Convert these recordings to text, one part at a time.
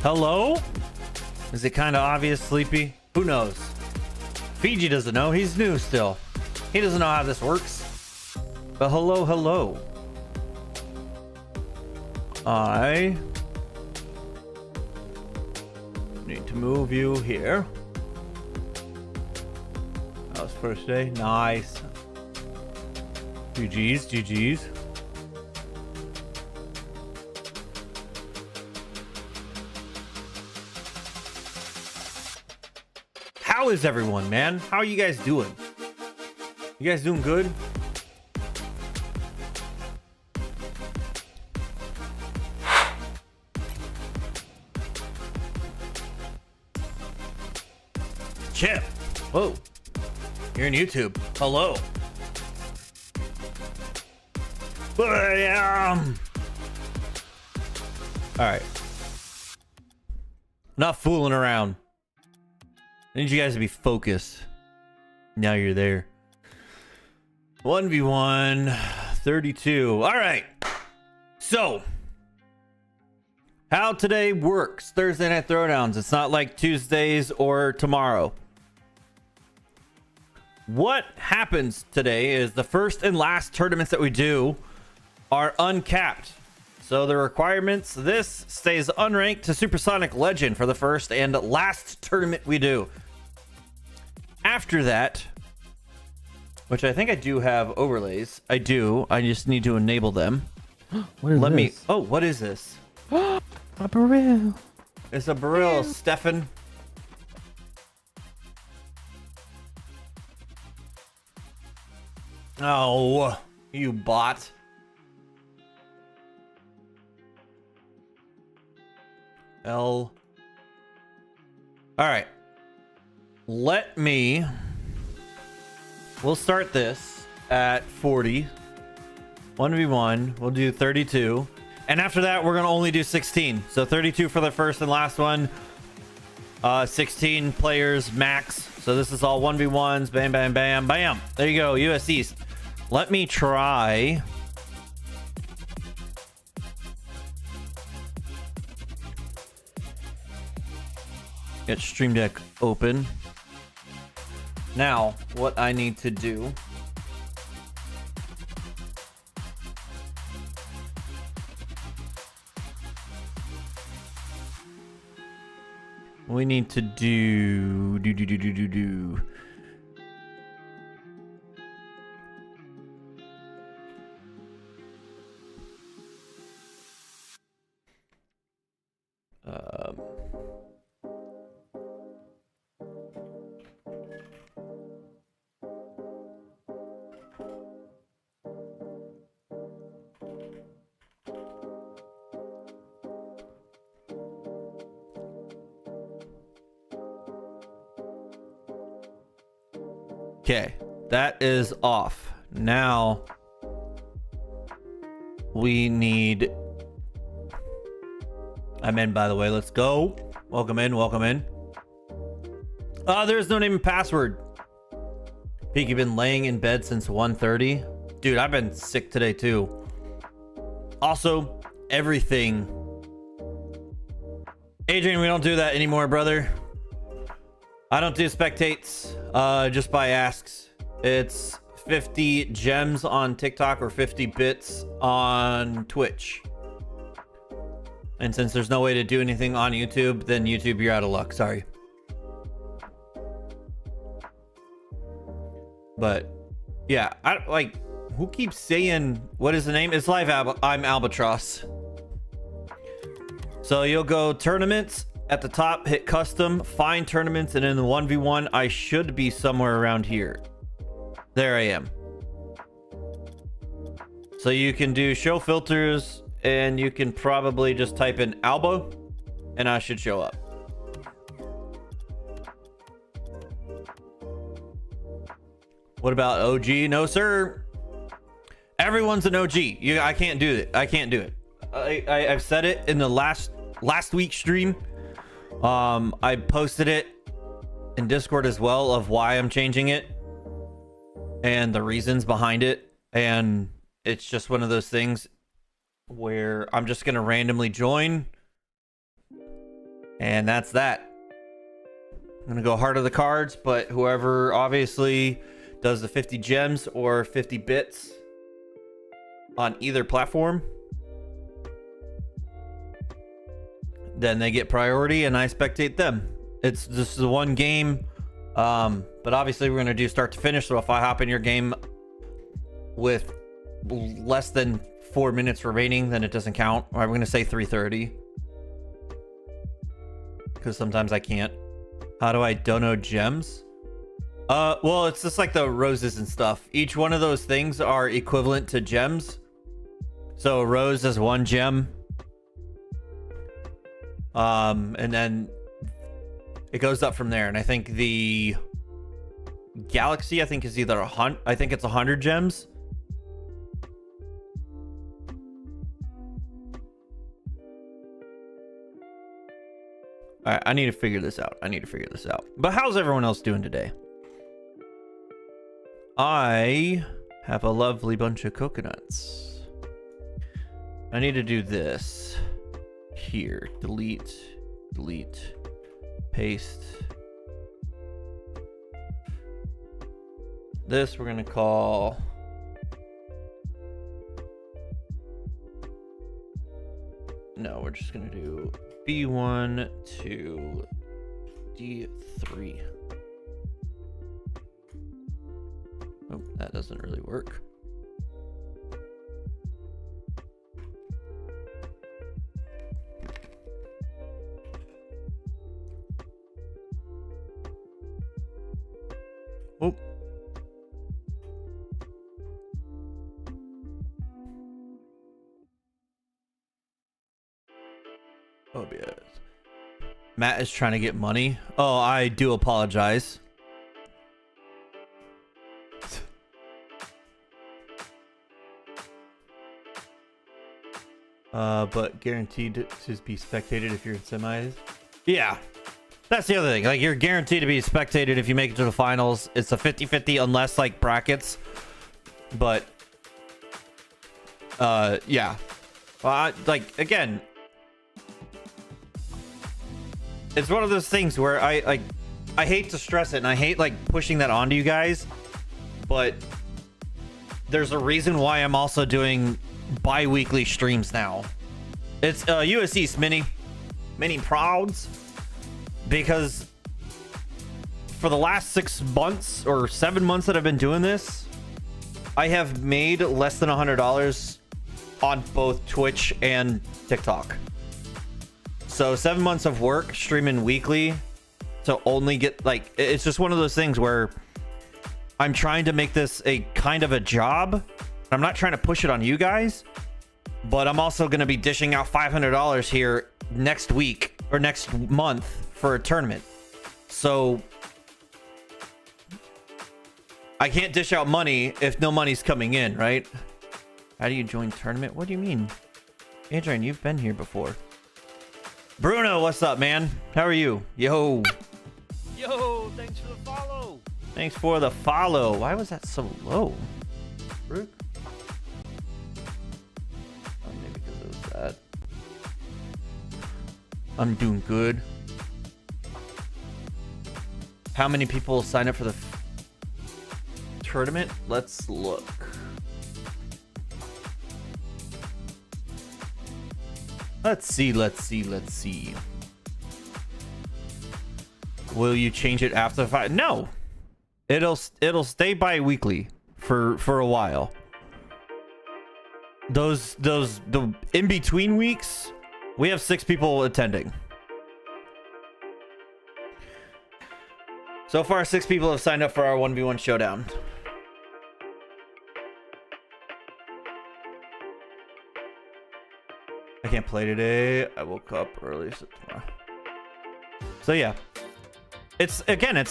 Hello? Is it kind of obvious, Sleepy? Who knows? Fiji doesn't know. He's new still. He doesn't know how this works. But hello, hello. I need to move you here. That was first day. Nice. GG's, GG's. How is everyone, man? How are you guys doing? You guys doing good? Chip. Whoa. You're in YouTube. Hello. All right. Not fooling around. I need you guys to be focused. Now you're there. 1v1, 32. All right. So, how today works. Thursday Night Throwdowns. It's not like Tuesdays or tomorrow. What happens today is the first and last tournaments that we do are uncapped. So the requirements, this stays unranked to Supersonic Legend for the first and last tournament we do. After that, which I think I do have overlays. I do. I just need to enable them. What is this? Oh, what is this? A barrel. It's a barrel, Stefan. Oh, you bot. L. All right. We'll start this at 40. 1v1. We'll do 32. And after that, we're going to only do 16. So 32 for the first and last one. 16 players max. So this is all 1v1s. Bam, bam, bam, bam. There you go. US East. Let me try. Get Stream Deck open. Now, what I need to do we need to do Okay, that is off. Now we need... I'm in, by the way. Let's go. Welcome in, welcome in. There's no name and password. Peak, you've been laying in bed since 1:30. Dude, I've been sick today too. Also, everything. Adrian, we don't do that anymore, brother. I don't do spectates, just by asks. It's 50 gems on TikTok or 50 bits on Twitch. And since there's no way to do anything on YouTube, then YouTube, you're out of luck. Sorry. But yeah, I like, who keeps saying, what is the name? It's live. I'm Albatross. So you'll go tournaments at the top, hit custom, find tournaments, and in the 1v1, I should be somewhere around here. There I am. So you can do show filters, and you can probably just type in Alba, and I should show up. What about OG? No, sir. Everyone's an OG. I can't do it. I can't do it. I've said it in the last week's stream. I posted it in Discord as well of why I'm changing it and the reasons behind it. And it's just one of those things where I'm just going to randomly join. And that's that. I'm going to go heart of the cards, but whoever obviously does the 50 gems or 50 bits on either platform, then they get priority and I spectate them. It's just the one game. But obviously we're going to do start to finish. So if I hop in your game with less than 4 minutes remaining, then it doesn't count. All right, we're going to say 3:30 because sometimes I can't. How do I dono gems? Well, it's just like the roses and stuff. Each one of those things are equivalent to gems. So a rose is 1 gem. And then it goes up from there. And I think the galaxy, I think is either I think it's 100 gems. All right, I need to figure this out. But how's everyone else doing today? I have a lovely bunch of coconuts. I need to do this here. Delete, paste. This we're going to call no, we're just going to do B1 to D3. Oh, that doesn't really work. Oh. Oh, yes. Matt is trying to get money. Oh, I do apologize. But guaranteed to be spectated if you're in semis. Yeah, that's the other thing. Like, you're guaranteed to be spectated if you make it to the finals. It's a 50-50 unless like brackets. But yeah. Like, again, it's one of those things where I hate to stress it and I hate like pushing that onto you guys, but there's a reason why I'm also doing bi-weekly streams now. It's USC mini prouds, because for the last 6 months or 7 months that I've been doing this, I have made less than $100 on both Twitch and TikTok. So 7 months of work streaming weekly to only get, like, it's just one of those things where I'm trying to make this a kind of a job. I'm not trying to push it on you guys, but I'm also going to be dishing out $500 here next week or next month for a tournament. So I can't dish out money if no money's coming in, right? How do you join tournament? What do you mean? Adrian, you've been here before. Bruno, what's up, man? How are you? Yo. Yo, thanks for the follow. Thanks for the follow. Why was that so low? Brooke? Oh, maybe because it was that. I'm doing good. How many people sign up for the tournament? Let's look. Let's see. Will you change it after 5? No. It'll stay bi-weekly for a while. The in-between weeks, we have 6 people attending. So far, 6 people have signed up for our 1v1 showdown. I can't play today. I woke up early, so tomorrow. So yeah, it's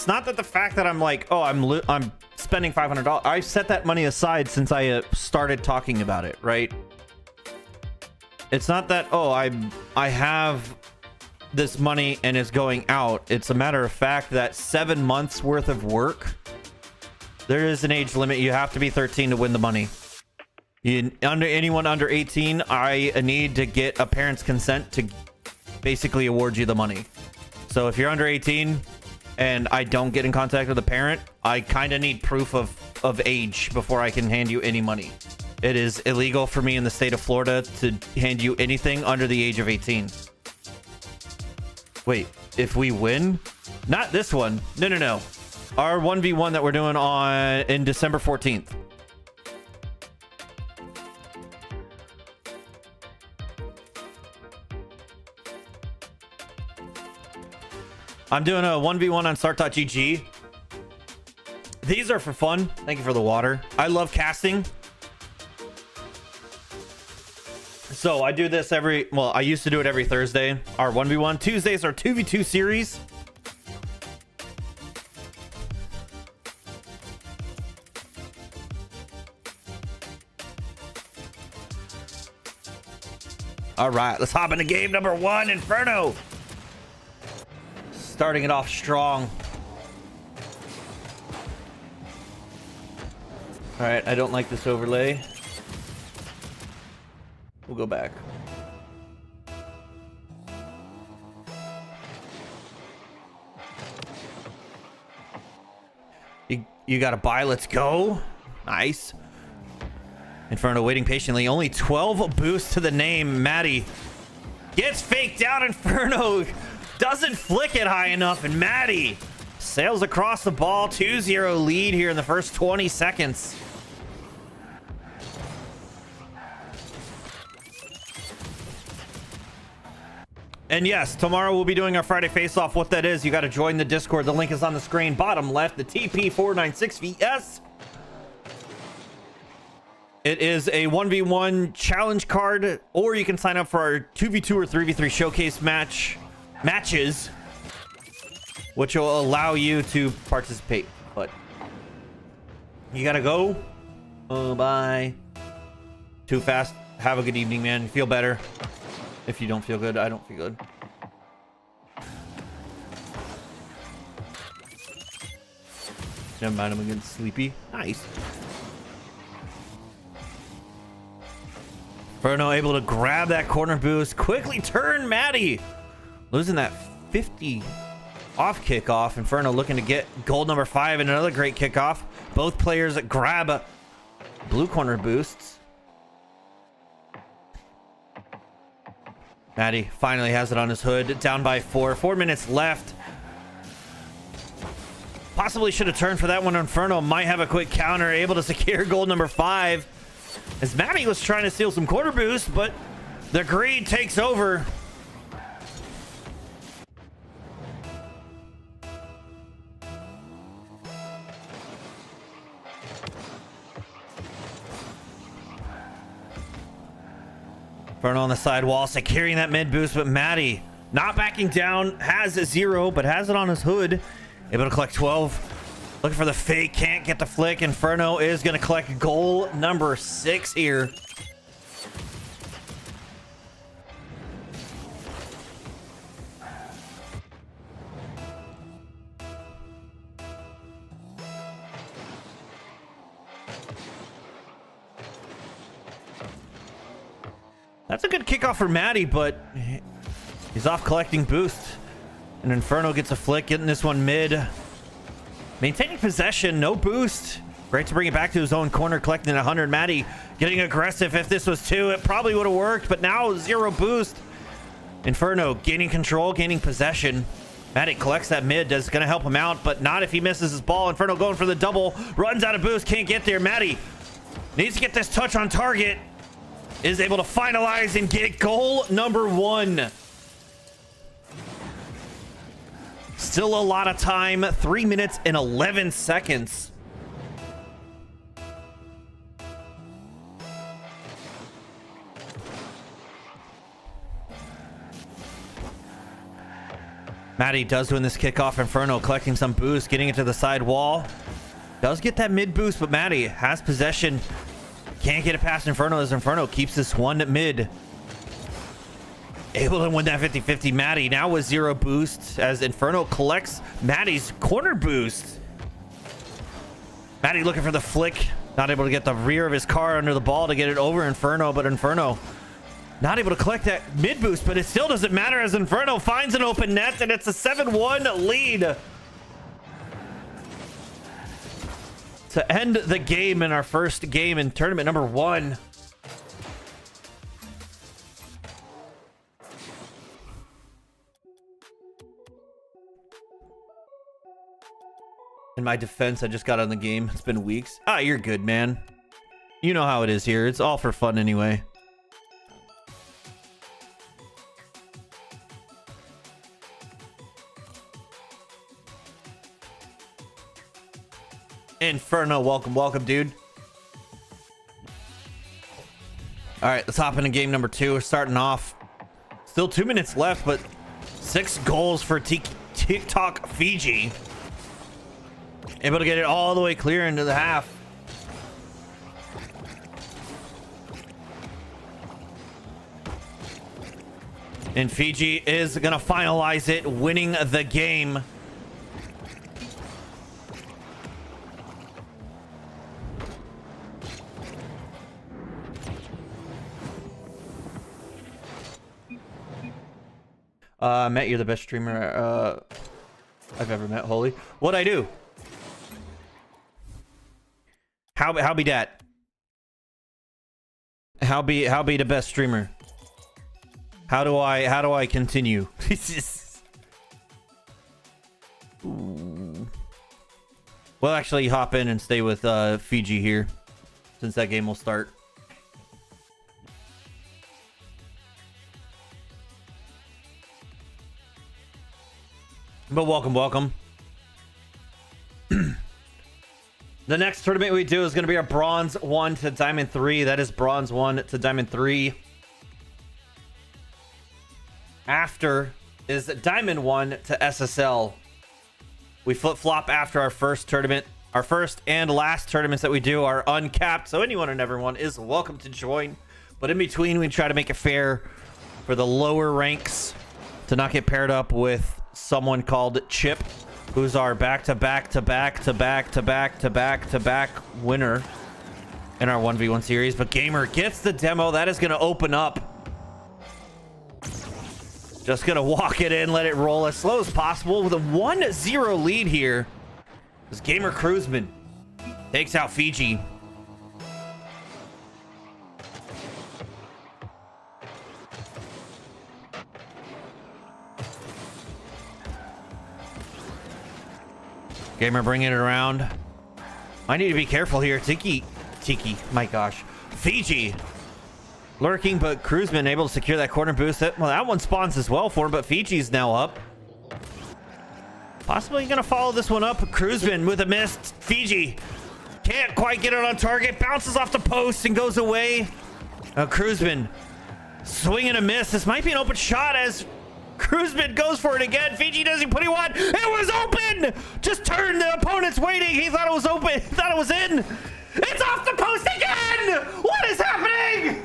not that the fact that I'm like, oh, I'm spending $500. I set that money aside since I started talking about it, right? It's not that, oh, I have this money and it's going out. It's a matter of fact that 7 months worth of work, there is an age limit. You have to be 13 to win the money. Anyone under 18, I need to get a parent's consent to basically award you the money. So if you're under 18 and I don't get in contact with the parent, I kind of need proof of age before I can hand you any money. It is illegal for me in the state of Florida to hand you anything under the age of 18. Wait, if we win? Not this one. No. Our 1v1 that we're doing in December 14th. I'm doing a 1v1 on start.gg. These are for fun. Thank you for the water. I love casting. So I do this I used to do it every Thursday. Our 1v1. Tuesdays are 2v2 series. All right, let's hop into game number 1, Inferno. Starting it off strong. All right, I don't like this overlay. We'll go back. You got to buy. Let's go. Nice. Inferno waiting patiently. Only 12 boosts to the name. Maddie gets faked out. Inferno doesn't flick it high enough, and Maddie sails across the ball. 2-0 lead here in the first 20 seconds. And yes, tomorrow we'll be doing our Friday face-off. What that is, you got to join the Discord. The link is on the screen, bottom left, the TP496VS. It is a 1v1 challenge card, or you can sign up for our 2v2 or 3v3 showcase matches, which will allow you to participate. But you gotta go. Oh, bye. Too fast. Have a good evening, man. Feel better. If you don't feel good, I don't feel good. Never mind, I'm getting sleepy. Nice. Inferno able to grab that corner boost. Quickly turn Maddie. Losing that 50 off kickoff. Inferno looking to get gold number 5 and another great kickoff. Both players grab blue corner boosts. Maddie finally has it on his hood. Down by 4. 4 minutes left. Possibly should have turned for that one. Inferno might have a quick counter. Able to secure gold number 5. As Maddie was trying to steal some corner boost, but the greed takes over. Inferno on the side wall, securing that mid boost, but Maddie not backing down, has a 0, but has it on his hood. Able to collect 12. Looking for the fake, can't get the flick. Inferno is going to collect goal number 6 here. That's a good kickoff for Maddie, but he's off collecting boost. And Inferno gets a flick, getting this one mid. Maintaining possession, no boost. Great to bring it back to his own corner, collecting 100. Maddie getting aggressive. If this was 2, it probably would have worked, but now 0 boost. Inferno gaining control, gaining possession. Maddie collects that mid. That's going to help him out, but not if he misses his ball. Inferno going for the double. Runs out of boost, can't get there. Maddie needs to get this touch on target. Is able to finalize and get goal number 1. Still a lot of time. 3 minutes and 11 seconds. Maddie does win this kickoff. Inferno collecting some boost, getting it to the side wall. Does get that mid boost, but Maddie has possession. Can't get it past Inferno as Inferno keeps this one mid. Able to win that 50-50. Maddie now with 0 boost as Inferno collects Maddie's corner boost. Maddie looking for the flick. Not able to get the rear of his car under the ball to get it over Inferno, but Inferno not able to collect that mid boost, but it still doesn't matter as Inferno finds an open net, and it's a 7-1 lead. To end the game in our first game in tournament number 1. In my defense, I just got on the game. It's been weeks. Ah, you're good, man. You know how it is here. It's all for fun anyway. Inferno, welcome, dude. All right, let's hop into game number 2. We're starting off. Still 2 minutes left, but 6 goals for TikTok Fiji. Able to get it all the way clear into the half. And Fiji is going to finalize it, winning the game. Matt, you're the best streamer I've ever met. Holy, what'd I do? How be that? How be the best streamer? How do I continue? Ooh. We'll actually hop in and stay with Fiji here, since that game will start. But welcome. The next tournament we do is going to be our Bronze 1 to Diamond 3. That is Bronze 1 to Diamond 3. After is Diamond 1 to SSL. We flip-flop after our first tournament. Our first and last tournaments that we do are uncapped, so anyone and everyone is welcome to join. But in between, we try to make it fair for the lower ranks to not get paired up with someone called Chip, who's our back-to-back winner in our 1v1 series. But Gamer gets the demo. That is going to open up. Just going to walk it in, let it roll as slow as possible with a 1-0 lead here. This Gamer Cruiseman takes out Fiji. Gamer bringing it around. I need to be careful here. Tiki, my gosh. Fiji lurking, but Cruiseman able to secure that corner boost. Well, that one spawns as well for him, but Fiji's now up. Possibly gonna follow this one up. Cruiseman with a miss. Fiji can't quite get it on target. Bounces off the post and goes away. Cruiseman swing and a miss. This might be an open shot as Cruzman goes for it again. Fiji doesn't put it one. It was open. Just turned. The opponent's waiting. He thought it was open. He thought it was in. It's off the post again. What is happening?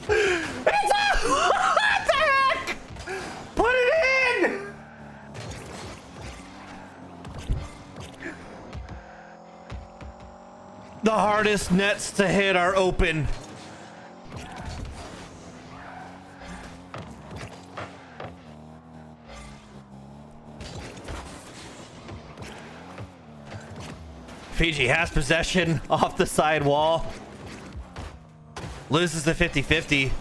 It's off. What the heck? Put it in. The hardest nets to hit are open. Fiji has possession off the side wall. Loses the 50-50.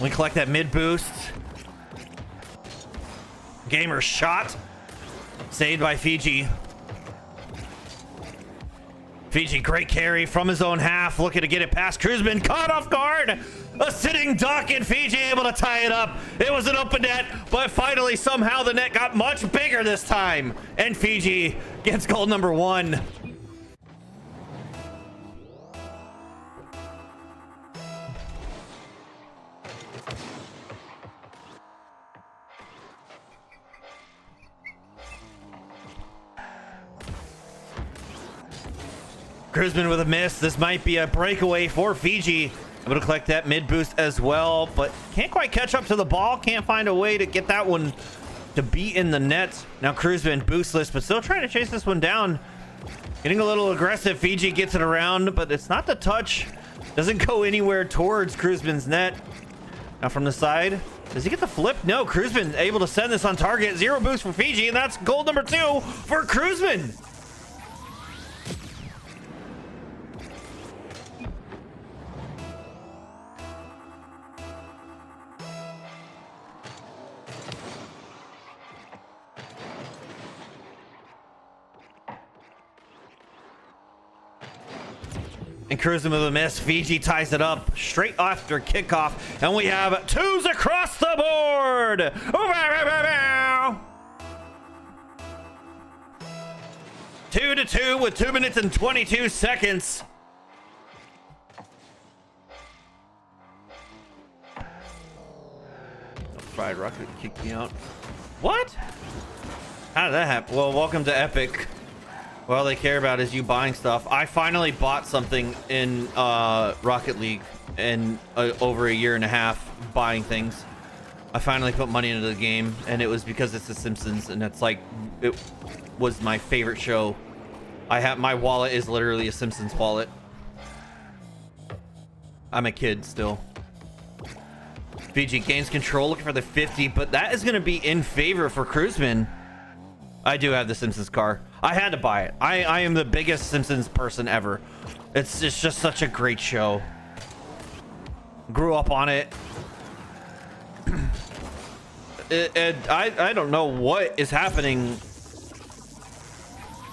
We collect that mid boost. Gamer shot. Saved by Fiji. Fiji, great carry from his own half. Looking to get it past Cruzman. Caught off guard. A sitting duck, and Fiji able to tie it up. It was an open net, but finally somehow the net got much bigger this time. And Fiji gets goal number 1. Cruzman with a miss. This might be a breakaway for Fiji. Able to collect that mid boost as well, but can't quite catch up to the ball. Can't find a way to get that one to be in the net. Now Cruzman boostless, but still trying to chase this one down. Getting a little aggressive. Fiji gets it around, but it's not the touch. Doesn't go anywhere towards Cruzman's net. Now from the side, does he get the flip? No, Cruzman able to send this on target. 0 boost for Fiji, and that's goal number 2 for Cruzman. And Cruzman with a miss. Fiji ties it up straight after kickoff. And we have 2s across the board. 2-2 with 2 minutes and 22 seconds. Fried Rocket kicked me out. What? How did that happen? Well, welcome to Epic. All they care about is you buying stuff. I finally bought something in Rocket League in over a year and a half buying things. I finally put money into the game, and it was because it's The Simpsons, and it's like, it was my favorite show. My wallet is literally a Simpsons wallet. I'm a kid still. Fiji gains control, looking for the 50, but that is going to be in favor for Cruzman. I do have the Simpsons car. I had to buy it. I am the biggest Simpsons person ever. It's just such a great show. Grew up on it. I don't know what is happening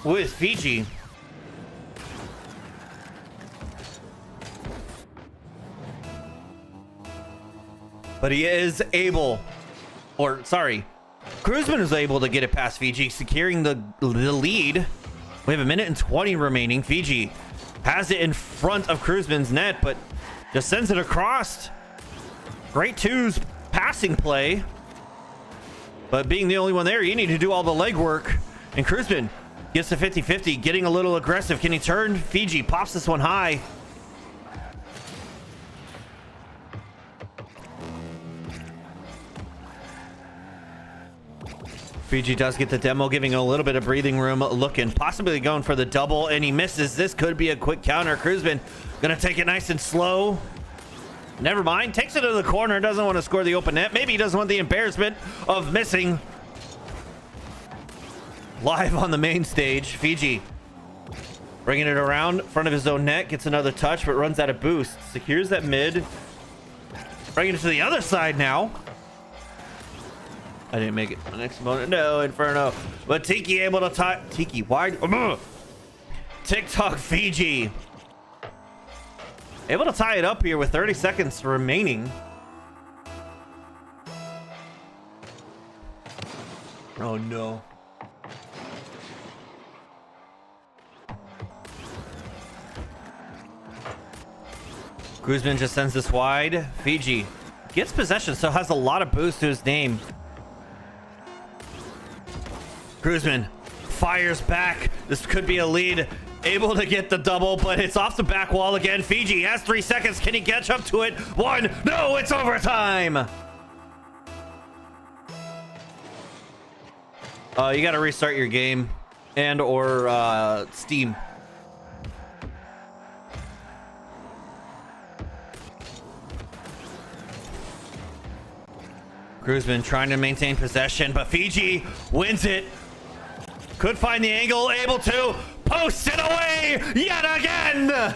with Fiji. But he is able, or sorry, Cruzman is able to get it past Fiji, securing the lead. We have 1 minute and 20 remaining. Fiji has it in front of Cruzman's net, but just sends it across. Great 2s passing play. But being the only one there, you need to do all the legwork. And Cruzman gets the 50-50, getting a little aggressive. Can he turn? Fiji pops this one high. Fiji does get the demo, giving a little bit of breathing room, looking, possibly going for the double, and he misses. This could be a quick counter. Cruzman gonna take it nice and slow. Never mind, takes it to the corner, doesn't want to score the open net. Maybe he doesn't want the embarrassment of missing. Live on the main stage, Fiji bringing it around in front of his own net, gets another touch, but runs out of boost. Secures that mid, bringing it to the other side now. I didn't make it. The next opponent, no, Inferno. But Tiki able to tie. Tiki, why? TikTok Fiji able to tie it up here with 30 seconds remaining. Oh no. Cruzman just sends this wide. Fiji Gets possession, so has a lot of boost to his name. Cruzman fires back. This could be a lead. Able to get the double, but it's off the back wall again. Fiji has 3 seconds. Can he catch up to it? 1. No, it's overtime. You got to restart your game and or Steam. Cruzman trying to maintain possession, but Fiji wins it. Could find the angle, able to post it away yet again.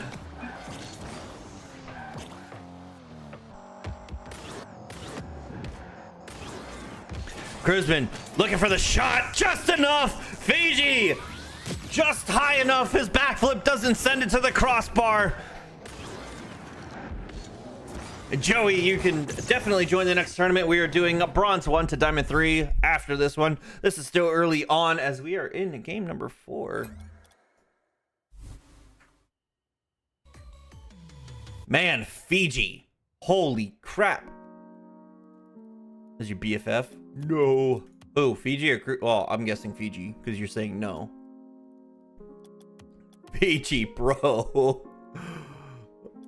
Cruzman looking for the shot, just enough. Fiji just high enough. His backflip doesn't send it to the crossbar. Joey, you can definitely join the next tournament. We are doing a bronze 1 to diamond 3 after this one. This is still early on as we are in game number 4. Man, Fiji. Holy crap. Is your BFF? No. Oh, Fiji or well, I'm guessing Fiji because you're saying no. Fiji, bro.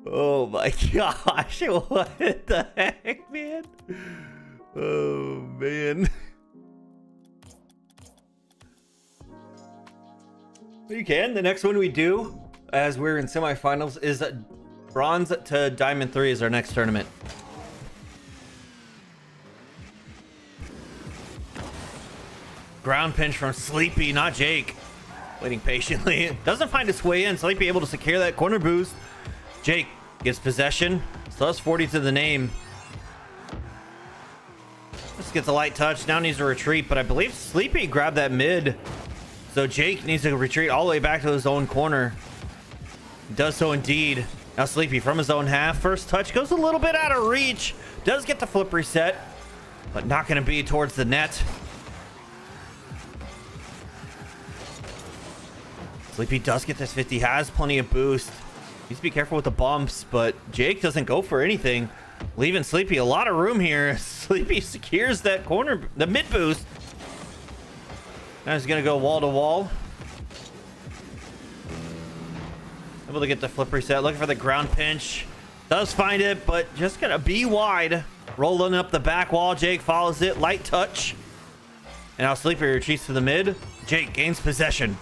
Oh my gosh, what the heck, man? Oh man. You can. The next one we do, as we're in semifinals, is bronze to diamond 3 is our next tournament. Ground pinch from Sleepy, not Jake. Waiting patiently. Doesn't find its way in. Sleepy able to secure that corner boost. Jake gets possession. Still has 40 to the name. Just gets a light touch. Now needs to retreat, but I believe Sleepy grabbed that mid. So Jake needs to retreat all the way back to his own corner. He does so indeed. Now Sleepy from his own half. First touch goes a little bit out of reach. Does get the flip reset, but not going to be towards the net. Sleepy does get this 50. Has plenty of boost. Needs to be careful with the bumps, but Jake doesn't go for anything, leaving Sleepy a lot of room here. Sleepy secures that corner, the mid boost. Now he's gonna go wall to wall. Able to get the flip reset, looking for the ground pinch. Does find it, but just gonna be wide. Rolling up the back wall, Jake follows it, light touch. And now Sleepy retreats to the mid. Jake gains possession.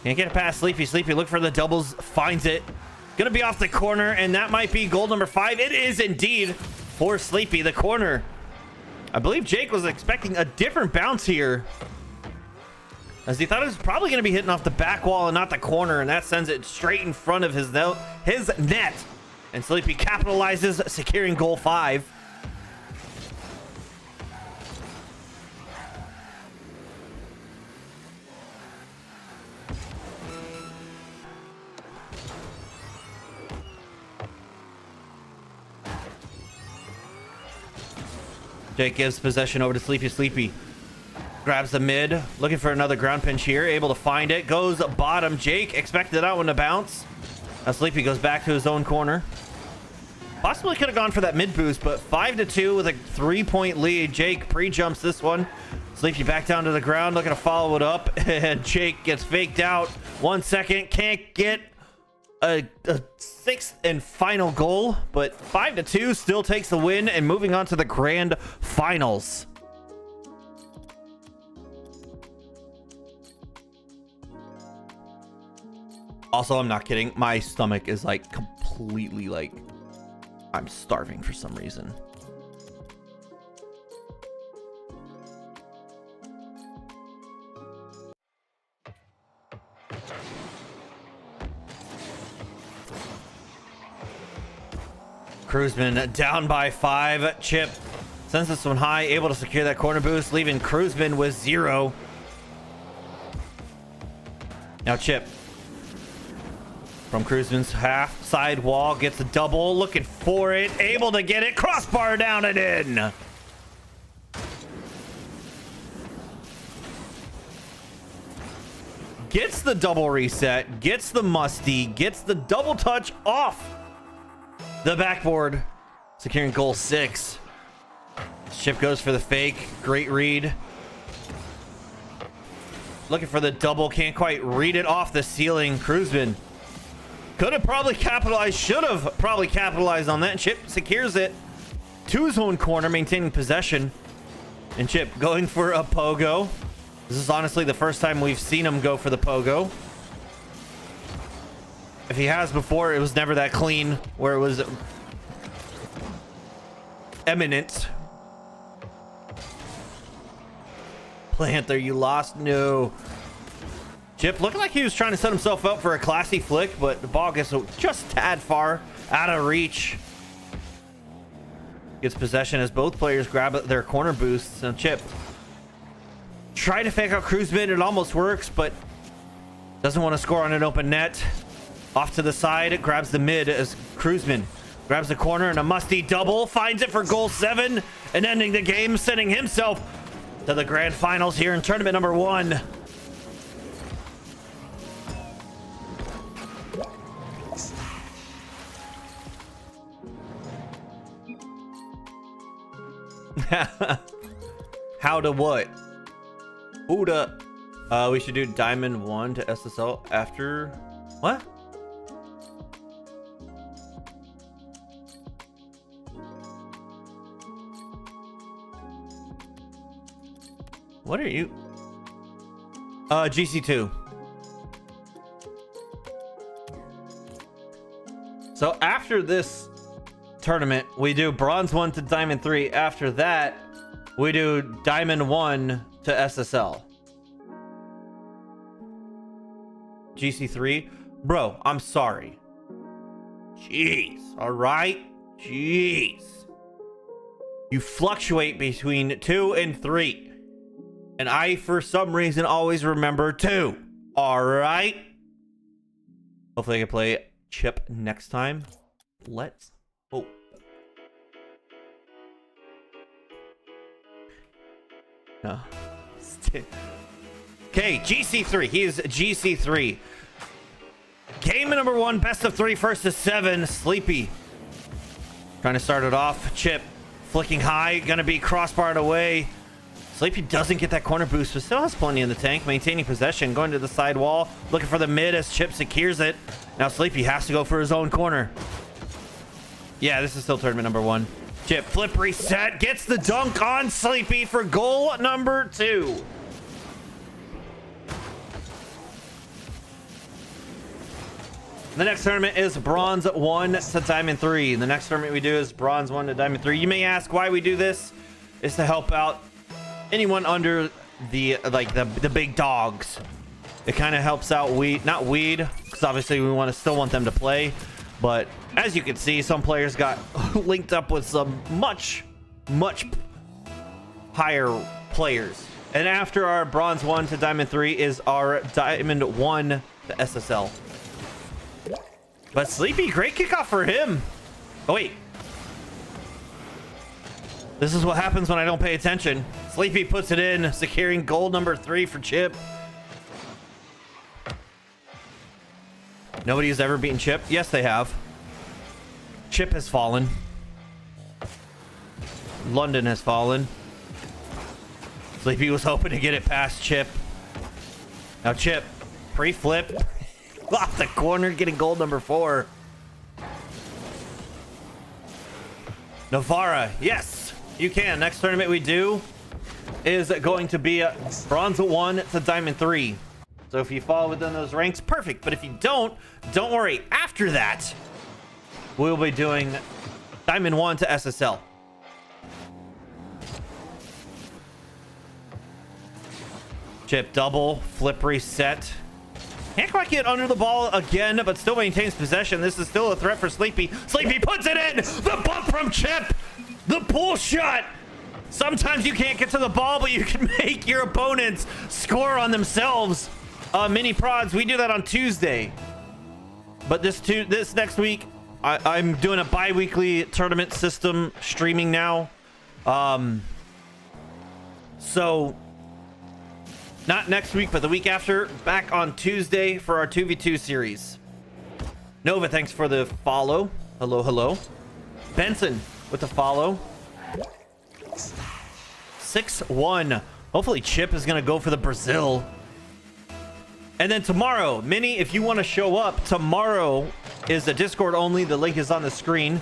Can't get it past Sleepy. Sleepy look for the doubles, finds it. Gonna be off the corner, and that might be goal number 5. It is indeed for Sleepy, the corner. I believe Jake was expecting a different bounce here, as he thought it was probably gonna be hitting off the back wall and not the corner, and that sends it straight in front of his net. And Sleepy capitalizes, securing goal 5. Jake gives possession over to Sleepy. Sleepy grabs the mid, looking for another ground pinch here, able to find it, goes bottom. Jake expected that one to bounce. Now Sleepy goes back to his own corner. Possibly could have gone for that mid boost, but 5-2 with a 3-point lead. Jake pre-jumps this one. Sleepy back down to the ground, looking to follow it up, and Jake gets faked out. 1 second, can't get a 6th and final goal, but 5-2 still takes the win, and moving on to the grand finals. Also, I'm not kidding, my stomach is like completely like I'm starving for some reason. Cruzman down by 5. Chip sends this one high, able to secure that corner boost, leaving Cruzman with 0. Now Chip from Cruzman's half side wall gets a double, looking for it, able to get it, crossbar down and in. Gets the double reset, gets the musty, gets the double touch off the backboard. securing goal 6. Chip goes for the fake. Great read. Looking for the double. Can't quite read it off the ceiling. Cruzman could have probably capitalized. Should have probably capitalized on that. Chip secures it to his own corner, maintaining possession. And Chip going for a pogo. This is honestly the first time we've seen him go for the pogo. If he has before, it was never that clean, where it was eminent. Panther, you lost. No. Chip looking like he was trying to set himself up for a classy flick, but the ball gets just a tad far out of reach. Gets possession as both players grab their corner boosts. And Chip try to fake out Cruzman. It almost works, but doesn't want to score on an open net. Off to the side, it grabs the mid as Cruzman grabs the corner, and a musty double finds it for goal 7 and ending the game, sending himself to the grand finals here in tournament number 1. How to what? Who to? We should do Diamond 1 to SSL after what? What are you? GC2. So after this tournament, we do Bronze 1 to Diamond 3. After that, we do Diamond 1 to SSL. GC3. Bro, I'm sorry. Jeez. All right? Jeez. You fluctuate between 2 and 3. And I, for some reason, always remember 2. All right? Hopefully I can play Chip next time. Let's hope. No. Okay, GC3. He is GC3. Game number 1, best of 3, first to 7. Sleepy trying to start it off. Chip flicking high, gonna be crossbarred away. Sleepy doesn't get that corner boost, but still has plenty in the tank, maintaining possession, going to the side wall, looking for the mid as Chip secures it. Now Sleepy has to go for his own corner. Yeah, this is still tournament number 1. Chip flip reset, gets the dunk on Sleepy for goal number 2. The next tournament is Bronze 1 to Diamond 3. The next tournament we do is Bronze 1 to Diamond 3. You may ask why we do this. It's to help out anyone under the the big dogs. It kind of helps out not weed, because obviously we still want them to play. But as you can see, some players got linked up with some much higher players. And after our Bronze 1 to Diamond 3 is our Diamond 1 to SSL. But Sleepy, great kickoff for him. Oh, wait. This is what happens when I don't pay attention. Sleepy puts it in, securing goal number 3 for Chip. Nobody has ever beaten Chip. Yes, they have. Chip has fallen. London has fallen. Sleepy was hoping to get it past Chip. Now Chip, pre-flip. Off the corner, getting goal number 4. Navarra, yes, you can. Next tournament we do is going to be Bronze 1 to Diamond 3. So if you fall within those ranks, perfect. But if you don't worry. After that, we'll be doing Diamond 1 to SSL. Chip double, flip reset. Can't quite get under the ball again, but still maintains possession. This is still a threat for Sleepy. Sleepy puts it in! The bump from Chip! The pull shot! Sometimes you can't get to the ball, but you can make your opponents score on themselves. Mini prods, we do that on Tuesday. But this next week, I'm doing a bi-weekly tournament system streaming now. So not next week, but the week after, back on Tuesday for our 2v2 series. Nova, thanks for the follow. Hello. Benson, with the follow. 6-1. Hopefully Chip is going to go for the Brazil. And then tomorrow, Minnie, if you want to show up, tomorrow is a Discord only. The link is on the screen.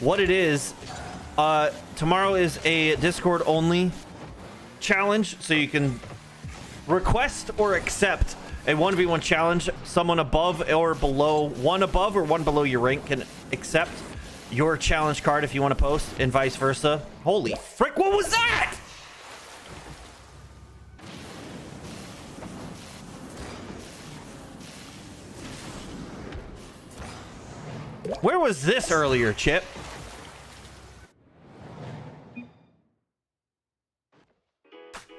What it is, tomorrow is a Discord only challenge, so you can request or accept a 1v1 challenge. Someone above or below, one above or one below your rank can accept your challenge card if you want to post, and vice versa. Holy frick, what was that? Where was this earlier, Chip?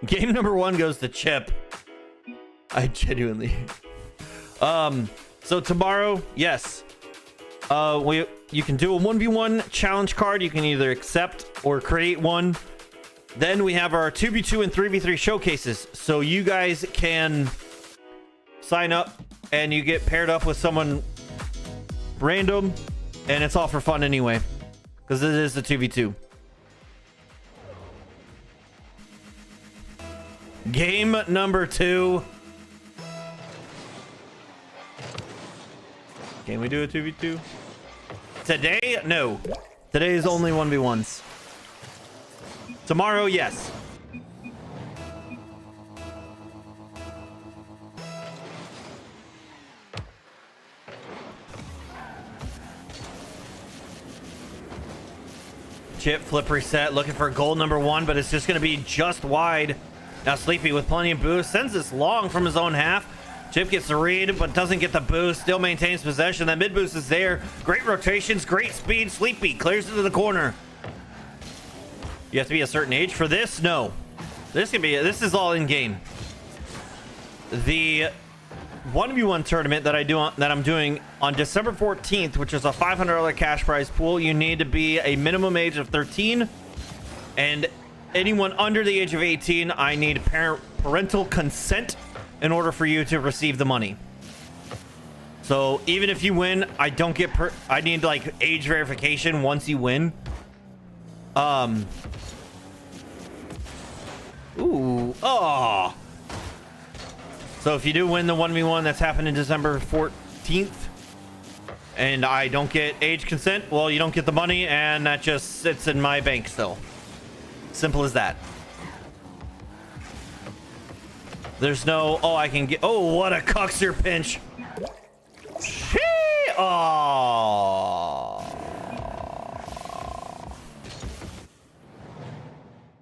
Game number 1 goes to Chip. I genuinely. So tomorrow, yes. You can do a 1v1 challenge card. You can either accept or create one. Then we have our 2v2 and 3v3 showcases. So you guys can sign up and you get paired up with someone random, and it's all for fun anyway, because it is the 2v2. Game number 2. Can we do a 2v2 today? No, today is only 1v1s. Tomorrow, yes. Chip flip reset, looking for goal number 1, but it's just going to be just wide. Now Sleepy with plenty of boost sends this long from his own half. Chip gets the read, but doesn't get the boost. Still maintains possession. That mid boost is there. Great rotations, great speed. Sleepy clears into the corner. You have to be a certain age for this. No, this is all in game. The 1v1 tournament that I'm doing on December 14th, which is a $500 cash prize pool. You need to be a minimum age of 13, and anyone under the age of 18, I need parental consent in order for you to receive the money. So even if you win, I don't get I need like age verification once you win. So if you do win the 1v1 that's happening December 14th and I don't get age consent, well, you don't get the money, and that just sits in my bank still. Simple as that. There's no, I can get, what a cuckster pinch.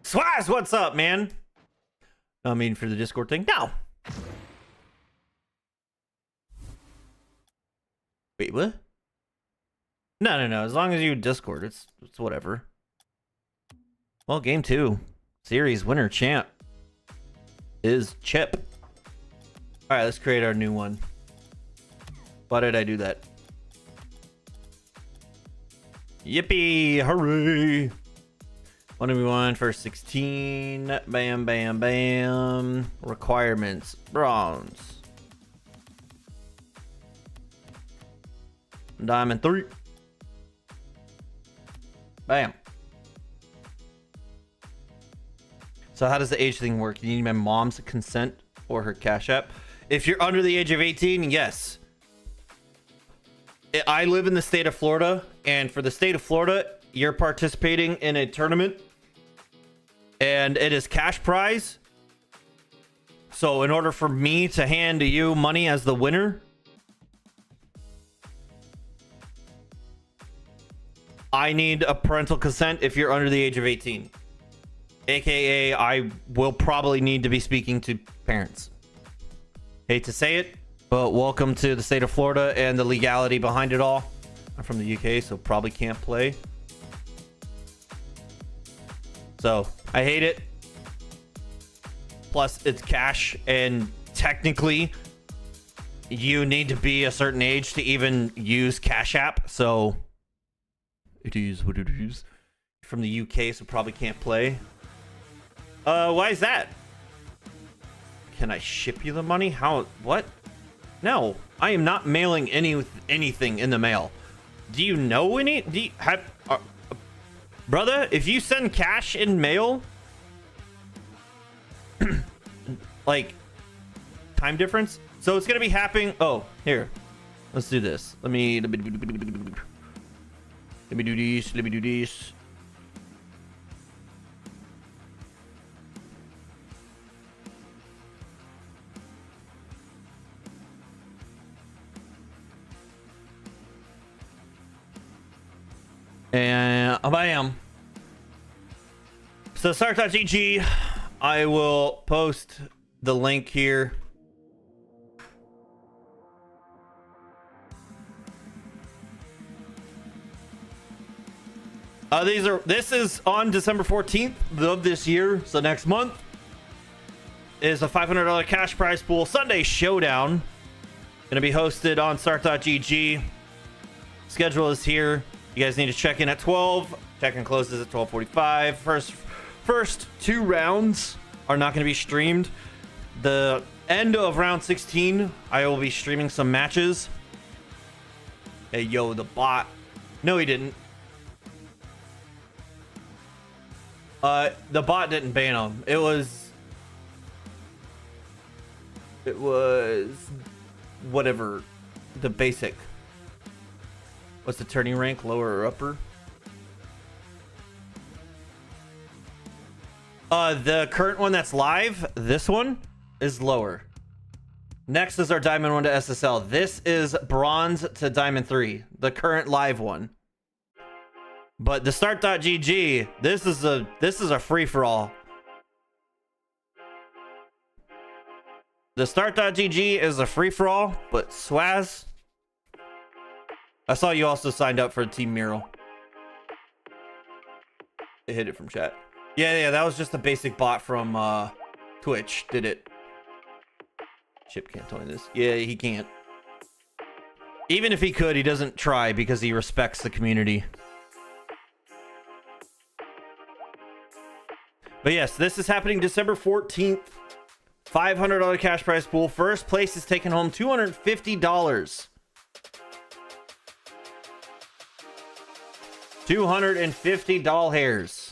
Swaz, what's up, man? I mean, for the Discord thing? No. Wait, what? No. As long as you Discord, it's whatever. Well, game 2. Series winner champ is Chip. All right, let's create our new one. Why did I do that? Yippee! Hooray! 1v1 first 16. Bam, bam, bam. Requirements: bronze, diamond 3. Bam. So how does the age thing work? You need my mom's consent or her Cash App. If you're under the age of 18, yes. I live in the state of Florida, and for the state of Florida, you're participating in a tournament, and it is cash prize. So in order for me to hand you money as the winner, I need a parental consent if you're under the age of 18. AKA, I will probably need to be speaking to parents. Hate to say it, but welcome to the state of Florida and the legality behind it all. I'm from the UK, so probably can't play. So I hate it. Plus, it's cash, and technically, you need to be a certain age to even use Cash App. So it is what it is. From the UK, so probably can't play. Why is that? Can I ship you the money? How? What? No, I am not mailing anything in the mail. Do you know any? Do you have? Brother, if you send cash in mail, like time difference, so it's gonna be happening. Oh, here, let's do this. Let me do this. Let me do this. And bam. So start.gg, I will post the link here. This is on December 14th of this year, so next month is a $500 cash prize pool Sunday showdown. Gonna be hosted on start.gg. Schedule is here. You guys need to check in at 12. Check-in closes at 12:45. First 2 rounds are not going to be streamed. The end of round 16, I will be streaming some matches. Hey, yo, the bot. No, he didn't. The bot didn't ban him. It was whatever. The basic. What's the turning rank, lower or upper? The current one that's live, this one is lower. Next is our Diamond 1 to SSL. This is Bronze to Diamond 3, the current live one. But the start.gg, this is a free-for-all. The start.gg is a free-for-all, but Swaz, I saw you also signed up for Team Mural. It hit it from chat. Yeah, that was just a basic bot from Twitch. Did it? Chip can't tell me this. Yeah, he can't. Even if he could, he doesn't try because he respects the community. But yes, this is happening December 14th. $500 cash prize pool. First place is taking home $250. $250 hairs.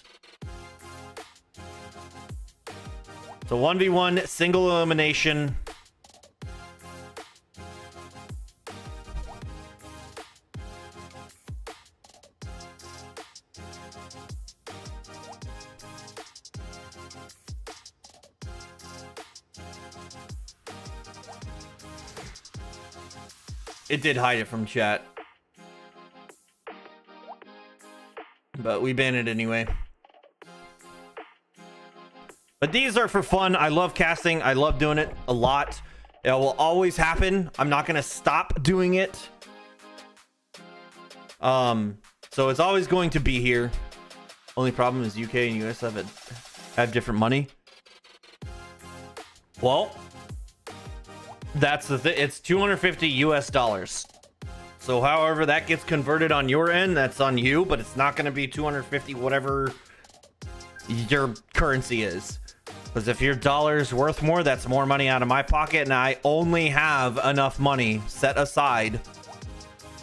So 1v1 single elimination. It did hide it from chat, but we banned it anyway. But these are for fun. I love casting. I love doing it a lot. It will always happen. I'm not going to stop doing it. So it's always going to be here. Only problem is UK and US have different money. Well, that's the thing. It's 250 US dollars. So however that gets converted on your end, that's on you, but it's not going to be 250 whatever your currency is. Because if your dollar's worth more, that's more money out of my pocket, and I only have enough money set aside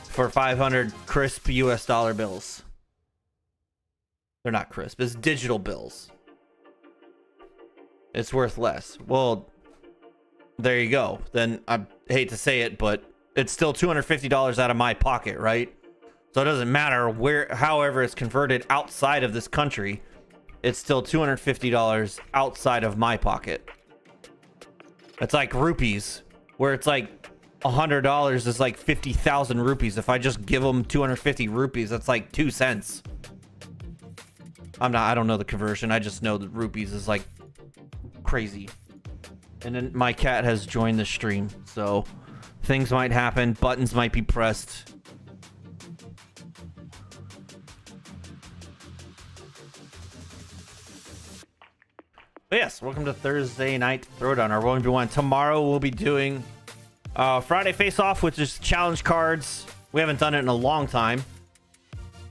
for 500 crisp US dollar bills. They're not crisp, it's digital bills. It's worth less. Well, there you go. Then I hate to say it, but it's still $250 out of my pocket, right? So it doesn't matter however it's converted outside of this country. It's still $250 outside of my pocket. It's like rupees, where it's like $100 is like 50,000 rupees. If I just give them 250 rupees, that's like 2 cents. I don't know the conversion. I just know that rupees is like crazy. And then my cat has joined the stream, so things might happen. Buttons might be pressed. But yes, welcome to Thursday Night Throwdown, our 1v1. Tomorrow we'll be doing Friday Face-Off, which is challenge cards. We haven't done it in a long time,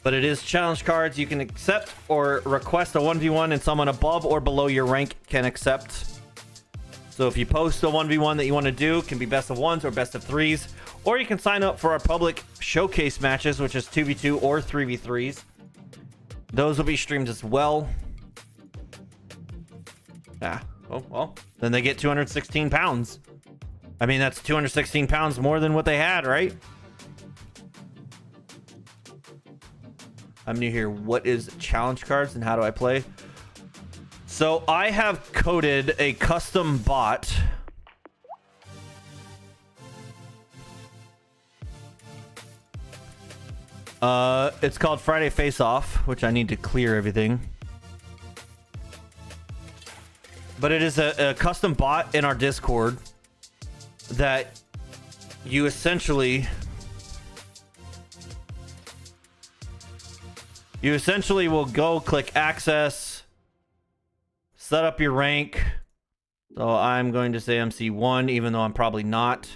but it is challenge cards. You can accept or request a 1v1, and someone above or below your rank can accept. So if you post a 1v1 that you want to do, it can be best of 1s or best of 3s, or you can sign up for our public showcase matches, which is 2v2 or 3v3s. Those will be streamed as well. Yeah. Oh, well. Then they get 216 pounds. I mean, that's 216 pounds more than what they had, right? I'm new here. What is challenge cards and how do I play? So I have coded a custom bot. It's called Friday Face Off, which I need to clear everything. But it is a custom bot in our Discord that you essentially will go click access, set up your rank. So I'm going to say MC1, even though I'm probably not.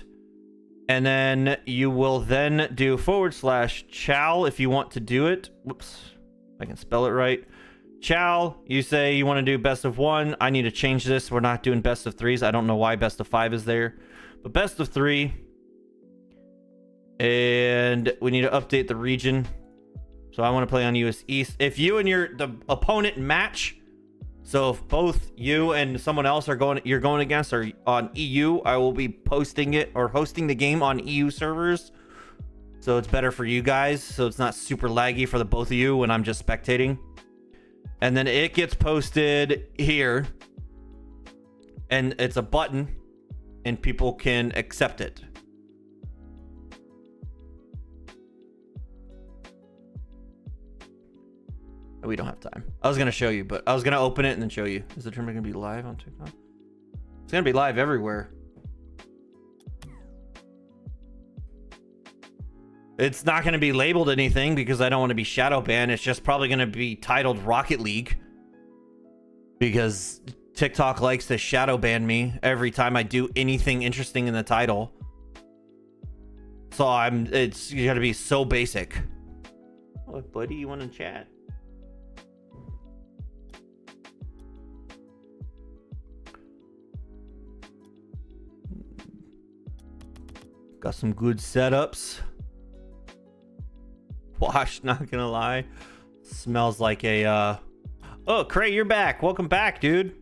And then you will then do /chow if you want to do it. Whoops, if I can spell it right. Chow, you say you want to do best of 1. I need to change this. We're not doing best of 3s. I don't know why best of 5 is there, but best of 3. And we need to update the region. So I want to play on US East. If you and the opponent match, so if both you and someone else you're going against are on EU, I will be posting it or hosting the game on EU servers. So it's better for you guys. So it's not super laggy for the both of you when I'm just spectating. And then it gets posted here. And it's a button and people can accept it. We don't have time. I was going to show you, but I was going to open it and then show you. Is the tournament going to be live on TikTok? It's going to be live everywhere. It's not going to be labeled anything because I don't want to be shadow banned. It's just probably going to be titled Rocket League because TikTok likes to shadow ban me every time I do anything interesting in the title. So it's going to be so basic. Look, buddy, you want to chat? Got some good setups. Wash, not gonna lie. Smells like a Oh, Cray, you're back. Welcome back, dude.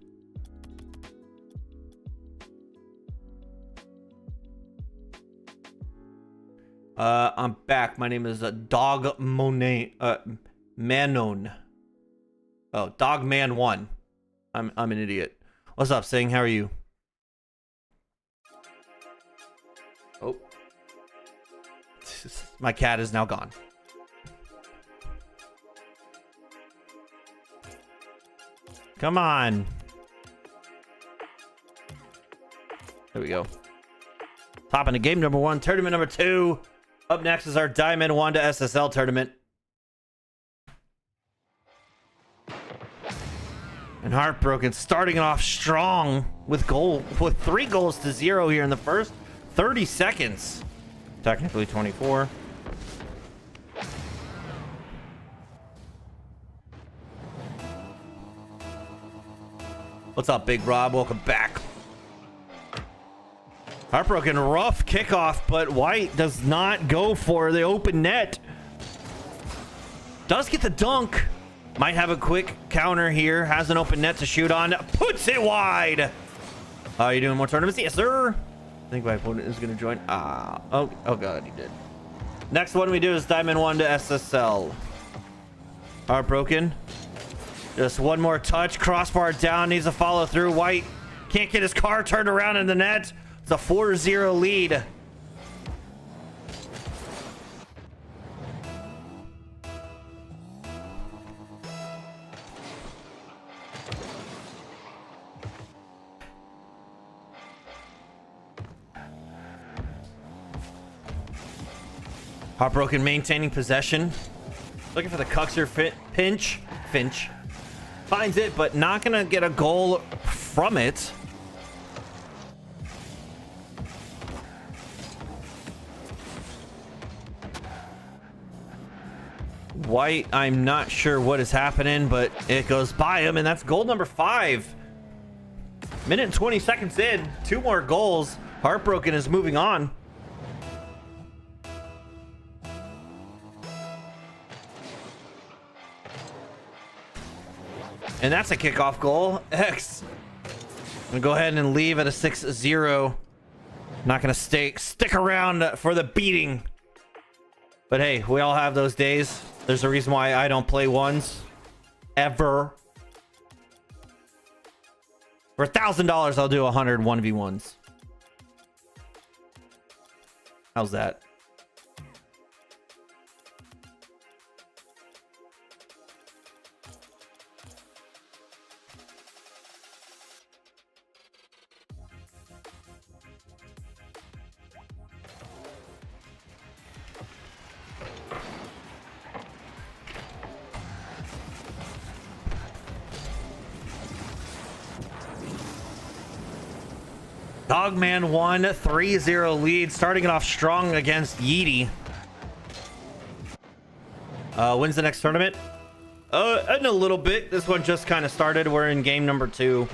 I'm back. My name is Dog Monet Manon. Oh, Dog Man 1. I'm an idiot. What's up, Sing? How are you? Oh. My cat is now gone. Come on. There we go. Top into game number 1, tournament number 2. Up next is our Diamond 1 to SSL tournament. And Heartbroken starting it off strong with 3 goals to 0 here in the first 30 seconds. Technically 24. What's up, Big Rob? Welcome back. Heartbroken, rough kickoff, but White does not go for the open net. Does get the dunk. Might have a quick counter here. Has an open net to shoot on. Puts it wide. Are you doing more tournaments? Yes, sir. I think my opponent is going to join. Oh god, he did. Next one we do is Diamond 1 to SSL. Heartbroken. Just one more touch. Crossbar down. Needs a follow through. White can't get his car turned around in the net. It's a 4-0 lead. Heartbroken maintaining possession. Looking for the Cuxer Finch. Finds it, but not gonna get a goal from it. White, I'm not sure what is happening, but it goes by him, and that's goal number 5. Minute and 20 seconds in. 2 more goals. Heartbroken is moving on. And that's a kickoff goal. X. I'm gonna go ahead and leave at a 6-0. Not gonna stick around for the beating. But hey, we all have those days. There's a reason why I don't play ones. Ever. For $1,000, I'll do 100 1v1s. How's that? Dogman won, 3-0 lead, starting it off strong against Yeety. When's the next tournament? In a little bit. This one just kind of started. We're in game number 2.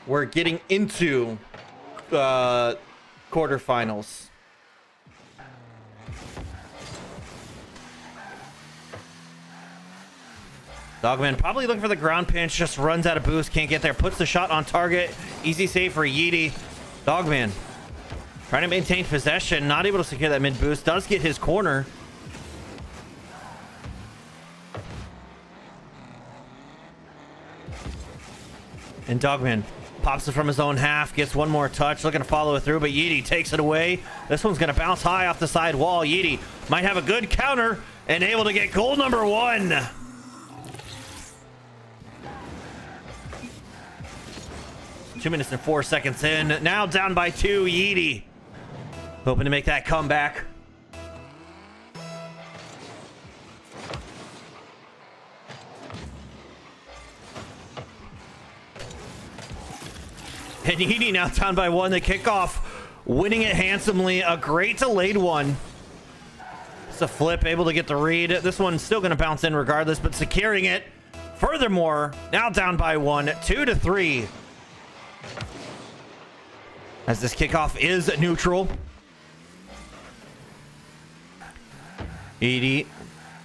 We're getting into quarterfinals. Dogman probably looking for the ground pinch, just runs out of boost, can't get there, puts the shot on target. Easy save for Yeety. Dogman trying to maintain possession, not able to secure that mid boost, does get his corner. And Dogman pops it from his own half, gets one more touch, looking to follow it through, but Yeety takes it away. This one's going to bounce high off the side wall. Yeety might have a good counter and able to get goal number 1. 2 minutes and 4 seconds in. Now down by 2. Yeety hoping to make that comeback. And Yeety now down by 1. The kickoff, winning it handsomely. A great delayed one. It's a flip, able to get the read. This one's still going to bounce in regardless, but securing it. Furthermore, now down by 1, 2-3. As this kickoff is neutral. Yeety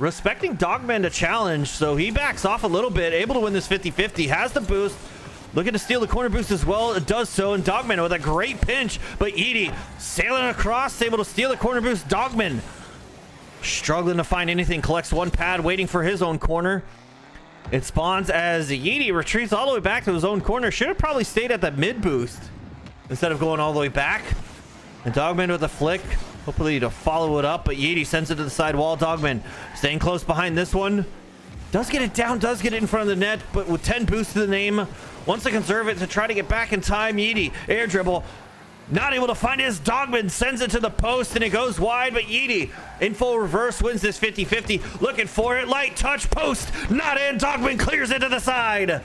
respecting Dogman to challenge, so he backs off a little bit, able to win this 50-50, has the boost, looking to steal the corner boost as well. It does so, and Dogman with a great pinch, but Yeety sailing across, able to steal the corner boost. Dogman struggling to find anything, collects one pad, waiting for his own corner. It spawns as Yeety retreats all the way back to his own corner. Should have probably stayed at that mid boost instead of going all the way back. And Dogman with a flick, hopefully to follow it up, but Yeety sends it to the side wall. Dogman staying close behind this one. Does get it down, does get it in front of the net, but with 10 boosts to the name, wants to conserve it to try to get back in time. Yeety, air dribble, not able to find his. Dogman sends it to the post and it goes wide, but Yeety in full reverse wins this 50-50. Looking for it, light touch, post, not in. Dogman clears it to the side.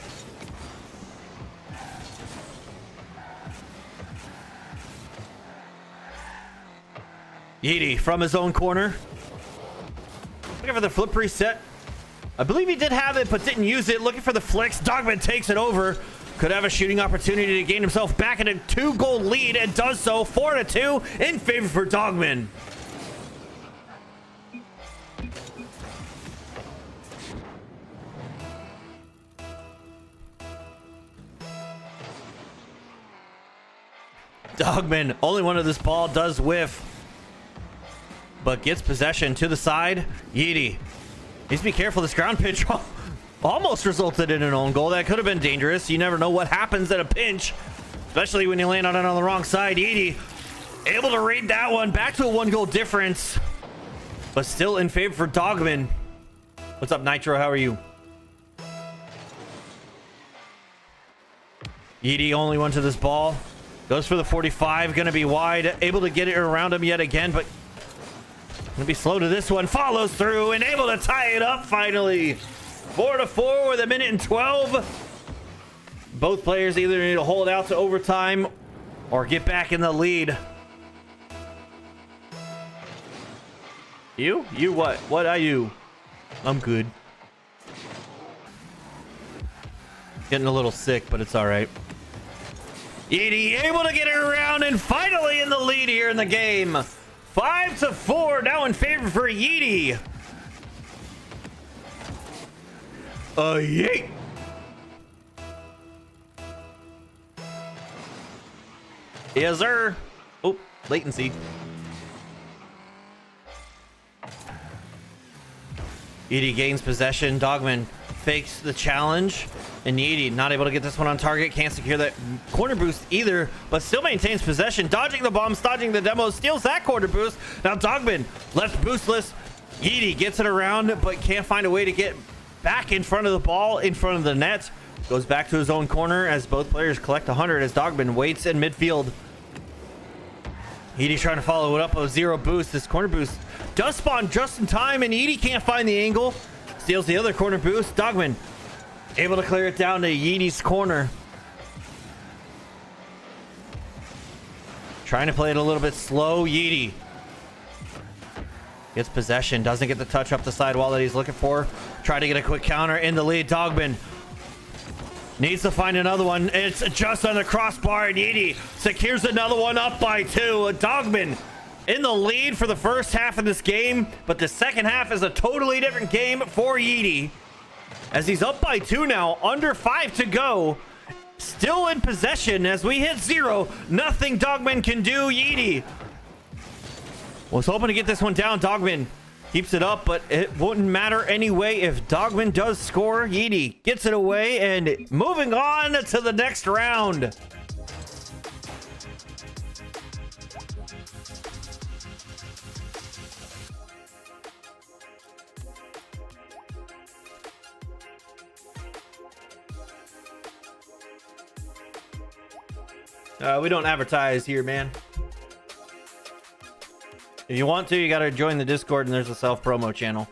Yeety from his own corner. Looking for the flip reset. I believe he did have it, but didn't use it. Looking for the flicks. Dogman takes it over. Could have a shooting opportunity to gain himself back in a 2-goal lead, and does so. 4-2 in favor for Dogman. Dogman, only one of this ball, does whiff, but gets possession to the side. Yeety needs to be careful. This ground pitch almost resulted in an own goal. That could have been dangerous. You never know what happens at a pinch, especially when you land on it on the wrong side. Yeety able to read that one. Back to a 1-goal difference, but still in favor for Dogman. What's up, Nitro? How are you? Yeety only one to this ball. Goes for the 45. Going to be wide. Able to get it around him yet again, but gonna be slow to this one. Follows through and able to tie it up finally. 4-4 with 1:12. Both players either need to hold out to overtime or get back in the lead. You what? What are you? I'm good. Getting a little sick, but it's all right. Yeety able to get it around and finally in the lead here in the game. 5-4 now in favor for Yeety. Yeet. Yes, sir. Oh, latency. Edie gains possession. Dogman fakes the challenge. And Edie not able to get this one on target. Can't secure that corner boost either, but still maintains possession. Dodging the bombs, dodging the demo, steals that corner boost. Now Dogman left boostless. Edie gets it around, but can't find a way to get back in front of the ball, in front of the net. Goes back to his own corner as both players collect 100 as Dogman waits in midfield. Edie trying to follow it up with 0 boost. This corner boost does spawn just in time, and Edie can't find the angle. Steals the other corner boost. Dogman able to clear it down to Yeety's corner. Trying to play it a little bit slow. Yeety gets possession. Doesn't get the touch up the sidewall that he's looking for. Try to get a quick counter in the lead. Dogman needs to find another one. It's just on the crossbar, and Yeety secures another one up by 2. Dogman in the lead for the first half of this game, but the second half is a totally different game for Yeety, as he's up by 2 now, under 5 to go, still in possession as we hit 0. Nothing Dogman can do. Yeety was hoping to get this one down. Dogman keeps it up, but it wouldn't matter anyway if Dogman does score. Yeety gets it away and moving on to the next round. We don't advertise here, man. If you want to, you got to join the Discord, and there's a self-promo channel.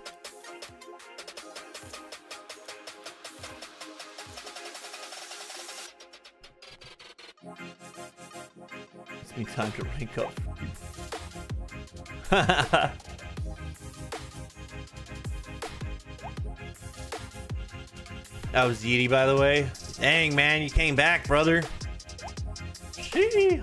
It's me time to rank up. That was Yeety, by the way. Dang, man, you came back, brother. Gee.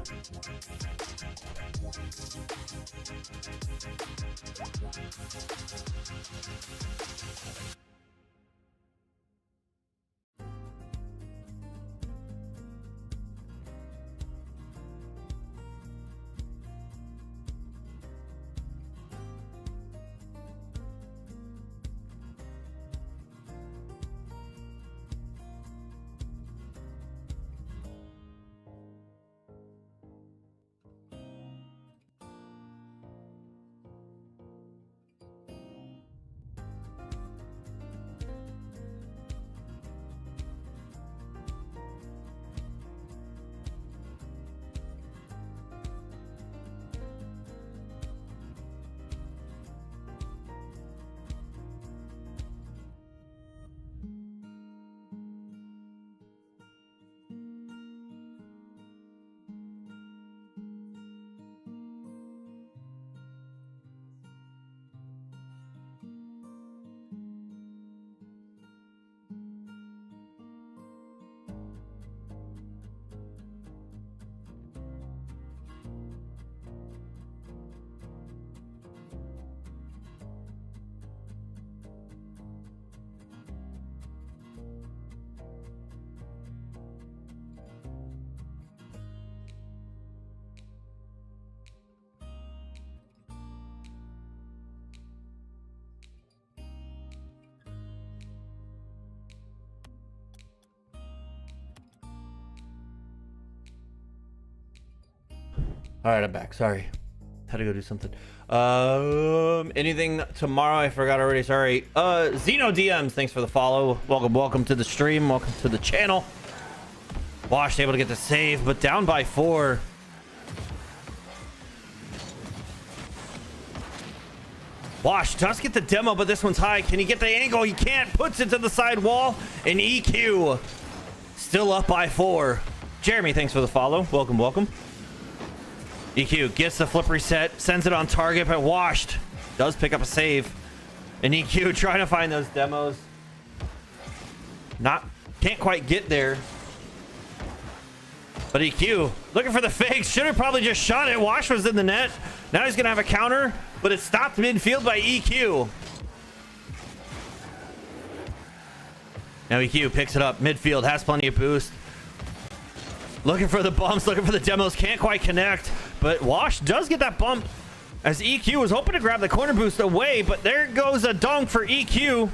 All right, I'm back. Sorry. Had to go do something. Anything tomorrow? I forgot already. Sorry. Xeno DMs, thanks for the follow. Welcome to the stream. Welcome to the channel. Wash able to get the save, but down by 4. Wash does get the demo, but this one's high. Can he get the angle? He can't. Puts it to the side wall. And EQ still up by 4. Jeremy, thanks for the follow. Welcome. EQ gets the flip reset, sends it on target, but Washed does pick up a save. And EQ trying to find those demos. Can't quite get there. But EQ looking for the fakes. Should have probably just shot it. Wash was in the net. Now he's going to have a counter, but it's stopped midfield by EQ. Now EQ picks it up midfield, has plenty of boost. Looking for the bumps, looking for the demos. Can't quite connect, but Wash does get that bump as EQ was hoping to grab the corner boost away, but there goes a dunk for EQ.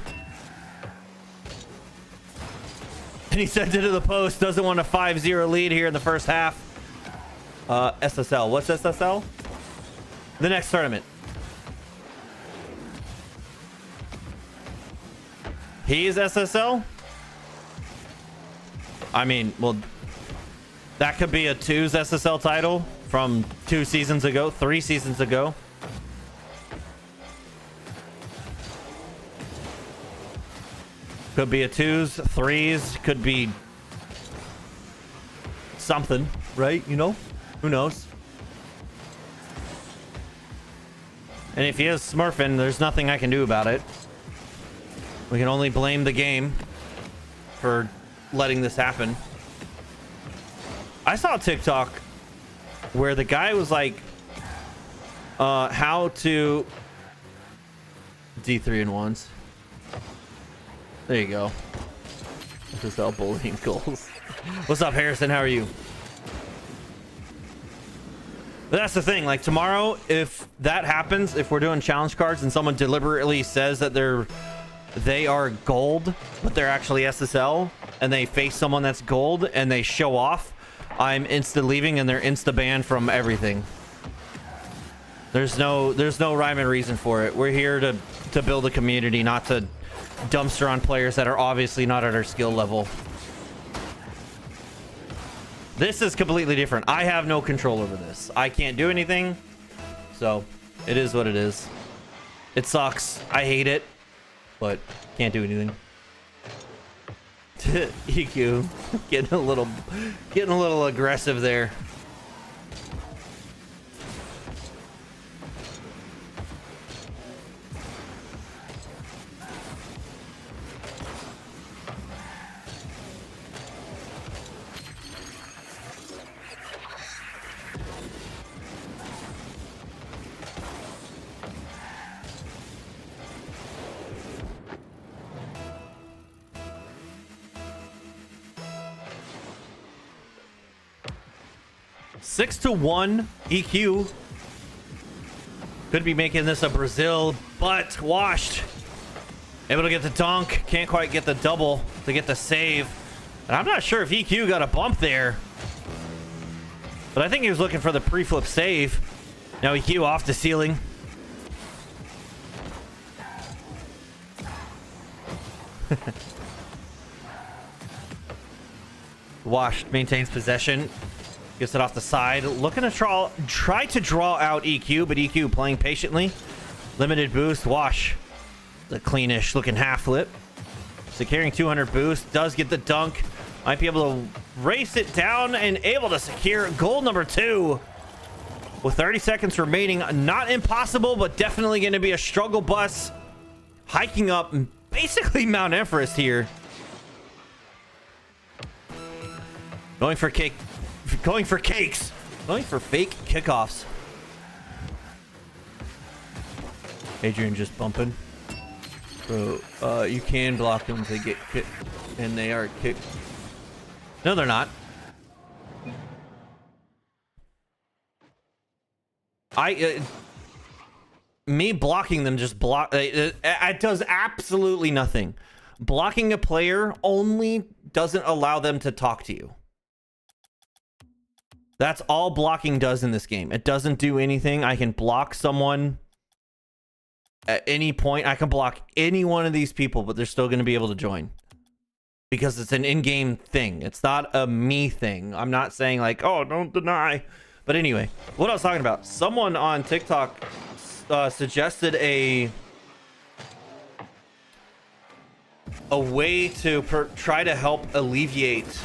And he sent it to the post. Doesn't want a 5-0 lead here in the first half. SSL. What's SSL? The next tournament. He's SSL? I mean, well, that could be a 2's SSL title from 2 seasons ago, 3 seasons ago. Could be a 2's, 3's, could be something, right? You know? Who knows? And if he is smurfing, there's nothing I can do about it. We can only blame the game for letting this happen. I saw a TikTok where the guy was like, how to D3 and 1s. There you go. SSL bullying goals. What's up, Harrison? How are you? But that's the thing. Like tomorrow, if that happens, if we're doing challenge cards and someone deliberately says that they are gold, but they're actually SSL, and they face someone that's gold and they show off, I'm insta leaving and they're insta banned from everything. There's no rhyme and reason for it. We're here to build a community, not to dumpster on players that are obviously not at our skill level. This is completely different. I have no control over this. I can't do anything. So it is what it is. It sucks. I hate it, but can't do anything. EQ getting a little aggressive there. Six to 1 EQ could be making this a Brazil, but washed. Able to get the dunk, can't quite get the double to get the save. And I'm not sure if EQ got a bump there, but I think he was looking for the pre-flip save. Now EQ off the ceiling. Washed maintains possession. Gets it off the side. Looking to try to draw out EQ, but EQ playing patiently. Limited boost. Wash. The cleanish looking half flip. Securing 200 boost. Does get the dunk. Might be able to race it down and able to secure goal number 2. With 30 seconds remaining. Not impossible, but definitely going to be a struggle bus. Hiking up basically Mount Everest here. Going for cake. Going for cakes. Going for fake kickoffs. Adrian just bumping. So, you can block them if they get kicked. And they are kicked. No, they're not. Me blocking them just block. It does absolutely nothing. Blocking a player only doesn't allow them to talk to you. That's all blocking does in this game. It doesn't do anything. I can block someone at any point. I can block any one of these people, but they're still going to be able to join. Because it's an in-game thing. It's not a me thing. I'm not saying like, oh, don't deny. But anyway, what I was talking about. Someone on TikTok suggested a way to try to help alleviate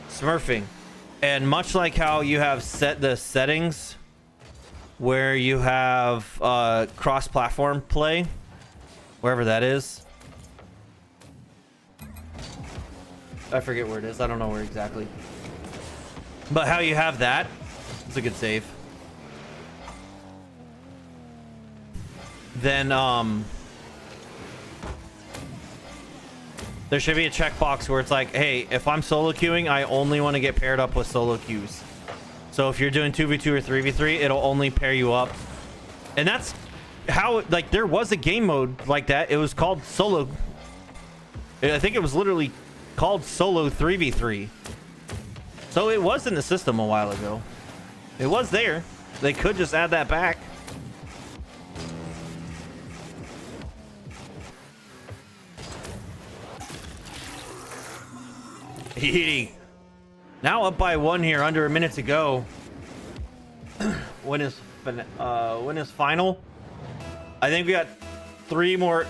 smurfing. And much like how you have set the settings where you have cross-platform play, wherever that is. I forget where it is. I don't know where exactly. But how you have that, it's a good save. Then There should be a checkbox where it's like, hey, if I'm solo queuing, I only want to get paired up with solo queues. So if you're doing 2v2 or 3v3, it'll only pair you up. And that's how, like, there was a game mode like that. It was called solo. I think it was literally called solo 3v3. So it was in the system a while ago. It was there. They could just add that back. Eating. Now up by 1 here, under a minute to go. When is final? I think we got three more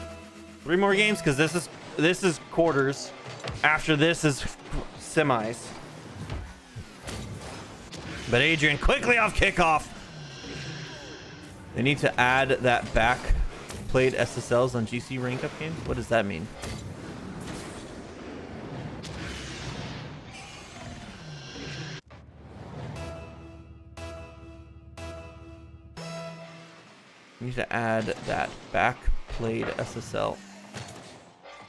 games, because this is quarters. After this is semis. But Adrian quickly off kickoff. They need to add that back played SSLs on GC rank up games. What does that mean? Need to add that back played SSL.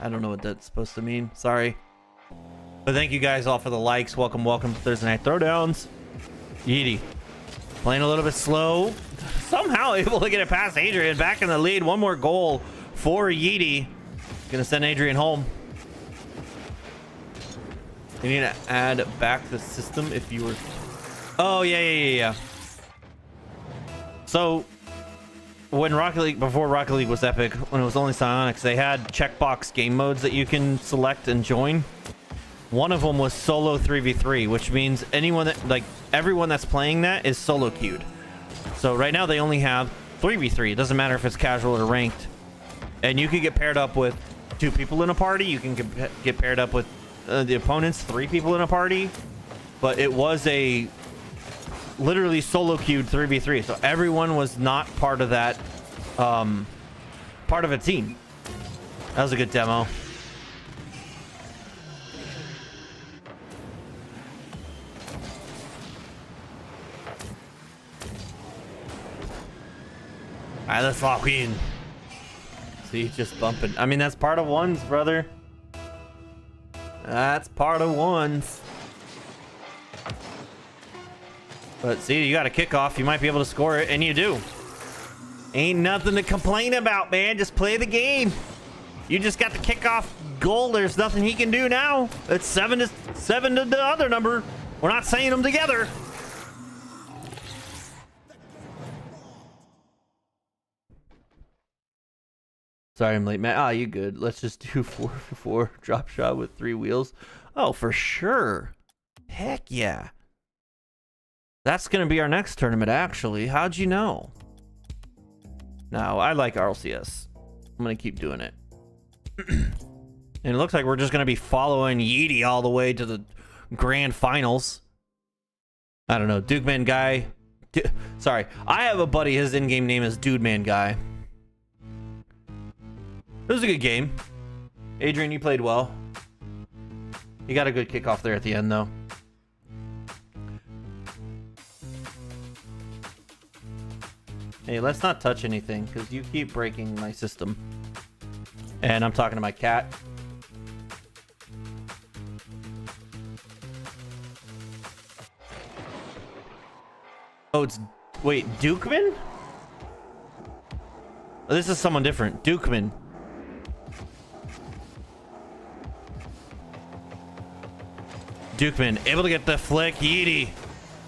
I don't know what that's supposed to mean. Sorry. But thank you guys all for the likes. Welcome to Thursday Night Throwdowns. Yeety. Playing a little bit slow. Somehow able to get it past Adrian. Back in the lead. One more goal for Yeety. Gonna send Adrian home. You need to add back the system if you were... Oh, yeah. So... when Rocket League, before Rocket League was epic, when it was only Psionics, they had checkbox game modes that you can select and join. One of them was solo 3v3, which means anyone that, like, everyone that's playing that is solo queued. So right now they only have 3v3. It doesn't matter if it's casual or ranked. And you can get paired up with 2 people in a party. You can get paired up with the opponents, 3 people in a party. But it was a literally solo queued 3v3, so everyone was not part of that, part of a team. That was a good demo. All right, let's lock in. See, just bumping. I mean, that's part of ones, brother. That's part of ones. But see, you got a kickoff. You might be able to score it, and you do. Ain't nothing to complain about, man. Just play the game. You just got the kickoff goal. There's nothing he can do now. It's 7 to the other number. We're not saying them together. Sorry, I'm late, man. Ah, you good. Let's just do 4-4 drop shot with 3 wheels. Oh, for sure. Heck yeah. That's going to be our next tournament, actually. How'd you know? No, I like RLCS. I'm going to keep doing it. And it looks like we're just going to be following Yeety all the way to the grand finals. I don't know. Duke Man Guy. Sorry. I have a buddy. His in-game name is Dude Man Guy. It was a good game. Adrian, you played well. You got a good kickoff there at the end, though. Hey, let's not touch anything, because you keep breaking my system. And I'm talking to my cat. Oh, it's... Wait, Dukeman? Oh, this is someone different. Dukeman. Dukeman, able to get the flick. Yeety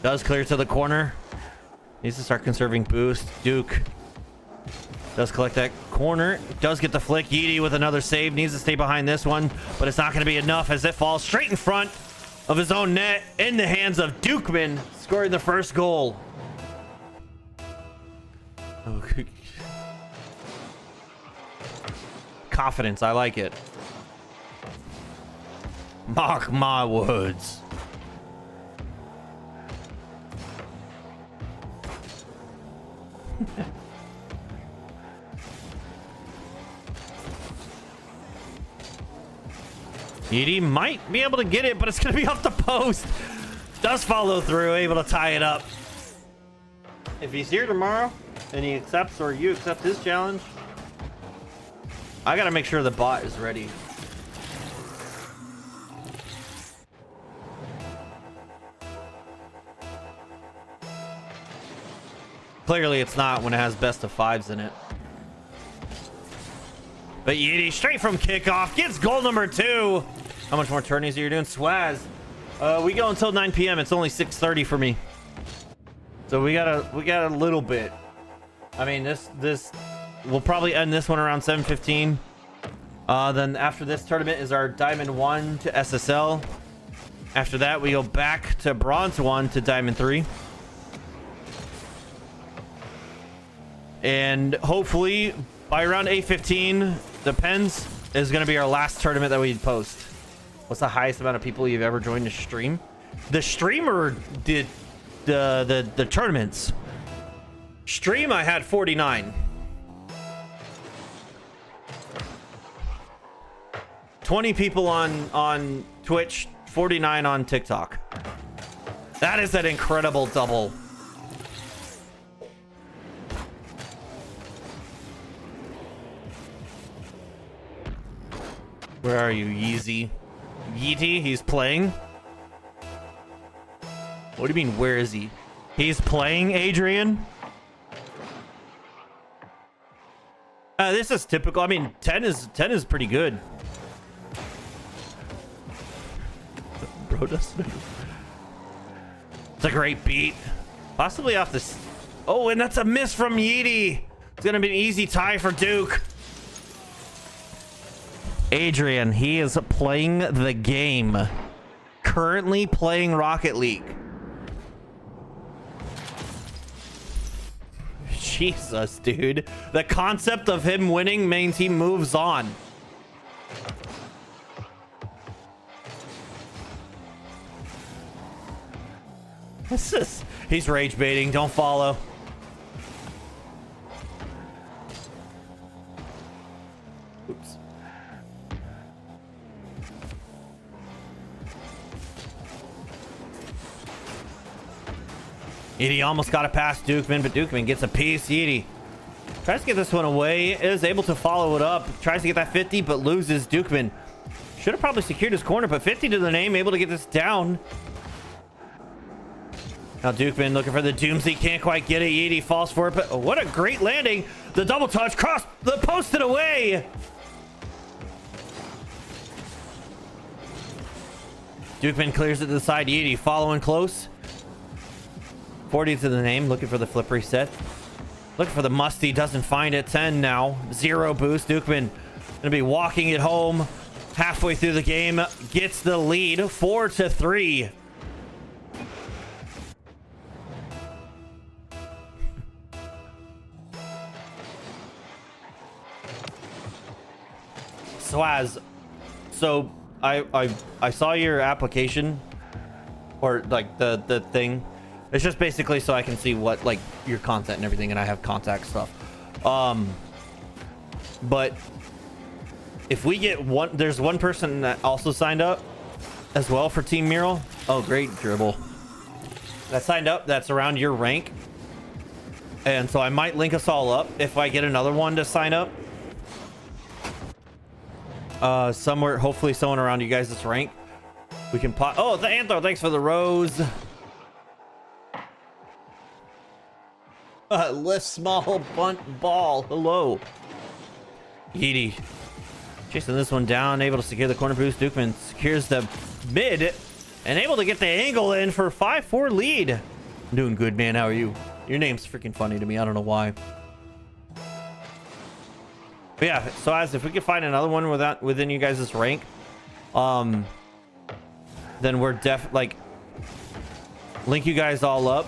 does clear to the corner. Needs to start conserving boost. Duke does collect that corner. Does get the flick. Yeety with another save. Needs to stay behind this one, but it's not going to be enough as it falls straight in front of his own net in the hands of Dukeman, scoring the first goal. Oh, confidence. I like it. Mark my words. Yeety might be able to get it, but it's going to be off the post. Does follow through, able to tie it up. If he's here tomorrow and he accepts, or you accept his challenge, I got to make sure the bot is ready. Clearly it's not when it has best of 5s in it. But Yeti straight from kickoff gets goal number 2. How much more tourneys are you doing? Swaz. We go until 9 p.m. It's only 6:30 for me. So we got a little bit. I mean, this we'll probably end this one around 7:15. Then after this tournament is our Diamond 1 to SSL. After that, we go back to Bronze 1 to Diamond 3. And hopefully by around 8:15, depends, is going to be our last tournament that we post. What's the highest amount of people you've ever joined a stream? The streamer did the tournaments. Stream, I had 49. 20 people on Twitch, 49 on TikTok. That is an incredible double. Where are you, Yeezy? Yeety, he's playing? What do you mean, where is he? He's playing, Adrian? This is typical. I mean, 10 is pretty good. Bro doesn't. It's a great beat. Possibly off this. Oh, and that's a miss from Yeety. It's gonna be an easy tie for Duke. Adrian, he is playing the game. Currently playing Rocket League. Jesus, dude. The concept of him winning means he moves on. He's rage baiting. Don't follow. Oops. Yeety almost got it past Dukeman, but Dukeman gets a piece. Yeety tries to get this one away, is able to follow it up, tries to get that 50, but loses. Dukeman should have probably secured his corner, but 50 to the name, able to get this down. Now Dukeman looking for the Doomsday, can't quite get it. Yeety falls for it, but what a great landing. The double touch, cross the post and away. Dukeman clears it to the side. Yeety following close. 40 to the name, looking for the flip reset. Looking for the musty, doesn't find it. 10 now, 0 boost. Dukeman gonna be walking it home halfway through the game. Gets the lead, 4-3. Swaz, so I saw your application, or like the thing. It's just basically so I can see what, like, your content and everything, and I have contact stuff. But if we get one, there's one person that also signed up as well for Team Mural. Oh, great dribble. That signed up, that's around your rank. And so I might link us all up if I get another one to sign up. Somewhere, hopefully someone around you guys' rank. We can pop. Oh, the Antho, thanks for the rose. Lift small bunt ball. Hello. Yeety chasing this one down, able to secure the corner boost. Dukeman secures the mid and able to get the angle in for 5-4 lead. I'm doing good, man. How are you? Your name's freaking funny to me. I don't know why. But yeah, so as if we could find another one within you guys' rank, then we're like link you guys all up.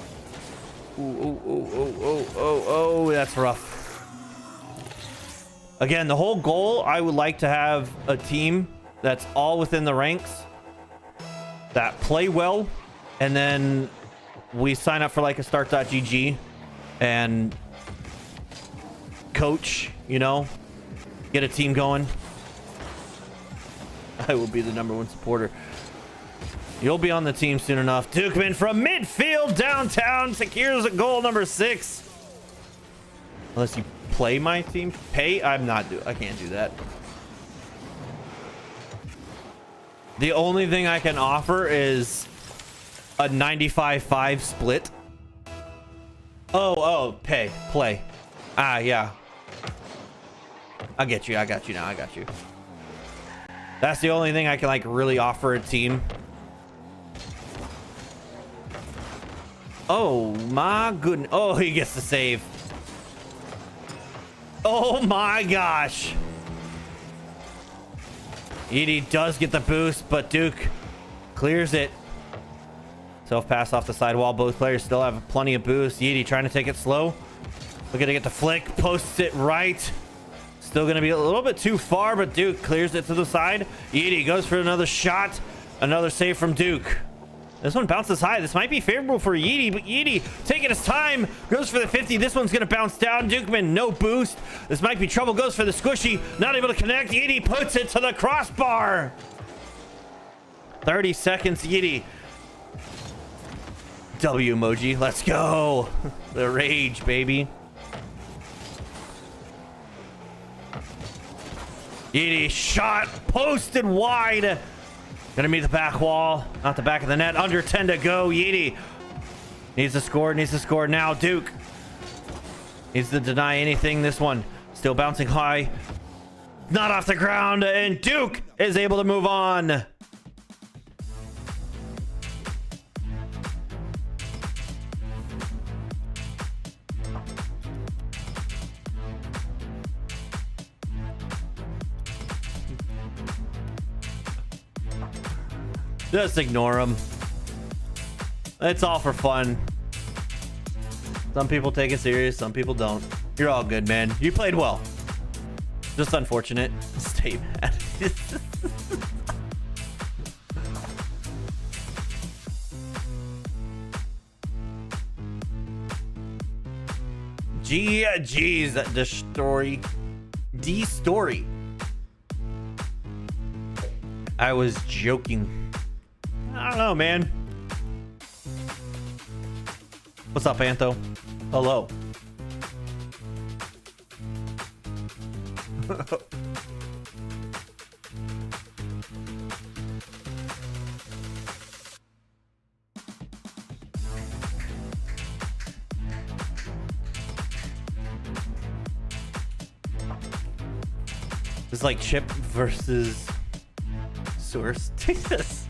Oh, that's rough. Again, the whole goal, I would like to have a team that's all within the ranks that play well, and then we sign up for like a start.gg and coach, you know, get a team going. I will be the #1 supporter. You'll be on the team soon enough. Dukeman from midfield downtown secures a goal number 6. Unless you play my team. I can't do that. The only thing I can offer is a 95-5 split. Oh, play. Ah, yeah. I get you. I got you now. I got you. That's the only thing I can like really offer a team. Oh my goodness. Oh, he gets the save. Oh my gosh. Edie does get the boost, but Duke clears it. Self pass off the sidewall. Both players still have plenty of boost. Edie trying to take it slow. Looking to get the flick. Posts it right. Still going to be a little bit too far, but Duke clears it to the side. Edie goes for another shot. Another save from Duke. This one bounces high. This might be favorable for Yeety, but Yeety taking his time. Goes for the 50. This one's going to bounce down. Dukeman, no boost. This might be trouble. Goes for the squishy. Not able to connect. Yeety puts it to the crossbar. 30 seconds, Yeety. W emoji. Let's go. The rage, baby. Yeety shot. Posted wide. Gonna meet the back wall, not the back of the net. Under 10 to go. Yeety needs to score now. Duke needs to deny anything. This one still bouncing high, not off the ground, and Duke is able to move on. Just ignore them. It's all for fun. Some people take it serious, some people don't. You're all good, man. You played well. Just unfortunate. Stay mad. GG's the story. D story. I was joking. I don't know, man. What's up, Antho? Hello. It's like Chip versus Source. Jesus.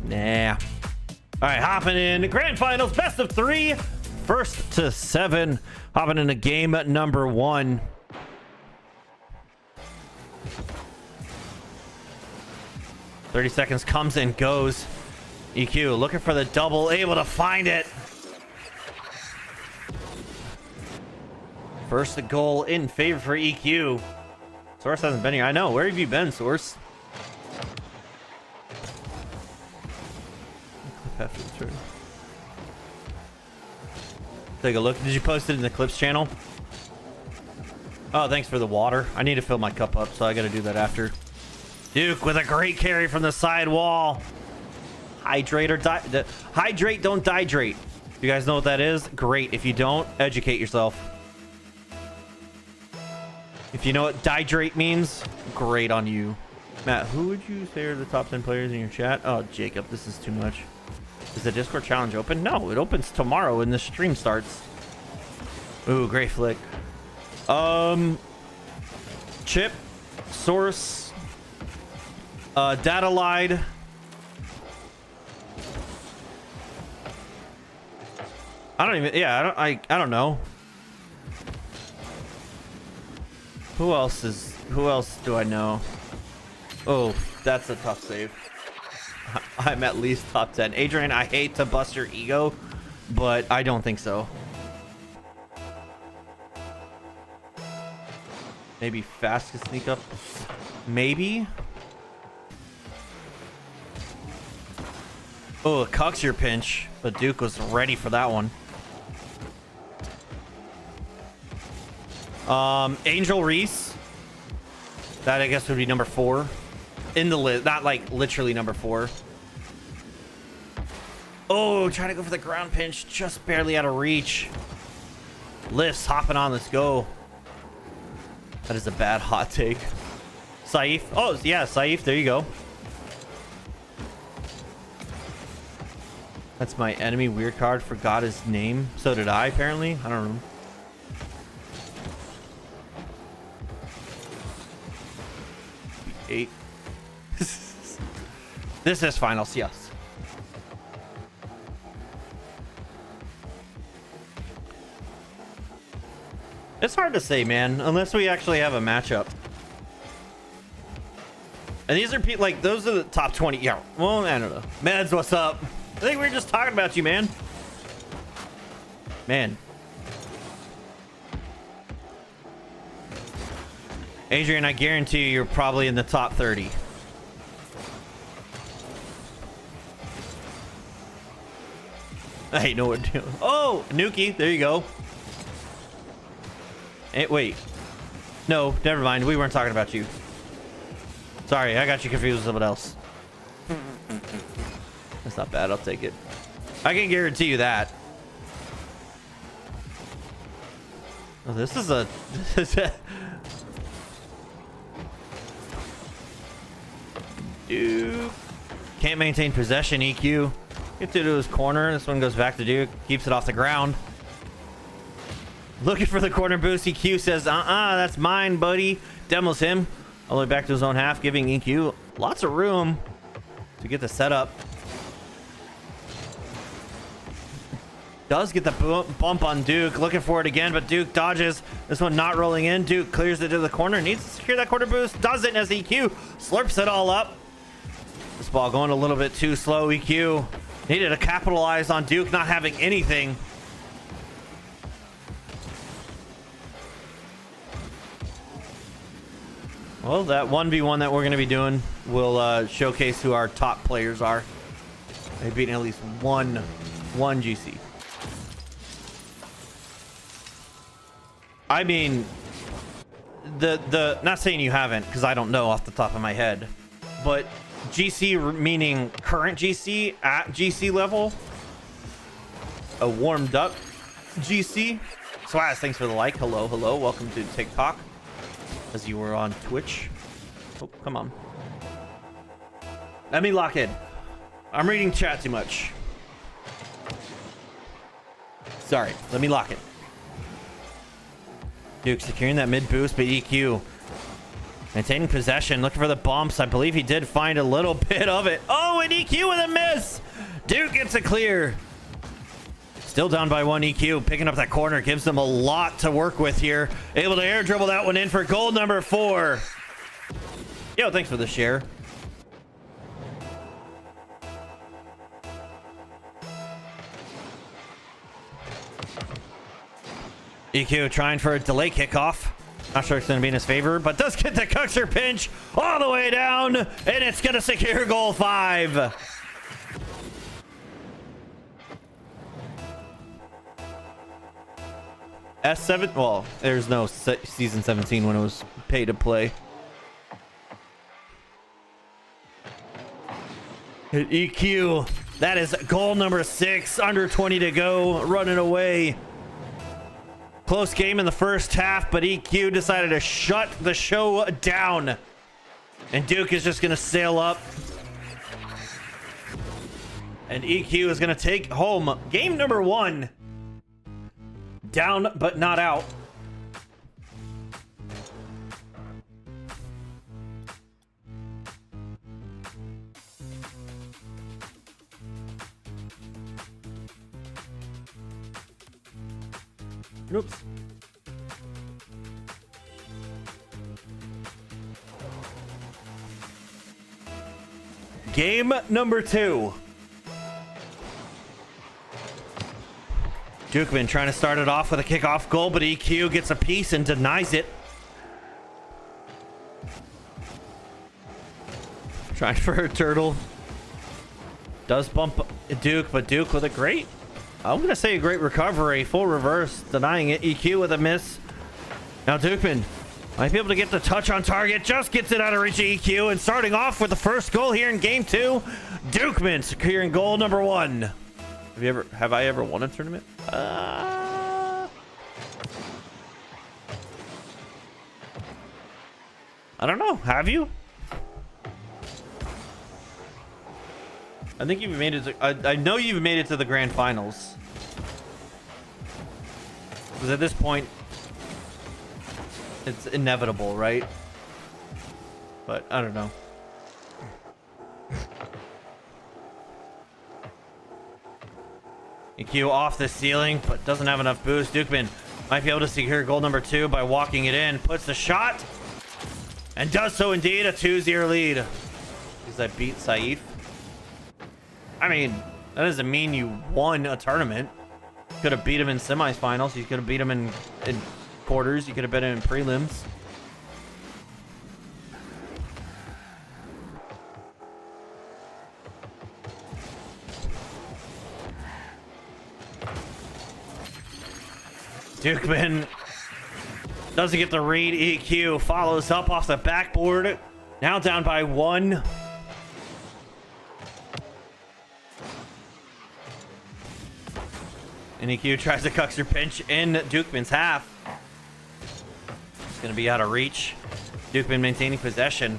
Nah. All right, hopping in grand finals, best of 3, 1st to 7. Hopping into game number 1. "30 seconds comes and goes. EQ looking for the double, able to find it. First goal in favor for EQ. Source hasn't been here. I know. Where have you been, Source? After the turn. Take a look. Did you post it in the clips channel? Oh, thanks for the water. I need to fill my cup up, so I got to do that after. Duke with a great carry from the side wall. Hydrate or hydrate, don't dihydrate. You guys know what that is? Great. If you don't, educate yourself. If you know what dihydrate means, great on you. Matt, who would you say are the top 10 players in your chat? Oh, Jacob, this is too much. Is the Discord challenge open? No, it opens tomorrow when the stream starts. Ooh, great flick. Chip, Source, Data Lied. I don't even, yeah, I don't know. Who else do I know? Oh, that's a tough save. I'm at least top 10. Adrian, I hate to bust your ego, but I don't think so. Maybe Fast can sneak up. Maybe. Oh, a Coxier pinch, but Duke was ready for that one. Angel Reese. That I guess would be number 4 in the list. Not like literally number 4. Oh, trying to go for the ground pinch, just barely out of reach. Lifts, hopping on, let's go. That is a bad hot take. Saif. Oh, yeah, Saif, there you go. That's my enemy weird card. Forgot his name. So did I, apparently. I don't know. Eight. This is finals, yes. It's hard to say, man, unless we actually have a matchup. And these are people like those are the top 20. Yeah, well, I don't know. Meds, what's up? I think we were just talking about you, man. Man. Adrian, I guarantee you're probably in the top 30. I know what to do. Oh, Nuki, there you go. Hey, wait. No, never mind. We weren't talking about you. Sorry, I got you confused with someone else. That's not bad. I'll take it. I can guarantee you that. Oh, this is a... Duke. Can't maintain possession, EQ. Gets to his corner. This one goes back to Duke. Keeps it off the ground. Looking for the corner boost. EQ says, that's mine, buddy. Demos him. All the way back to his own half, giving EQ lots of room to get the setup. Does get the bump on Duke. Looking for it again, but Duke dodges. This one not rolling in. Duke clears it to the corner. Needs to secure that corner boost. Doesn't as EQ slurps it all up. This ball going a little bit too slow. EQ needed to capitalize on Duke not having anything. Well, that 1v1 that we're going to be doing will showcase who our top players are. They've beaten at least one GC. I mean, the not saying you haven't, because I don't know off the top of my head, but GC meaning current GC at GC level, a warmed up GC. Swaz, thanks for the like. Hello, hello, welcome to TikTok. As you were on Twitch. Oh, come on. Let me lock in. I'm reading chat too much. Sorry, let me lock it. Duke securing that mid boost, but EQ maintaining possession, looking for the bumps. I believe he did find a little bit of it. Oh, and EQ with a miss. Duke gets a clear. Still down by one. EQ picking up that corner, gives them a lot to work with here. Able to air dribble that one in for goal number 4. Yo, thanks for the share. EQ trying for a delay kickoff. Not sure it's going to be in his favor, but does get the Cuxer pinch all the way down, and it's going to secure goal 5. S7, well, there's no season 17 when it was pay to play. Hit EQ, that is goal number 6, under 20 to go, running away. Close game in the first half, but EQ decided to shut the show down. And Duke is just gonna sail up. And EQ is gonna take home game number 1. Down, but not out. Oops. Game number 2. Dukeman trying to start it off with a kickoff goal, but EQ gets a piece and denies it. Trying for a turtle. Does bump Duke, but Duke with a great, I'm going to say a great recovery. Full reverse, denying it. EQ with a miss. Now Dukeman might be able to get the touch on target. Just gets it out of reach of EQ, and starting off with the first goal here in game 2. Dukeman securing goal number 1. Have I ever won a tournament? I don't know. Have you? I think you've made it to, I know you've made it to the grand finals. Because at this point, it's inevitable, right? But I don't know. EQ off the ceiling, but doesn't have enough boost. Dukeman might be able to secure goal number 2 by walking it in. Puts the shot, and does so indeed. A 2-0 lead. Does that beat Saif? I mean, that doesn't mean you won a tournament. You could have beat him in semifinals. You could have beat him in quarters. You could have beat him in prelims. Dukeman doesn't get the read. EQ follows up off the backboard. Now down by 1. And EQ tries to Cuxer pinch in Dukeman's half. It's going to be out of reach. Dukeman maintaining possession.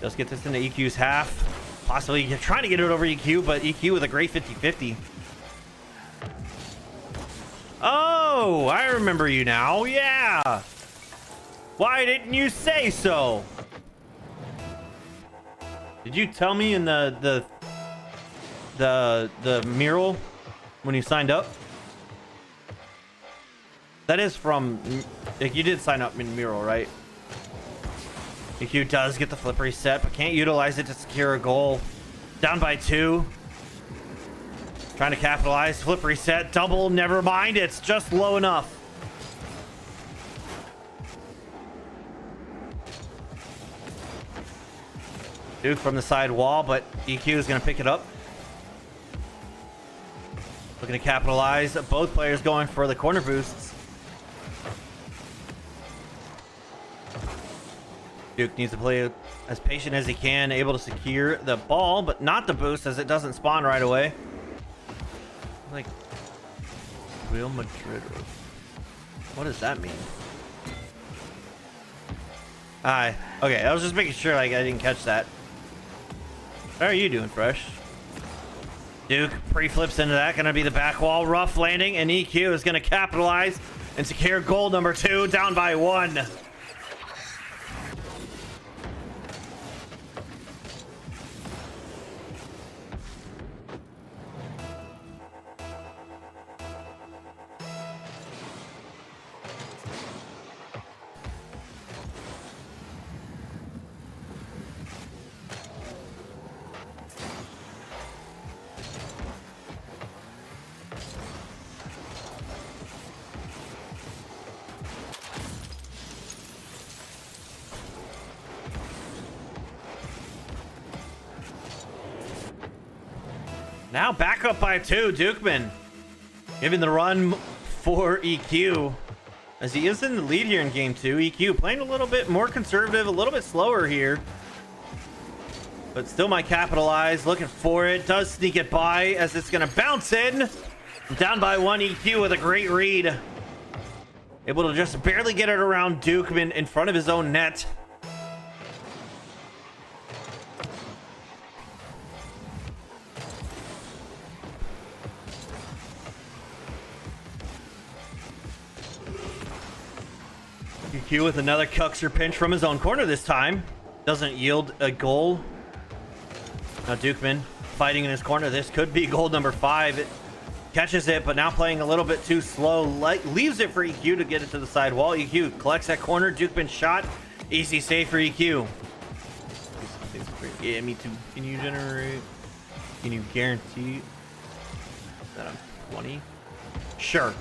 Does get this into EQ's half. Possibly trying to get it over EQ, but EQ with a great 50-50. Oh, I remember you now. Yeah. Why didn't you say so? Did you tell me in the mural when you signed up? That is from, like, you did sign up in mural, right? EQ does get the flip reset, but can't utilize it to secure a goal. Down by 2. Trying to capitalize. Flip reset. Double. Never mind. It's just low enough. Duke from the side wall, but EQ is going to pick it up. Looking to capitalize. Both players going for the corner boosts. Duke needs to play as patient as he can, able to secure the ball, but not the boost as it doesn't spawn right away. Like Real Madrid. What does that mean? Hi. Okay, I was just making sure like I didn't catch that. How are you doing, Fresh? Duke pre-flips into that. Gonna be the back wall. Rough landing, and EQ is gonna capitalize and secure goal number 2, down by 1. Now back up by 2. Dukeman giving the run for EQ as he is in the lead here in game 2. EQ playing a little bit more conservative, a little bit slower here, but still might capitalize. Looking for it. Does sneak it by as it's going to bounce in. Down by 1. EQ with a great read. Able to just barely get it around Dukeman in front of his own net. EQ with another Cuxer pinch from his own corner this time. Doesn't yield a goal. Now Dukeman fighting in his corner. This could be goal number 5. It catches it, but now playing a little bit too slow. Leaves it for EQ to get it to the side wall. EQ collects that corner. Dukeman shot. Easy save for EQ. Yeah, me too. Can you generate? Can you guarantee that I'm 20? Sure.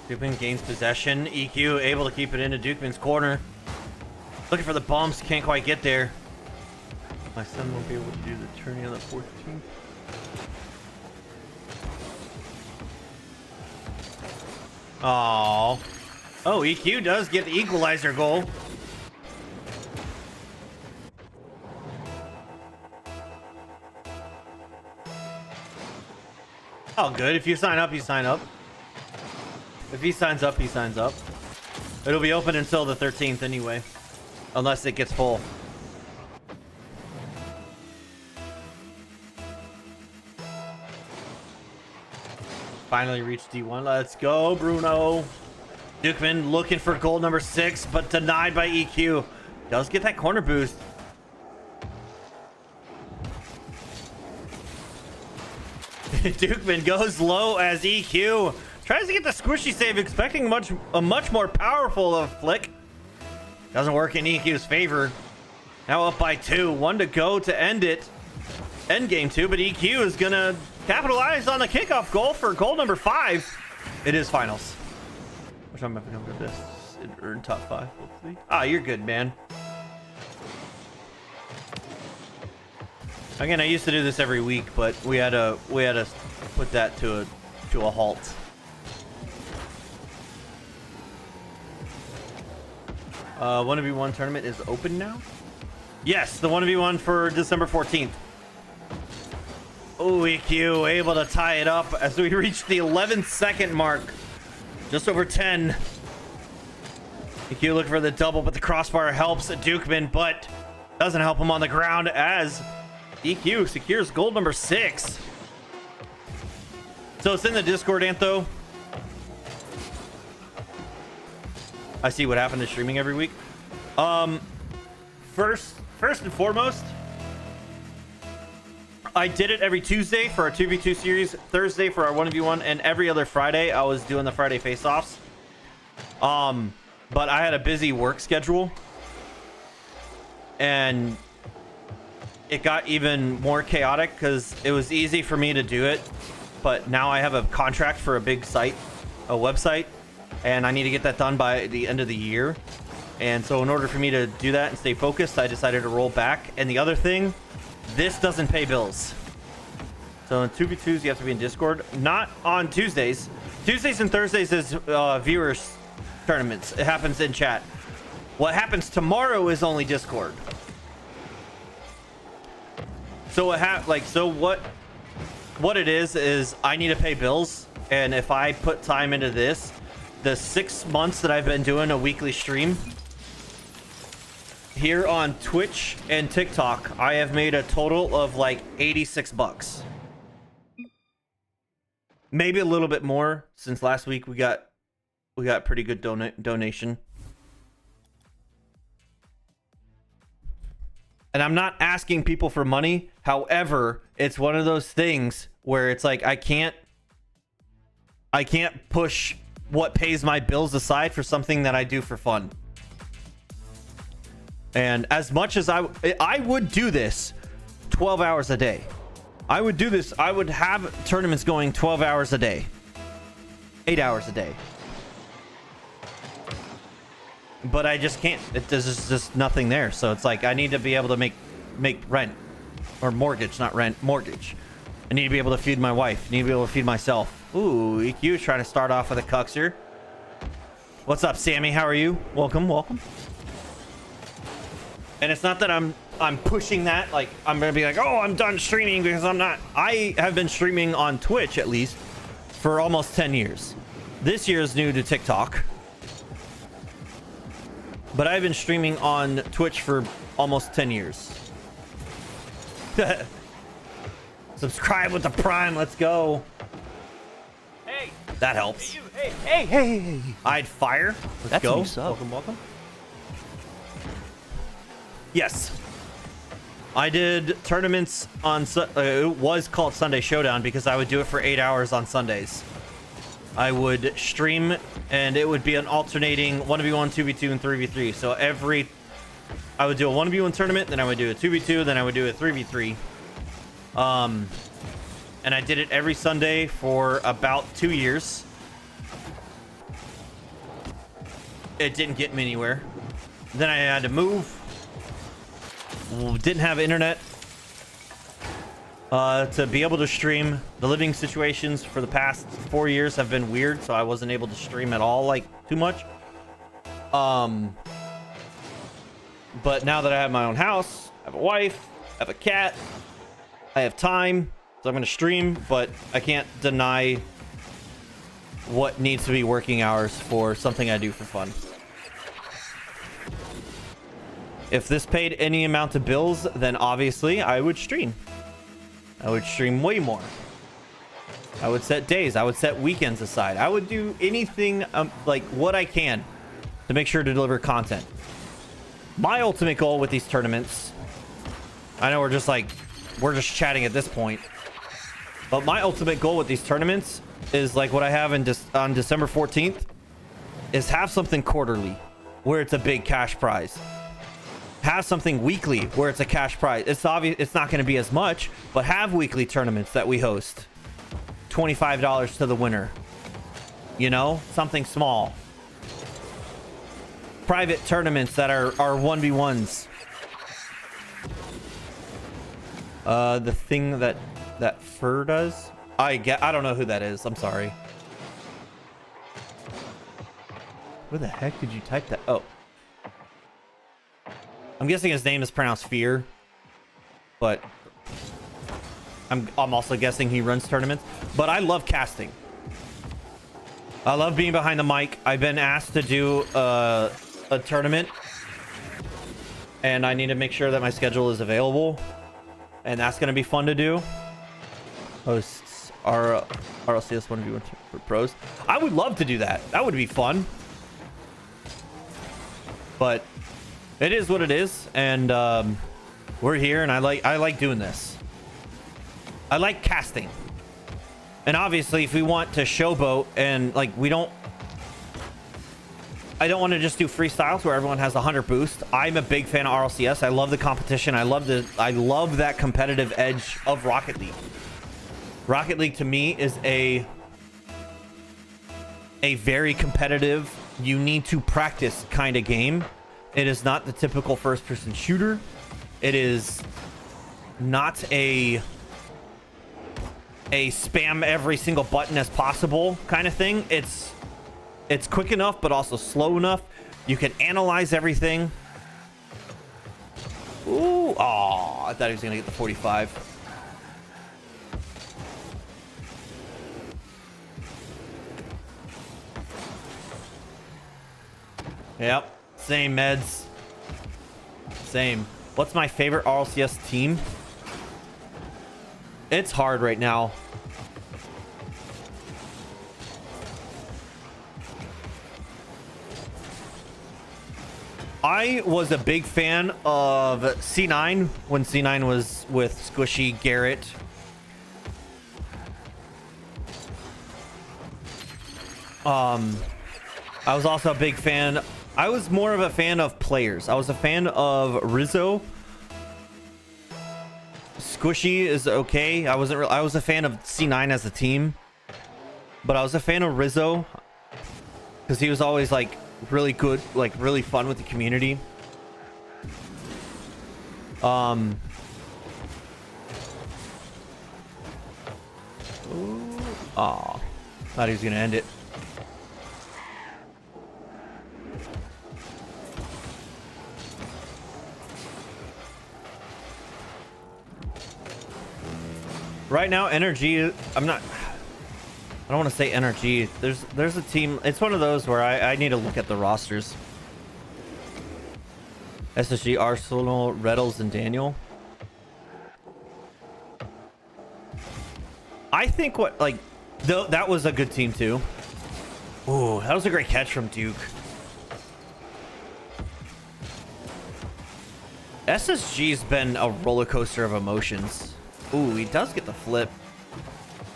Dukeman gains possession. EQ able to keep it into Dukeman's corner. Looking for the bumps. Can't quite get there. My son won't be able to do the tourney on the 14th. Oh. Oh, EQ does get the equalizer goal. Oh, good. If you sign up, you sign up. If he signs up, he signs up. It'll be open until the 13th anyway, unless it gets full. Finally reached D1. Let's go, Bruno. Dukeman looking for goal number 6, but denied by EQ. Does get that corner boost. Dukeman goes low as EQ tries to get the squishy save, expecting a much more powerful of flick. Doesn't work in EQ's favor. Now up by 2, 1 to go to end it. End game 2, but EQ is gonna capitalize on the kickoff goal for goal number 5. It is finals. Which I'm gonna go this in top 5, hopefully. Ah, you're good, man. Again, I used to do this every week, but we had to put that to a halt. Uh, 1v1 tournament is open now. Yes, the 1v1 for December 14th. Oh, EQ able to tie it up as we reach the 11-second mark. Just over 10. EQ looking for the double, but the crossbar helps Dukeman, but doesn't help him on the ground as EQ secures goal number 6. So it's in the Discord, Antho. I see what happened to streaming every week. First and foremost, I did it every Tuesday for our 2v2 series, Thursday for our 1v1, and every other Friday I was doing the Friday face-offs. But I had a busy work schedule, and it got even more chaotic because it was easy for me to do it, but now I have a contract for a big site, a website, and I need to get that done by the end of the year. And so in order for me to do that and stay focused, I decided to roll back. And the other thing, this doesn't pay bills. So in 2v2s, you have to be in Discord. Not on Tuesdays. Tuesdays and Thursdays is viewers tournaments. It happens in chat. What happens tomorrow is only Discord. So what it is I need to pay bills, and if I put time into this, the 6 months that I've been doing a weekly stream here on Twitch and TikTok, I have made a total of like 86 bucks. Maybe a little bit more since last week. We got pretty good donation. And I'm not asking people for money. However, it's one of those things where it's like I can't push what pays my bills aside for something that I do for fun. And as much as I would do this 12 hours a day. I would do this. I would have tournaments going 12 hours a day. 8 hours a day. But I just can't. There's just nothing there. So it's like I need to be able to make rent or mortgage, not rent, mortgage. I need to be able to feed my wife. I need to be able to feed myself. Ooh, EQ is trying to start off with a cuxer. What's up, Sammy? How are you? Welcome. And it's not that I'm pushing that. Like I'm gonna be like, oh, I'm done streaming, because I'm not. I have been streaming on Twitch at least for almost 10 years. This year is new to TikTok. But I've been streaming on Twitch for almost 10 years. Subscribe with the Prime. Let's go. Hey. That helps. Hey, Hey. I'd fire. Let's go. Welcome. Yes. I did tournaments on... it was called Sunday Showdown because I would do it for 8 hours on Sundays. I would stream, and it would be an alternating 1v1, 2v2, and 3v3. So I would do a 1v1 tournament, then I would do a 2v2, then I would do a 3v3. And I did it every Sunday for about 2 years. It didn't get me anywhere. Then I had to move. Didn't have internet to be able to stream. The living situations for the past 4 years have been weird, so I wasn't able to stream at all, like too much. But now that I have my own house, I have a wife, I have a cat, I have time So I'm going to stream, but I can't deny what needs to be working hours for something I do for fun. If this paid any amount of bills, then obviously I would stream. I would stream way more. I would set days. I would set weekends aside. I would do anything like what I can to make sure to deliver content. My ultimate goal with these tournaments, I know we're just chatting at this point, but my ultimate goal with these tournaments is like what I have on December 14th is have something quarterly where it's a big cash prize. Have something weekly where it's a cash prize. It's obvious it's not going to be as much, but have weekly tournaments that we host. $25 to the winner. You know, something small. Private tournaments that are 1v1s. The thing that Fur does? I don't know who that is. I'm sorry. Where the heck did you type that? Oh. I'm guessing his name is pronounced Fear. But I'm also guessing he runs tournaments. But I love casting. I love being behind the mic. I've been asked to do a tournament. And I need to make sure that my schedule is available. And that's going to be fun to do. Hosts RLCS 1v1 for pros. I would love to do that. That would be fun. But it is what it is. And we're here and I like doing this. I like casting. And obviously if we want to showboat and like I don't want to just do freestyles where everyone has 100 boost. I'm a big fan of RLCS. I love the competition. I love that competitive edge of Rocket League. Rocket League to me is a very competitive, you need to practice kind of game. It is not the typical first-person shooter. It is not a spam every single button as possible kind of thing. It's quick enough, but also slow enough. You can analyze everything. Ooh, oh, I thought he was gonna get the 45. Yep, same meds. Same. What's my favorite RLCS team? It's hard right now. I was a big fan of C9 when C9 was with Squishy, Garrett. I was also a big fan. I was more of a fan of players. I was a fan of Rizzo. Squishy is okay. I was a fan of C9 as a team, but I was a fan of Rizzo because he was always like really good, like really fun with the community. Aw, thought he was gonna end it. Right now, energy. I don't want to say energy. There's a team. It's one of those where I need to look at the rosters. SSG, Arsenal, Reddles, and Daniel. I think that was a good team too. Ooh, that was a great catch from Duke. SSG's been a roller coaster of emotions. Ooh, he does get the flip,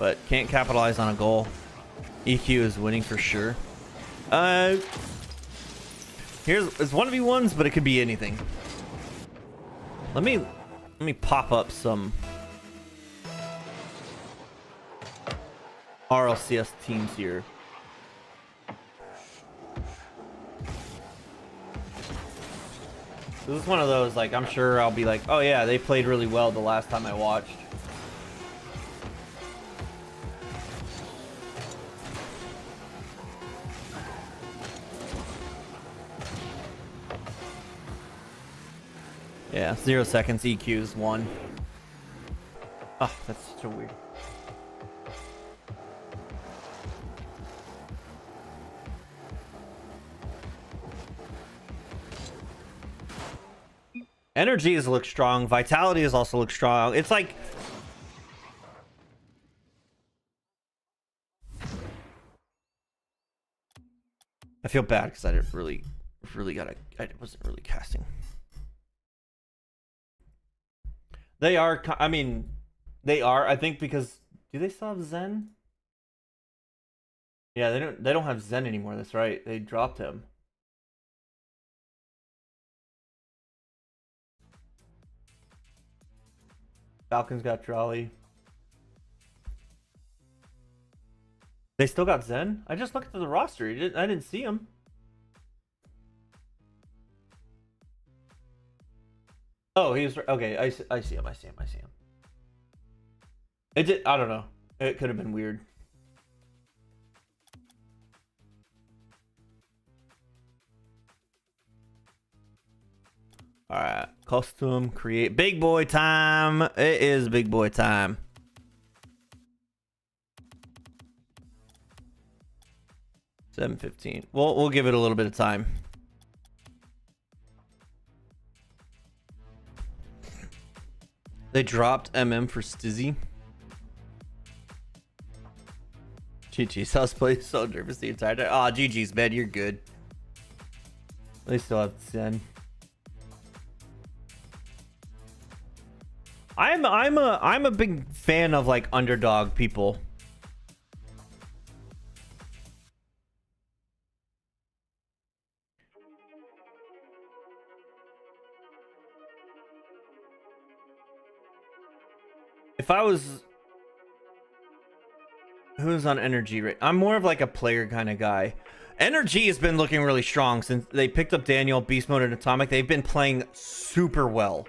but can't capitalize on a goal. EQ is winning for sure. It's 1v1s, but it could be anything. Let me pop up some RLCS teams here. This is one of those, like, I'm sure I'll be like, oh yeah, they played really well the last time I watched. Yeah, 0 seconds, EQ's 1. Oh, that's so weird. Energy has looked strong. Vitality has also looked strong. It's like... I feel bad because I didn't really I wasn't really casting. They are, I mean, they are, I think, because do they still have Zen? Yeah, they don't have Zen anymore. That's right. They dropped him. Falcons got Trolley. They still got Zen? I just looked at the roster. I didn't see him. Oh, he's okay. I see him. I see him. It did. I don't know. It could have been weird. All right, custom create. Big boy time. It is big boy time. $7.15. We'll give it a little bit of time. They dropped for Stizzy. GG's. I was playing so nervous the entire time. Oh, GG's, man. You're good. They still have Zen. I'm a big fan of like underdog people. If I was... Who's on energy right? I'm more of like a player kind of guy. Energy has been looking really strong since they picked up Daniel, Beast Mode, and Atomic. They've been playing super well.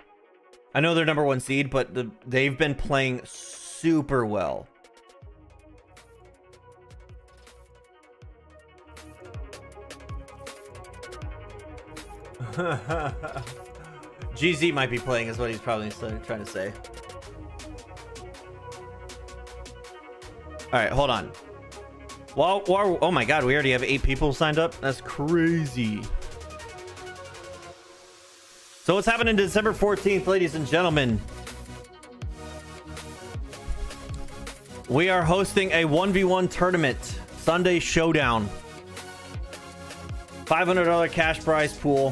I know they're number 1 seed, but they've been playing super well. GZ might be playing is what he's probably trying to say. All right, hold on. Well, oh my God, we already have 8 people signed up. That's crazy. So what's happening December 14th, ladies and gentlemen? We are hosting a 1v1 tournament, Sunday Showdown. $500 cash prize pool.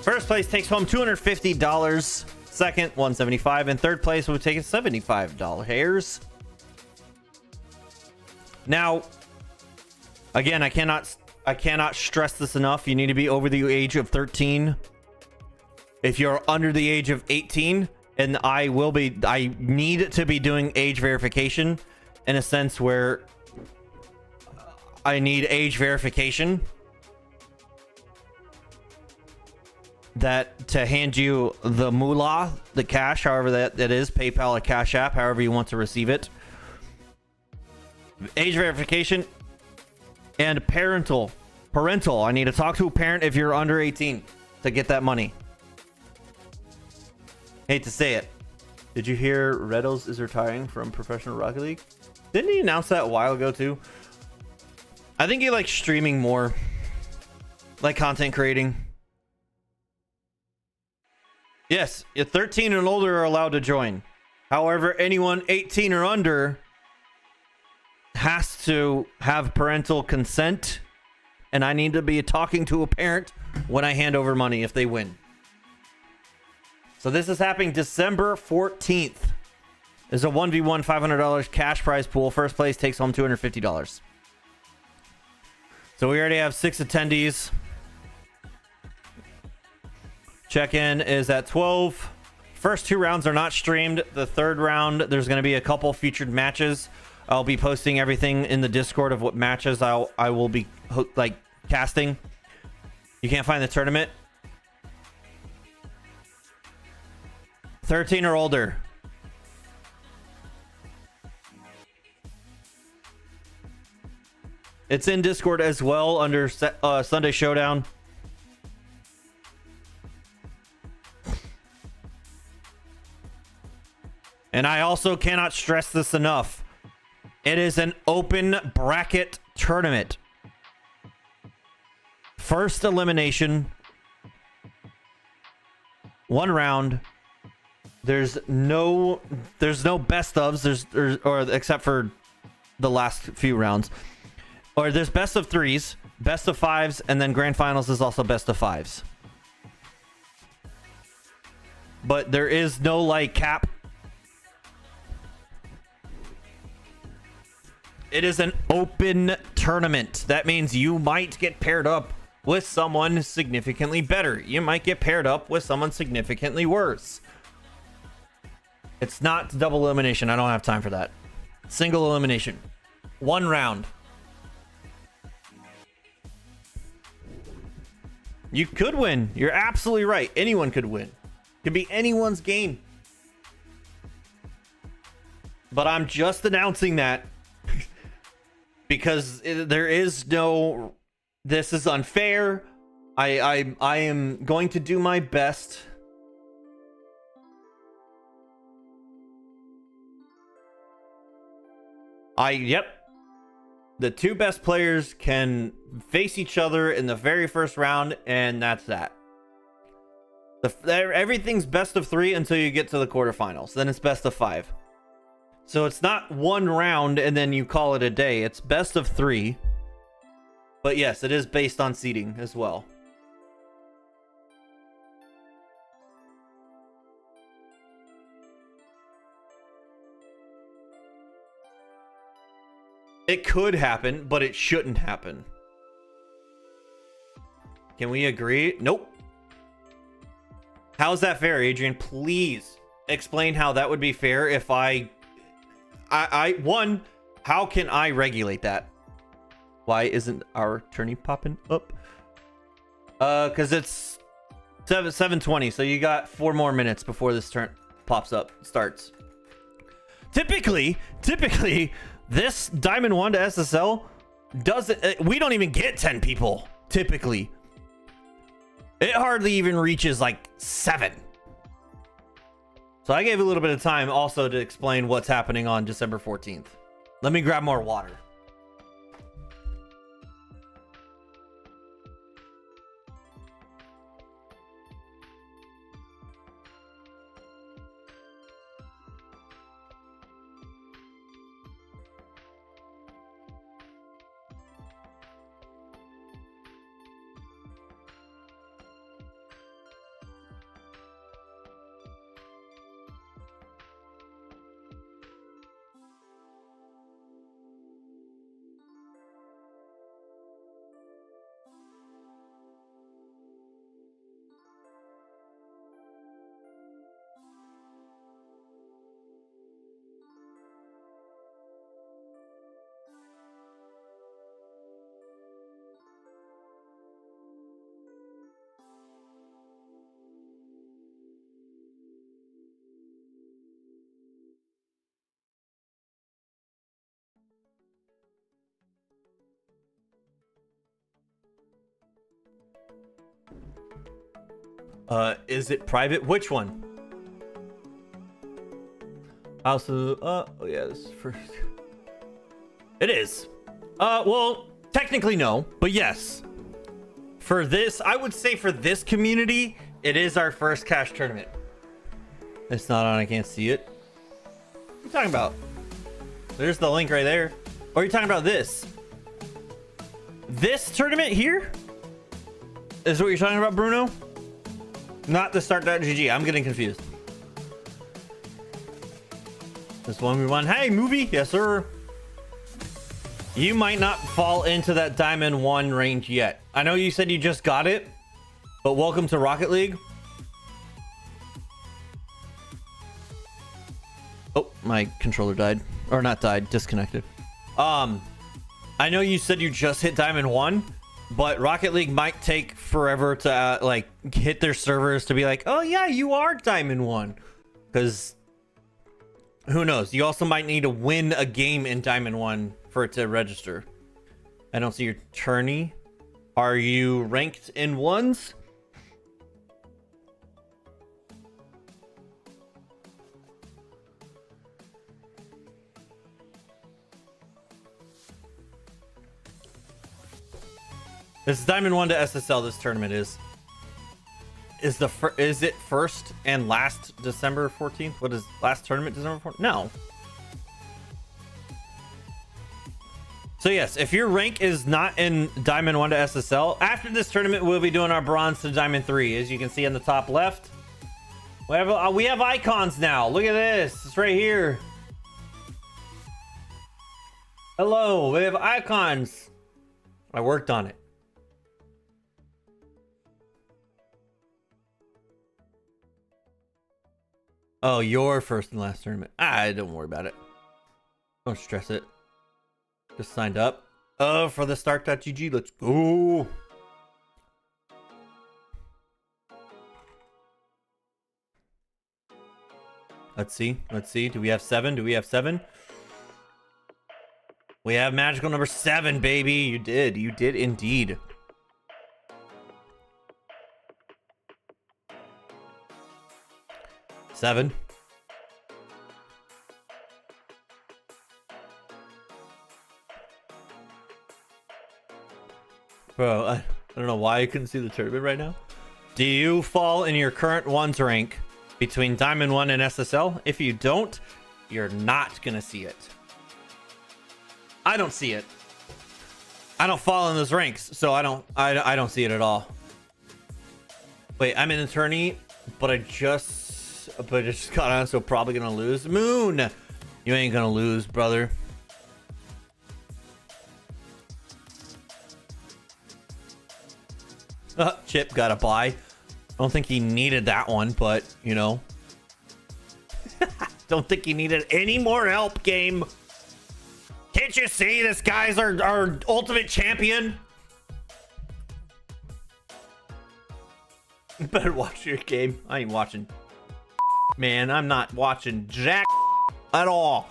First place takes home $250. Second, $175, and third place will take $75. Now, again, I cannot stress this enough. You need to be over the age of 13. If you're under the age of 18, and I need to be doing age verification in a sense where I need age verification that to hand you the moolah, the cash, however that is, PayPal or Cash App, however you want to receive it. Age verification and parental. I need to talk to a parent if you're under 18 to get that money. Hate to say it. Did you hear Redos is retiring from professional Rocket League? Didn't he announce that a while ago too? I think he likes streaming more, like content creating. Yes, 13 and older are allowed to join. However, anyone 18 or under has to have parental consent, and I need to be talking to a parent when I hand over money if they win. So this is happening December 14th. There's a 1v1 $500 cash prize pool. First place takes home $250. So we already have 6 attendees. Check-in is at 12. First 2 rounds are not streamed. The third round, there's going to be a couple featured matches. I'll be posting everything in the Discord of what matches I will be like casting. You can't find the tournament. 13 or older. It's in Discord as well under Sunday Showdown. And I also cannot stress this enough. It is an open bracket tournament. First elimination. 1 round. There's no best ofs. Or except for the last few rounds. Or there's best of 3s, best of 5s, and then grand finals is also best of 5s. But there is no like cap. It is an open tournament. That means you might get paired up with someone significantly better. You might get paired up with someone significantly worse. It's not double elimination. I don't have time for that. Single elimination. 1 round. You could win. You're absolutely right. Anyone could win. Could be anyone's game. But I'm just announcing that because there is no, this is unfair. I am going to do my best. Yep. The 2 best players can face each other in the very first round, and that's that. Everything's best of 3 until you get to the quarterfinals. Then it's best of 5. So it's not 1 round and then you call it a day. It's best of 3. But yes, it is based on seeding as well. It could happen, but it shouldn't happen. Can we agree? Nope. How's that fair, Adrian? Please explain how that would be fair if one, how can I regulate that? Why isn't our tourney popping up? Because it's 7:20, so you got 4 more minutes before this turn starts. Typically, this Diamond 1 to SSL doesn't, we don't even get 10 people, typically. It hardly even reaches like 7. So I gave a little bit of time also to explain what's happening on December 14th. Let me grab more water. Is it private? Which one? Also, oh yeah, this is first. It is. Well, technically no, but yes. For this, I would say for this community, it is our first cash tournament. It's not on, I can't see it. What are you talking about? There's the link right there. Or are you talking about this? This tournament here? Is what you're talking about, Bruno? Not the start.gg. I'm getting confused. This 1v1. Hey, movie. Yes, sir. You might not fall into that Diamond 1 range yet. I know you said you just got it, but welcome to Rocket League. Oh, my controller died. Or not died, disconnected. I know you said you just hit Diamond 1, but Rocket League might take forever to like hit their servers to be like, oh yeah, you are Diamond 1. Because who knows? You also might need to win a game in Diamond 1 for it to register. I don't see your tourney. Are you ranked in 1s? It's Diamond 1 to SSL. This tournament is it first and last December 14th? What is last tournament December 14th? No. So yes, if your rank is not in Diamond 1 to SSL, after this tournament we'll be doing our Bronze to Diamond 3. As you can see on the top left, we have icons now. Look at this. It's right here. Hello, we have icons. I worked on it. Oh, your first and last tournament. Don't worry about it. Don't stress it. Just signed up. For the start.gg. Let's go. Let's see. Let's see. Do we have 7? Do we have 7? We have magical number 7, baby. You did. You did indeed. Seven. Bro, I don't know why I couldn't see the tournament right now. Do you fall in your current ones rank between Diamond 1 and SSL? If you don't, you're not gonna see it. I don't see it. I don't fall in those ranks, so I don't see it at all. Wait, I'm an attorney, but I just got on, so probably gonna lose. Moon, you ain't gonna lose, brother. Chip got a buy. I don't think he needed that one, but you know. Don't think he needed any more help, game. Can't you see this guy's our ultimate champion? You better watch your game. I ain't watching. Man, I'm not watching jack at all.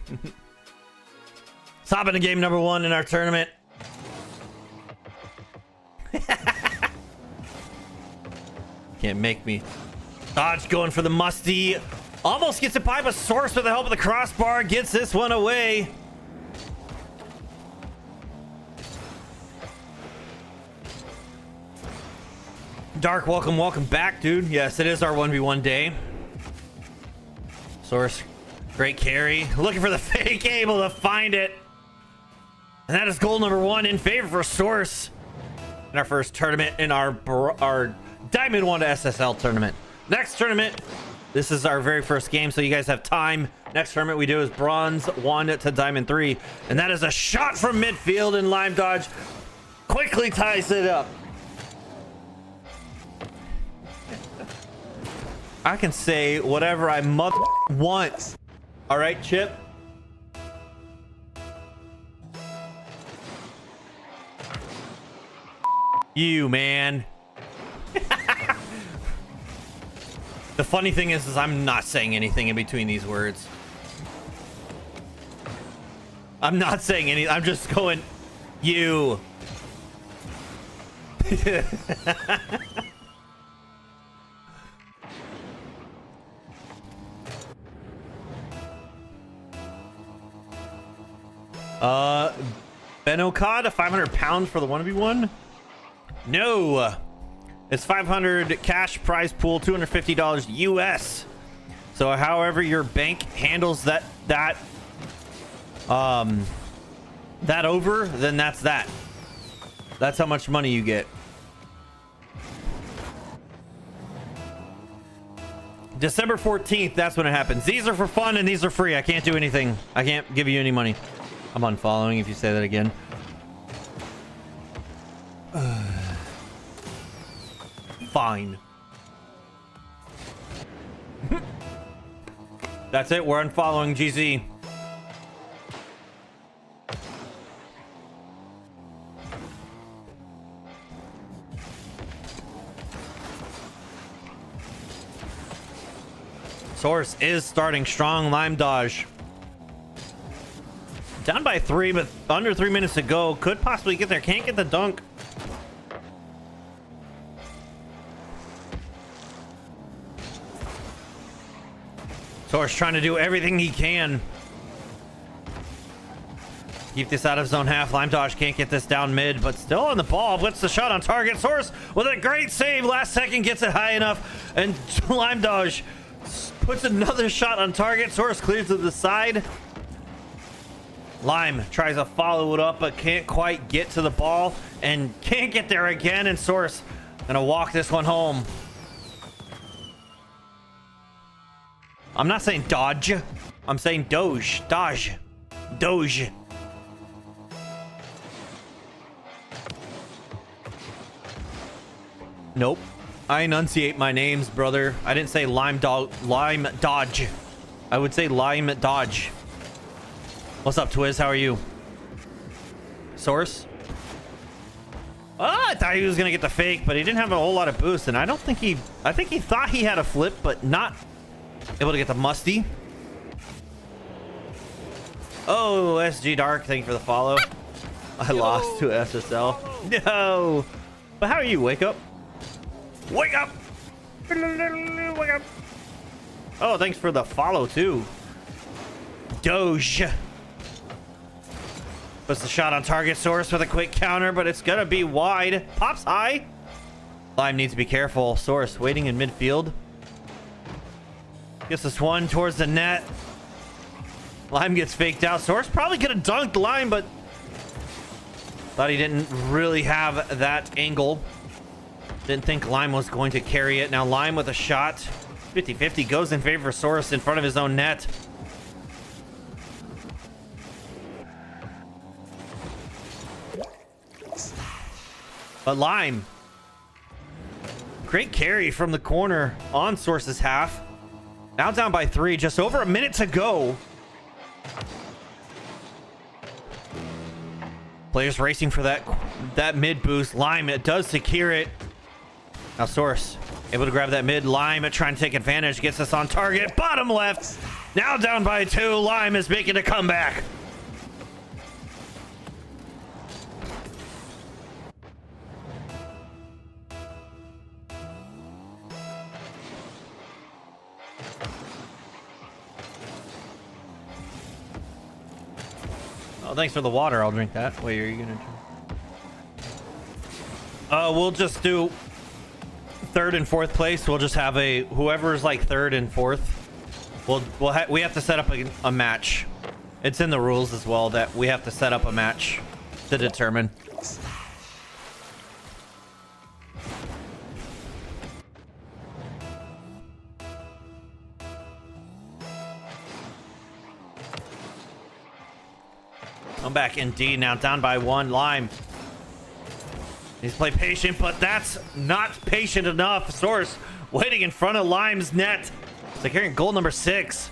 Let's hop into game number 1 in our tournament. Can't make me. Dodge going for the musty. Almost gets it by, but Source with the help of the crossbar gets this one away. Dark, welcome back, dude. Yes, it is our 1v1 day. Source, great carry. Looking for the fake, able to find it. And that is goal number 1 in favor for Source in our first tournament in our Diamond 1 to SSL tournament. Next tournament, this is our very first game, so you guys have time. Next tournament we do is Bronze 1 to Diamond 3. And that is a shot from midfield, and Lime Dodge quickly ties it up. I can say whatever I want. All right, Chip. You, man. The funny thing is I'm not saying anything in between these words. I'm not saying anything. I'm just going, you. Ben Okada, 500 pounds for the 1v1. No, it's 500 cash prize pool, $250 US. So however your bank handles that over, then that's that. That's how much money you get. December 14th, that's when it happens. These are for fun and these are free. I can't do anything. I can't give you any money. I'm unfollowing if you say that again. Fine. That's it. We're unfollowing GZ. Source is starting strong. Lime Dodge down by 3, but under 3 minutes to go. Could possibly get there. Can't get the dunk. Source trying to do everything he can. Keep this out of zone half. Lime Dodge can't get this down mid, but still on the ball. Blitz the shot on target. Source with a great save. Last second gets it high enough. And Lime Dodge puts another shot on target. Source clears to the side. Lime tries to follow it up, but can't quite get to the ball. And can't get there again. And Source gonna walk this one home. I'm not saying dodge. I'm saying doge. Dodge. Doge. Nope. I enunciate my names, brother. I didn't say lime dodge. I would say lime dodge. What's up, Twiz? How are you? Source? Oh, I thought he was gonna get the fake, but he didn't have a whole lot of boost, and I think he thought he had a flip, but not able to get the musty. Oh, SG Dark, thank you for the follow. I lost to SSL. No. But how are you? Wake up. Wake up! Wake up! Oh, thanks for the follow too. Doge. Puts the shot on target. Source with a quick counter, but it's gonna be wide. Pops high. Lime needs to be careful. Source waiting in midfield. Gets this one towards the net. Lime gets faked out. Source probably could have dunked Lime, but thought he didn't really have that angle. Didn't think Lime was going to carry it. Now Lime with a shot. 50-50 goes in favor of Source in front of his own net. But Lime. Great carry from the corner on Source's half. Now down by 3. Just over a minute to go. Players racing for that mid boost. Lime, it does secure it. Now Source able to grab that mid. Lime trying to take advantage. Gets us on target. Bottom left. Now down by 2. Lime is making a comeback. Oh, thanks for the water. I'll drink that. Wait, are you gonna drink? We'll just do 3rd and 4th place. We'll just have whoever's like 3rd and 4th. We have to set up a match. It's in the rules as well that we have to set up a match to determine. I'm back indeed now, down by 1. Lime needs to play patient, but that's not patient enough. Source waiting in front of Lime's net. Securing goal number 6.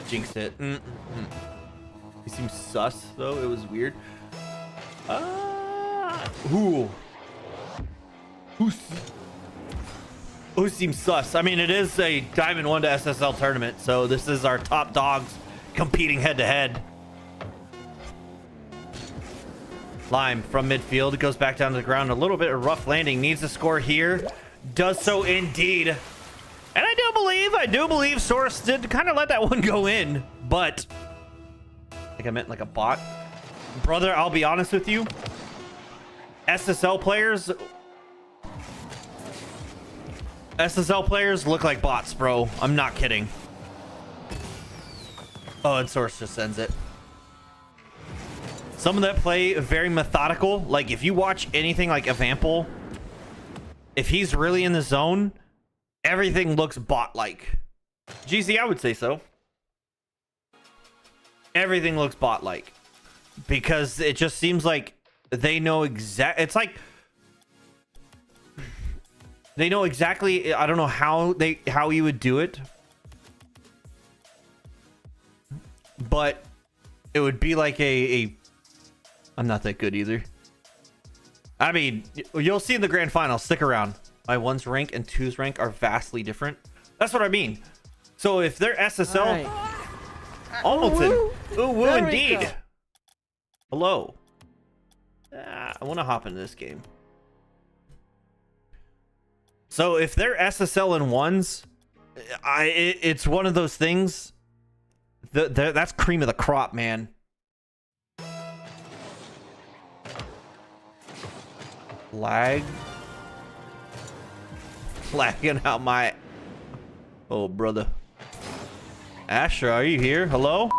Jinxed it. He seems sus though. It was weird. Who seems sus? I mean, it is a Diamond 1 to SSL tournament, so this is our top dogs competing head to head. Lime from midfield. It goes back down to the ground. A little bit of rough landing. Needs to score here. Does so indeed. And I do believe Source did kind of let that one go in. But I think I meant like a bot. Brother, I'll be honest with you. SSL players look like bots, bro. I'm not kidding. Oh, and Source just sends it. Some of that play very methodical. Like if you watch anything like Evample, if he's really in the zone, everything looks bot-like. GZ, I would say so. Everything looks bot-like because it just seems like they know it's like they know exactly. I don't know how you would do it, but it would be like I'm not that good either. I mean, you'll see in the grand final. Stick around. My 1's rank and 2's rank are vastly different. That's what I mean. So if they're SSL, Almoton, ooh, indeed. Hello. I want to hop into this game. So if they're SSL in 1s, it's one of those things. That's cream of the crop, man. Lagging out my... Oh, brother. Asher, are you here? Hello?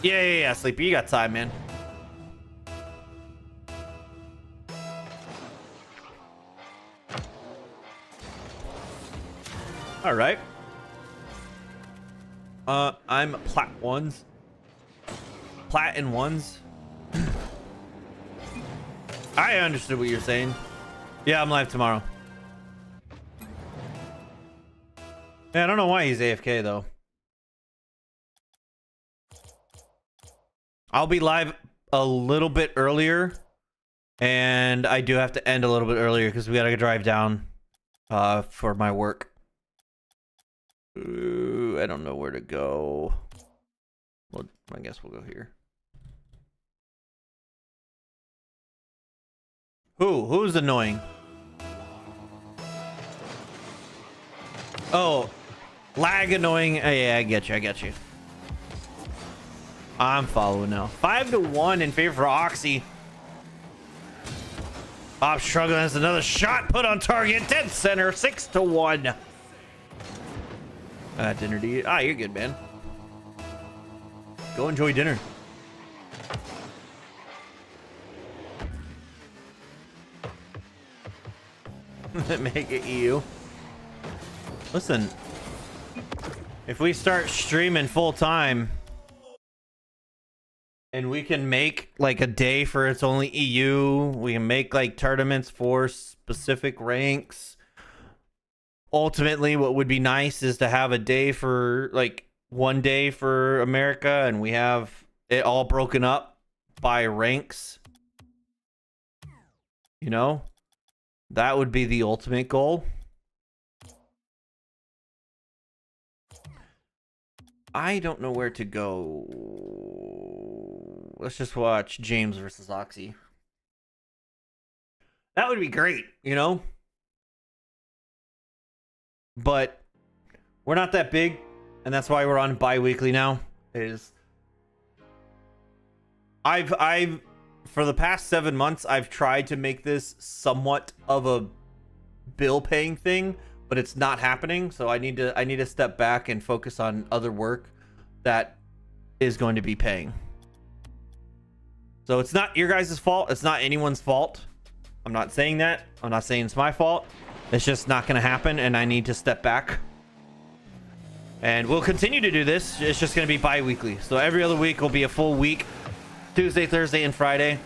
Yeah, Sleepy. You got time, man. All right. I'm plat ones. Plat and ones. I understood what you're saying. Yeah, I'm live tomorrow. Yeah, I don't know why he's AFK though. I'll be live a little bit earlier, and I do have to end a little bit earlier because we gotta drive down for my work. Ooh, I don't know where to go. Well, I guess we'll go here. Who's annoying? Oh, lag annoying. Oh, yeah, I get you. I'm following now. 5-1 in favor for Oxy. Op struggling has another shot put on target. Dead center. 6-1. Dinner to eat. Ah, you're good, man. Go enjoy dinner. Make it you. Listen, if we start streaming full time and we can make like a day for it's only EU, we can make like tournaments for specific ranks. Ultimately, what would be nice is to have a day for like one day for America, and we have it all broken up by ranks. You know, that would be the ultimate goal. I don't know where to go. Let's just watch James versus Oxy. That would be great, you know? But we're not that big, and that's why we're on bi-weekly now. I've for the past 7 months, I've tried to make this somewhat of a bill paying thing, but it's not happening. So I need to step back and focus on other work that is going to be paying. So it's not your guys' fault. It's not anyone's fault. I'm not saying that. I'm not saying it's my fault. It's just not going to happen, and I need to step back. And we'll continue to do this. It's just going to be bi-weekly. So every other week will be a full week. Tuesday, Thursday, and Friday.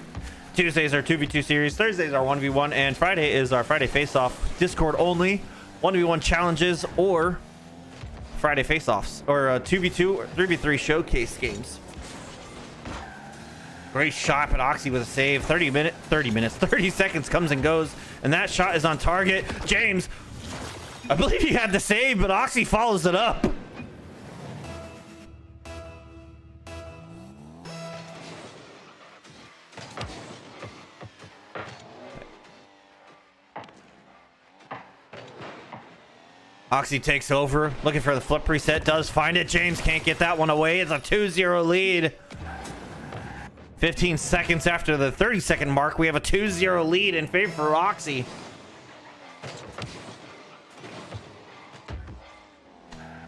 Tuesdays are 2v2 series. Thursdays are 1v1. And Friday is our Friday face-off. Discord only. 1v1 challenges or Friday face-offs. Or 2v2 or 3v3 showcase games. Great shot, but Oxy with a save. 30 seconds comes and goes. And that shot is on target. James, I believe he had the save, but Oxy follows it up. Oxy takes over, looking for the flip reset, does find it. James can't get that one away. It's a 2-0 lead. 15 seconds after the 30-second mark, we have a 2-0 lead in favor for Oxy.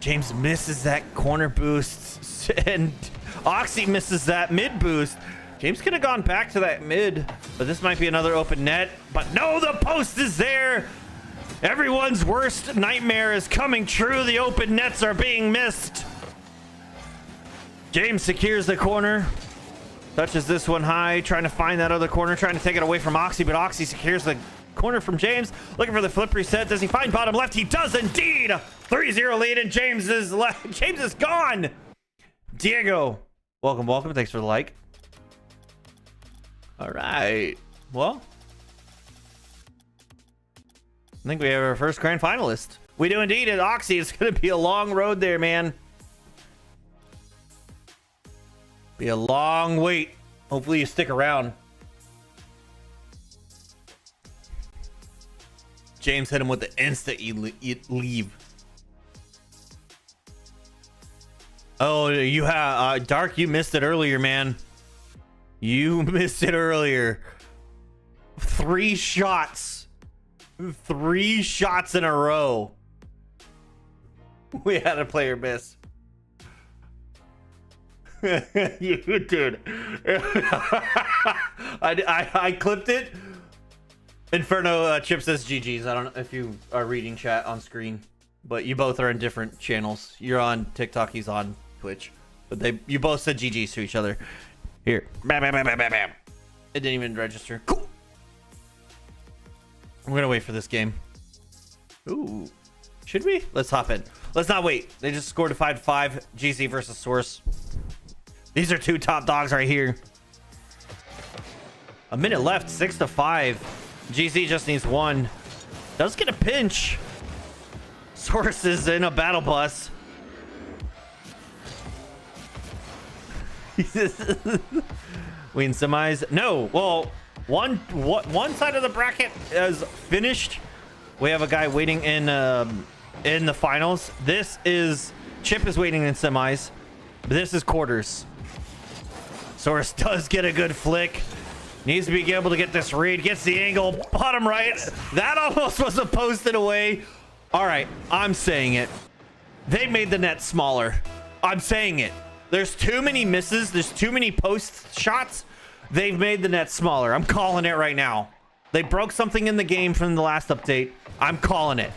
James misses that corner boost, and Oxy misses that mid boost. James could have gone back to that mid, but this might be another open net. But no, the post is there. Everyone's worst nightmare is coming true. The open nets are being missed. James secures the corner. Touches this one high, trying to find that other corner, trying to take it away from Oxy, but Oxy secures the corner from James. Looking for the flip reset. Does he find bottom left? He does indeed. 3-0 lead, and James is left. James is gone. Diego, welcome. Thanks for the like. All right. Well, I think we have our first grand finalist. We do indeed at Oxy. It's going to be a long road there, man. Be a long wait. Hopefully you stick around. James hit him with the instant leave. Oh, you have Dark. You missed it earlier, man. You missed it earlier. 3 shots. 3 shots in a row. We had a player miss. You did. I clipped it. Inferno Chip says GG's. I don't know if you are reading chat on screen, but you both are in different channels. You're on TikTok, he's on Twitch. But you both said GG's to each other. Here. Bam, bam, bam, bam, bam, bam. It didn't even register. Cool. I'm gonna wait for this game. Ooh. Should we? Let's hop in. Let's not wait. They just scored a 5-5. GC versus Source. These are 2 top dogs right here. A minute left. 6-5. GC just needs 1. Does get a pinch. Source is in a battle bus. Win semis. No. Well, one side of the bracket is finished. We have a guy waiting in the finals. This is Chip is waiting in semis. This is quarters. Source does get a good flick. Needs to be able to get this read. Gets the angle. Bottom right. That almost was a posted away. All right. I'm saying it. They made the net smaller. I'm saying it. There's too many misses. There's too many post shots. They've made the net smaller. I'm calling it right now. They broke something in the game from the last update. I'm calling it.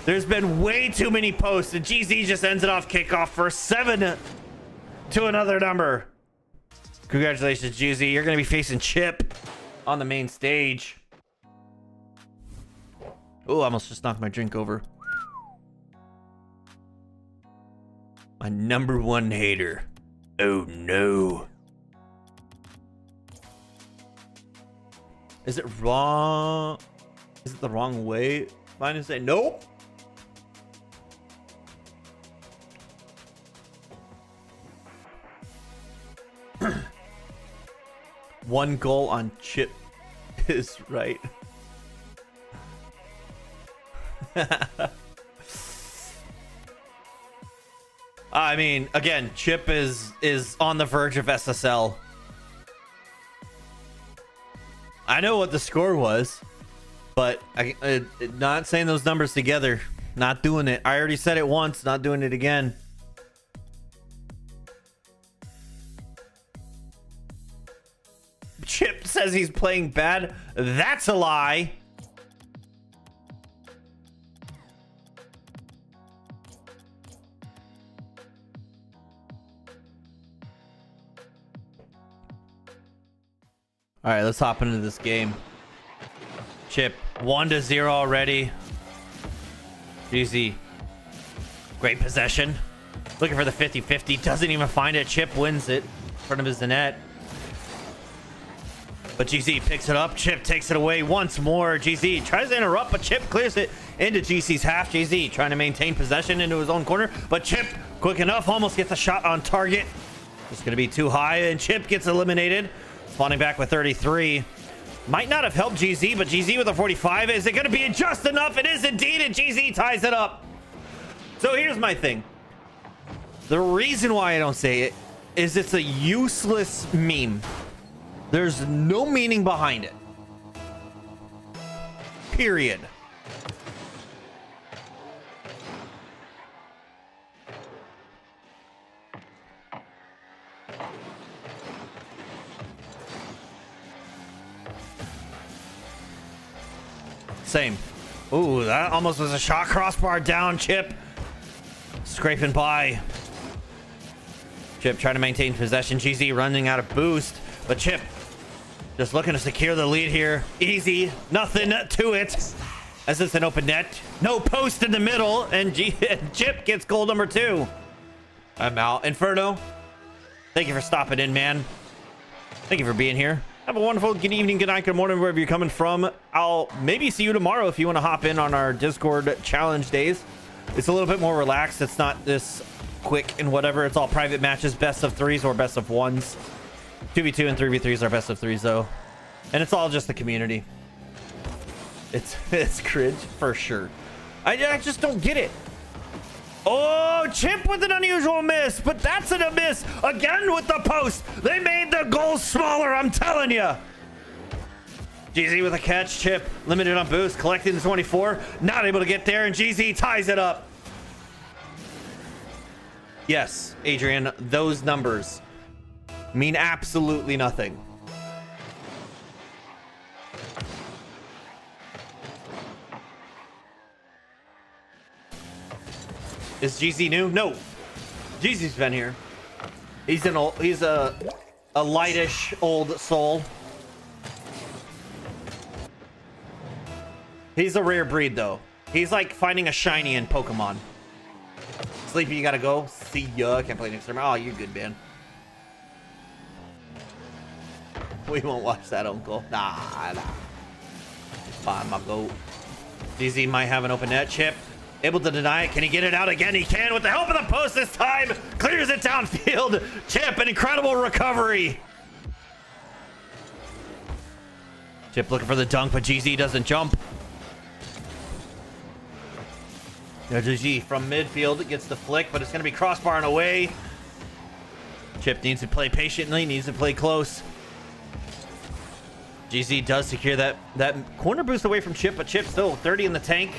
There's been way too many posts, and GZ just ends it off kickoff for 7 to another number. Congratulations, GZ. You're going to be facing Chip on the main stage. Oh, I almost just knocked my drink over. My #1 hater. Oh, no. Is it wrong? Is it the wrong way? Mine is say nope. One goal on Chip is right. I mean, again, Chip is on the verge of SSL. I know what the score was, but not saying those numbers together. Not doing it. I already said it once, not doing it again. Chip says he's playing bad. That's a lie. All right, let's hop into this game. Chip 1-0 already. GZ. Great possession. Looking for the 50-50. Doesn't even find it. Chip wins it in front of his net. But GZ picks it up. Chip takes it away once more. GZ tries to interrupt, but Chip clears it into GC's half. GZ trying to maintain possession into his own corner, but Chip quick enough, almost gets a shot on target. It's going to be too high, and Chip gets eliminated. Spawning back with 33. Might not have helped GZ, but GZ with a 45. Is it going to be just enough? It is indeed, and GZ ties it up. So here's my thing. The reason why I don't say it is it's a useless meme. There's no meaning behind it. Period. Same. Ooh, that almost was a shot. Crossbar down. Chip scraping by. Chip trying to maintain possession. GZ running out of boost, but Chip just looking to secure the lead here. Easy. Nothing to it. As it's an open net. No post in the middle. And Chip gets goal number 2. I'm out. Inferno, thank you for stopping in, man. Thank you for being here. Have a wonderful good evening, good night, good morning, wherever you're coming from. I'll maybe see you tomorrow if you want to hop in on our Discord challenge days. It's a little bit more relaxed. It's not this quick and whatever. It's all private matches, best of 3s or best of 1s. 2v2 and 3v3s are best of 3s though. And it's all just the community. It's cringe for sure. I just don't get it. Oh, Chip with an unusual miss, but that's a miss again with the post. They made the goal smaller, I'm telling you. GZ with a catch. Chip limited on boost, collecting the 24, not able to get there, and GZ ties it up. Yes, Adrian, those numbers mean absolutely nothing. Is GZ new? No. GZ's been here. He's a lightish old soul. He's a rare breed though. He's like finding a shiny in Pokemon. Sleepy, you gotta go. See ya. Can't play next time. Oh, you're good, man. We won't watch that, Uncle. Nah. Fine, my goat. GZ might have an open net. Chip able to deny it. Can he get it out again? He can with the help of the post this time. Clears it downfield. Chip, an incredible recovery. Chip looking for the dunk, but GZ doesn't jump. GZ from midfield gets the flick, but it's going to be crossbar and away. Chip needs to play patiently, needs to play close. GZ does secure that corner boost away from Chip, but Chip still 30 in the tank.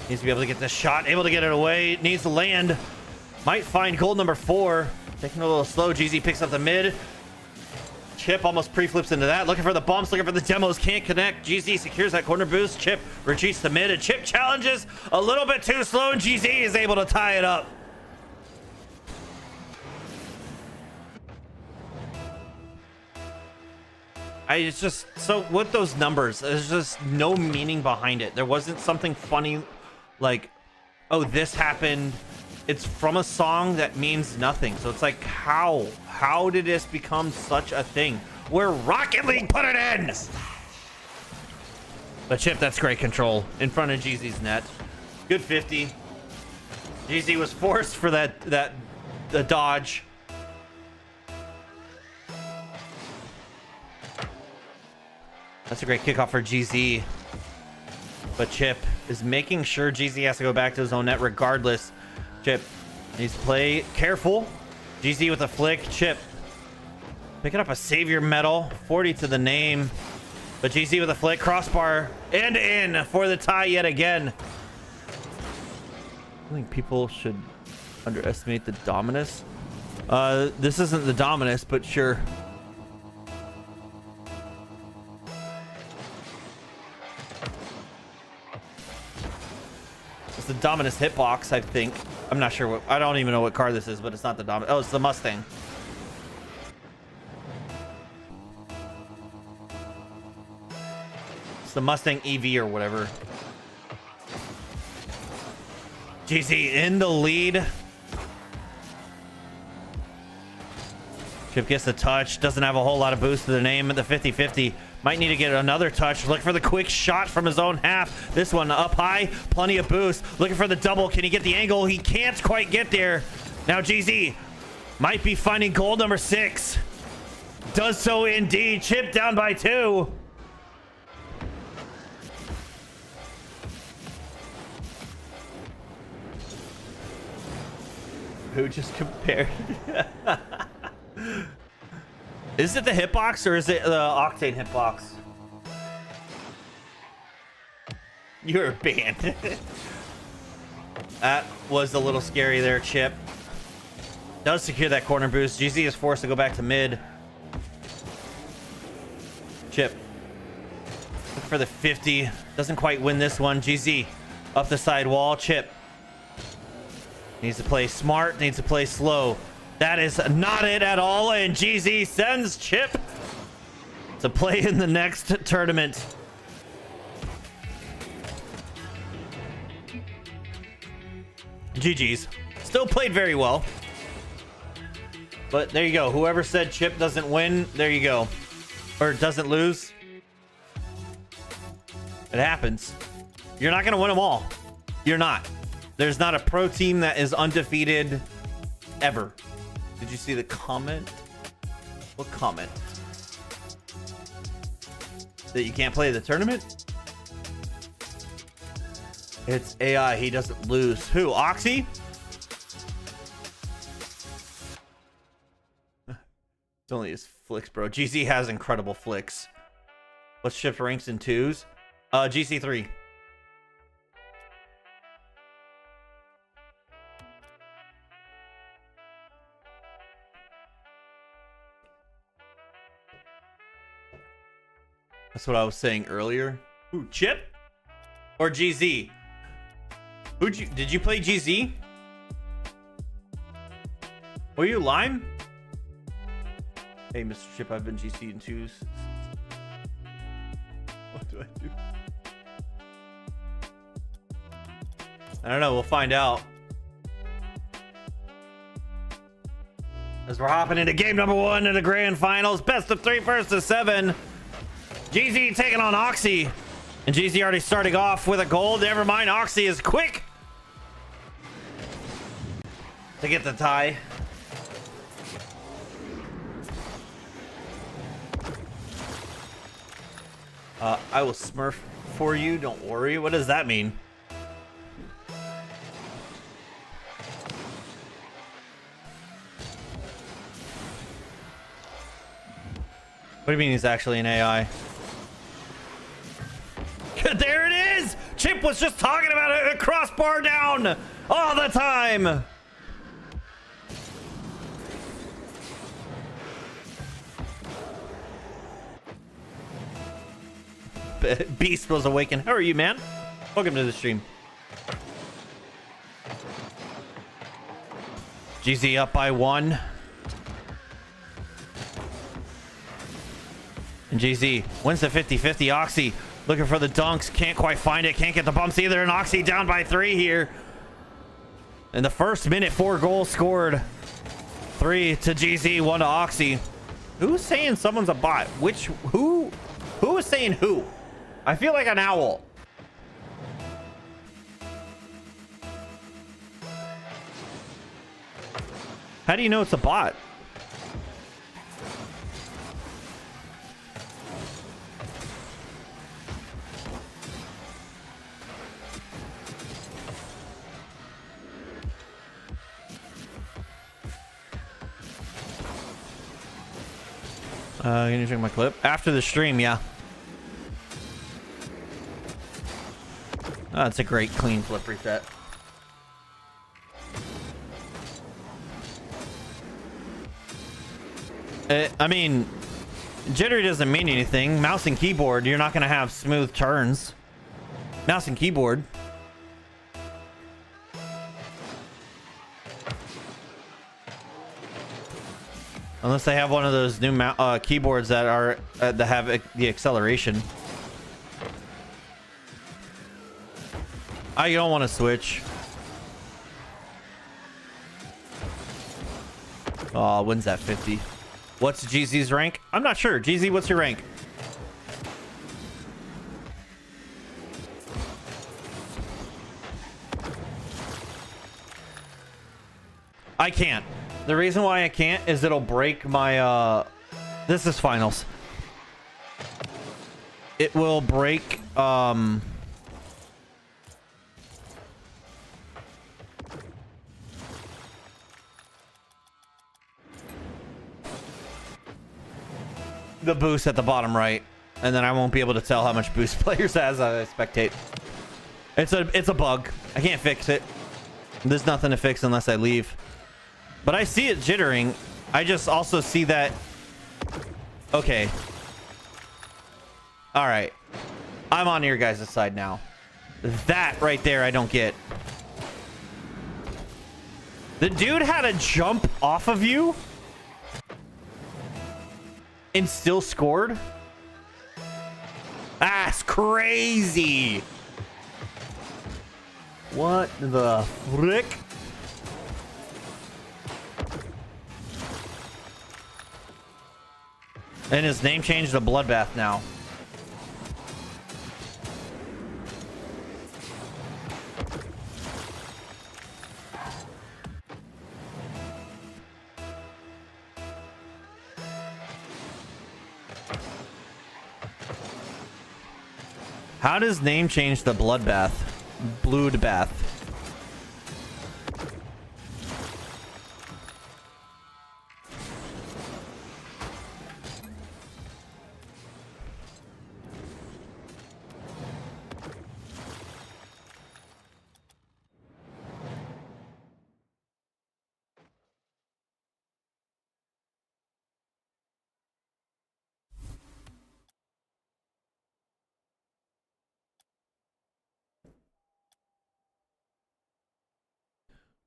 Needs to be able to get this shot, able to get it away, needs to land. Might find goal number 4. Taking a little slow, GZ picks up the mid. Chip almost pre-flips into that, looking for the bumps, looking for the demos, can't connect. GZ secures that corner boost. Chip retreats to mid, and Chip challenges a little bit too slow, and GZ is able to tie it up. It's just, so with those numbers, there's just no meaning behind it. There wasn't something funny like, oh, this happened. It's from a song that means nothing. So it's like, how did this become such a thing where Rocket League put it in? But Chip, that's great control in front of GZ's net. Good 50. GZ was forced for the dodge. That's a great kickoff for GZ. But Chip is making sure GZ has to go back to his own net regardless. Chip needs to play careful. GZ with a flick. Chip picking up a savior medal. 40 to the name. But GZ with a flick. Crossbar and in for the tie yet again. I think people should underestimate the Dominus. This isn't the Dominus, but sure. It's the Dominus hitbox, I think. I'm not sure what, I don't even know what car this is, but it's not the Dominus. Oh, it's the Mustang. It's the Mustang EV or whatever. GZ in the lead. Chip gets the touch. Doesn't have a whole lot of boost to the name at the 50-50. Might need to get another touch. Looking for the quick shot from his own half. This one up high. Plenty of boost. Looking for the double. Can he get the angle? He can't quite get there. Now GZ might be finding goal number 6. Does so indeed. Chip down by 2. Who just compared? Is it the hitbox or is it the Octane hitbox? You're banned. That was a little scary there, Chip. Does secure that corner boost. GZ is forced to go back to mid. Chip looking for the 50. Doesn't quite win this one. GZ up the side wall. Chip needs to play smart, needs to play slow. That is not it at all, and GZ sends Chip to play in the next tournament. GG's. Still played very well. But there you go. Whoever said Chip doesn't win, there you go. Or doesn't lose. It happens. You're not going to win them all. You're not. There's not a pro team that is undefeated ever. Did you see the comment? What comment? That you can't play the tournament? It's AI. He doesn't lose. Who? Oxy? It's only his flicks, bro. GZ has incredible flicks. Let's shift ranks in 2s. GC3. That's what I was saying earlier. Who, Chip or GZ? Did you play GZ? Were you Lime? Hey, Mr. Chip, I've been GC in 2s. What do I do? I don't know. We'll find out. As we're hopping into game number 1 of the grand finals. Best of 3, first to 7. GZ taking on Oxy. And GZ already starting off with a gold. Never mind. Oxy is quick to get the tie. I will smurf for you. Don't worry. What does that mean? What do you mean he's actually an AI? There it is! Chip was just talking about it. A crossbar down all the time. Beast was awakened. How are you, man? Welcome to the stream. GZ up by 1. And GZ wins the 50-50. Oxy looking for the dunks. Can't quite find it. Can't get the bumps either. And Oxy down by 3 here. In the first minute, 4 goals scored. 3 to GZ, 1 to Oxy. Who's saying someone's a bot? Who is saying who? I feel like an owl. How do you know it's a bot? Can you check my clip? After the stream, yeah. Oh, it's a great clean flip reset. I mean, jittery doesn't mean anything. Mouse and keyboard, you're not going to have smooth turns. Mouse and keyboard. Unless they have one of those new keyboards that are that have the acceleration. You don't want to switch. Oh, wins that 50. What's GZ's rank? I'm not sure. GZ, what's your rank? I can't. The reason why I can't is it'll break my this is finals. It will break the boost at the bottom right, and then I won't be able to tell how much boost players has as I spectate. It's a bug. I can't fix it. There's nothing to fix unless I leave. But I see it jittering. I just also see that. Okay. All right. I'm on your guys' side now. That right there, I don't get. The dude had a jump off of you and still scored? That's crazy. What the frick? And his name changed to Bloodbath now. How does name change to Bloodbath? Bloodbath.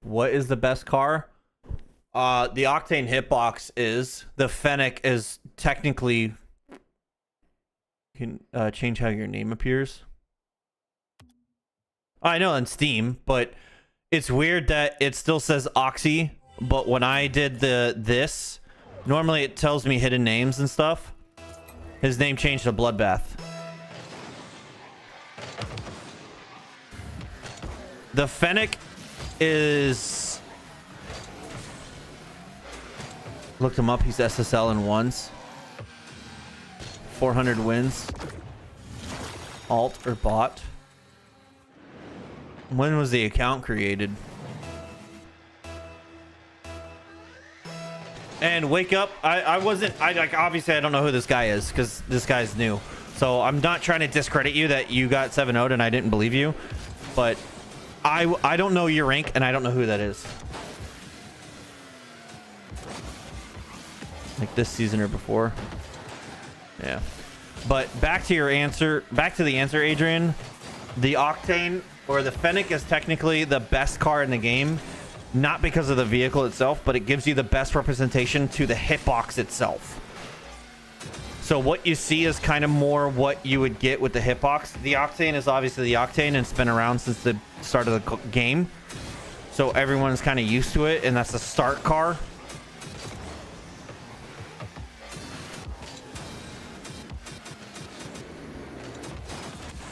What is the best car? The Octane hitbox is. The Fennec is technically... You can change how your name appears. I know on Steam, but it's weird that it still says Oxy, but when I did this, normally it tells me hidden names and stuff. His name changed to Bloodbath. The Fennec is... Looked him up, he's SSL in ones. 400 wins. Alt or bot. When was the account created? And wake up. I wasn't, like, obviously I don't know who this guy is because this guy's new. So I'm not trying to discredit you that you got 7-0'd and I didn't believe you. But I don't know your rank and I don't know who that is. Like this season or before. Yeah. But back to your answer. Back to the answer, Adrian. The Octane or the Fennec is technically the best car in the game. Not because of the vehicle itself, but it gives you the best representation to the hitbox itself. So what you see is kind of more what you would get with the hitbox. The Octane is obviously the Octane and it's been around since the start of the game. So everyone's kind of used to it, and that's the start car.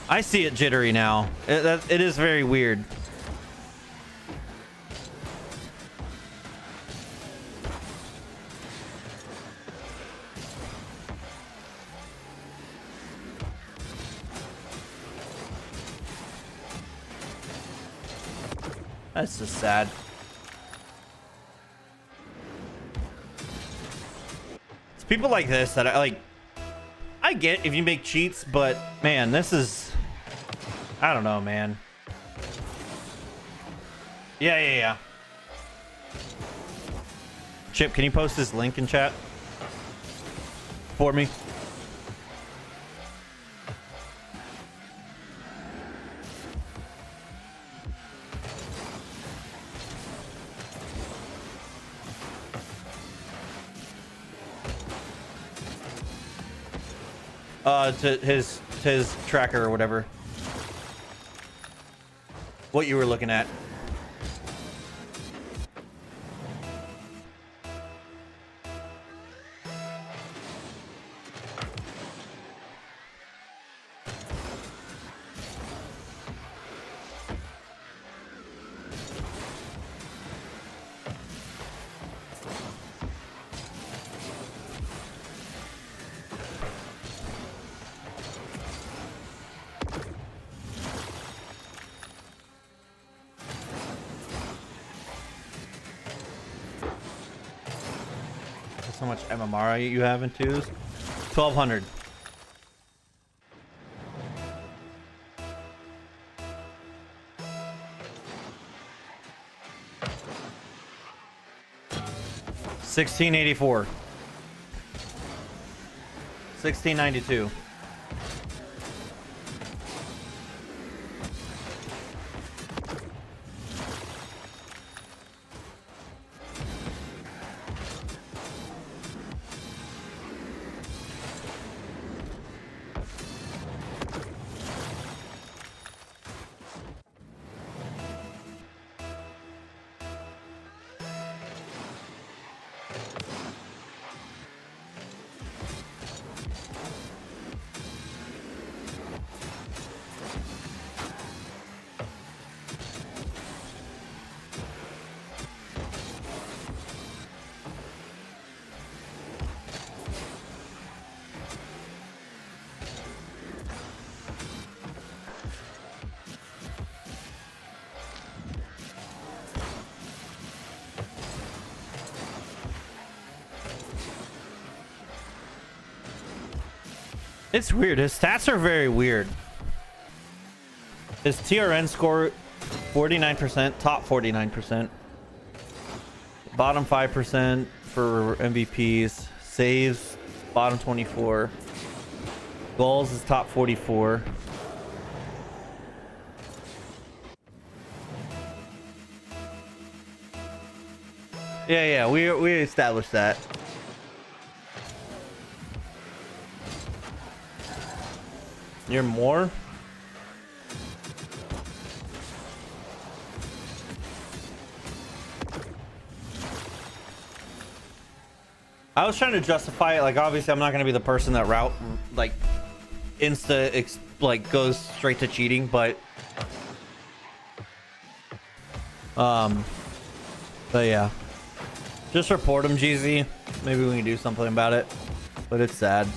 I see it jittery now. It is very weird. That's just sad. It's people like this that I get if you make cheats, but man, this is... I don't know, man. Yeah. Chip, can you post this link in chat for me? To his tracker or whatever. What you were looking at. How much MMR you have in twos? 1200. $16.84. 1692. It's weird. His stats are very weird. His TRN score 49%, top 49%. Bottom 5% for MVPs. Saves, bottom 24. Goals is top 44. Yeah, we established that. You're more? I was trying to justify it. Like, obviously, I'm not going to be the person that like, goes straight to cheating, but yeah. Just report him, GZ. Maybe we can do something about it. But it's sad.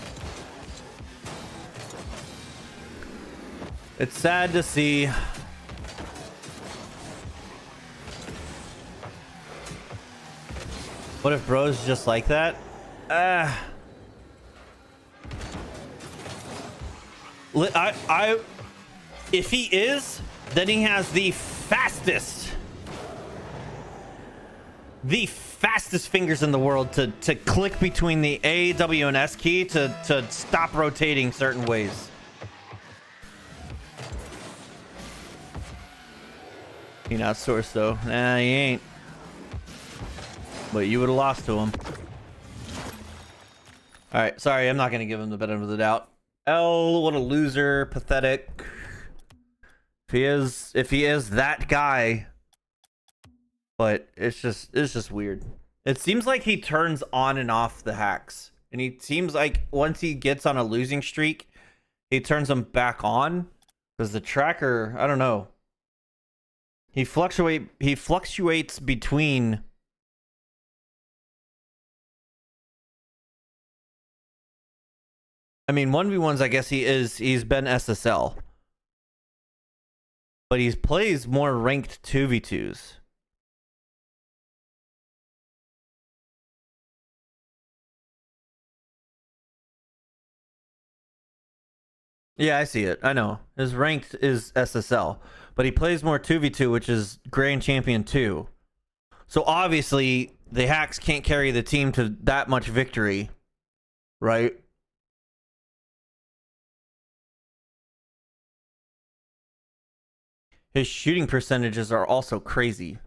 It's sad to see. What if bro's just like that? If he is, then he has the fastest fingers in the world to click between the A, W, and S key to stop rotating certain ways. He not sourced though. Nah, he ain't. But you would have lost to him. All right, sorry, I'm not gonna give him the benefit of the doubt. L, what a loser, pathetic. If he is that guy, but it's just weird. It seems like he turns on and off the hacks, and he seems like once he gets on a losing streak, he turns them back on because the tracker, I don't know. He fluctuates between. I mean, 1v1s, I guess he's been SSL. But he plays more ranked 2v2s. Yeah, I see it. I know. His ranked is SSL. But he plays more 2v2, which is Grand Champion 2. So obviously, the hacks can't carry the team to that much victory. Right? His shooting percentages are also crazy.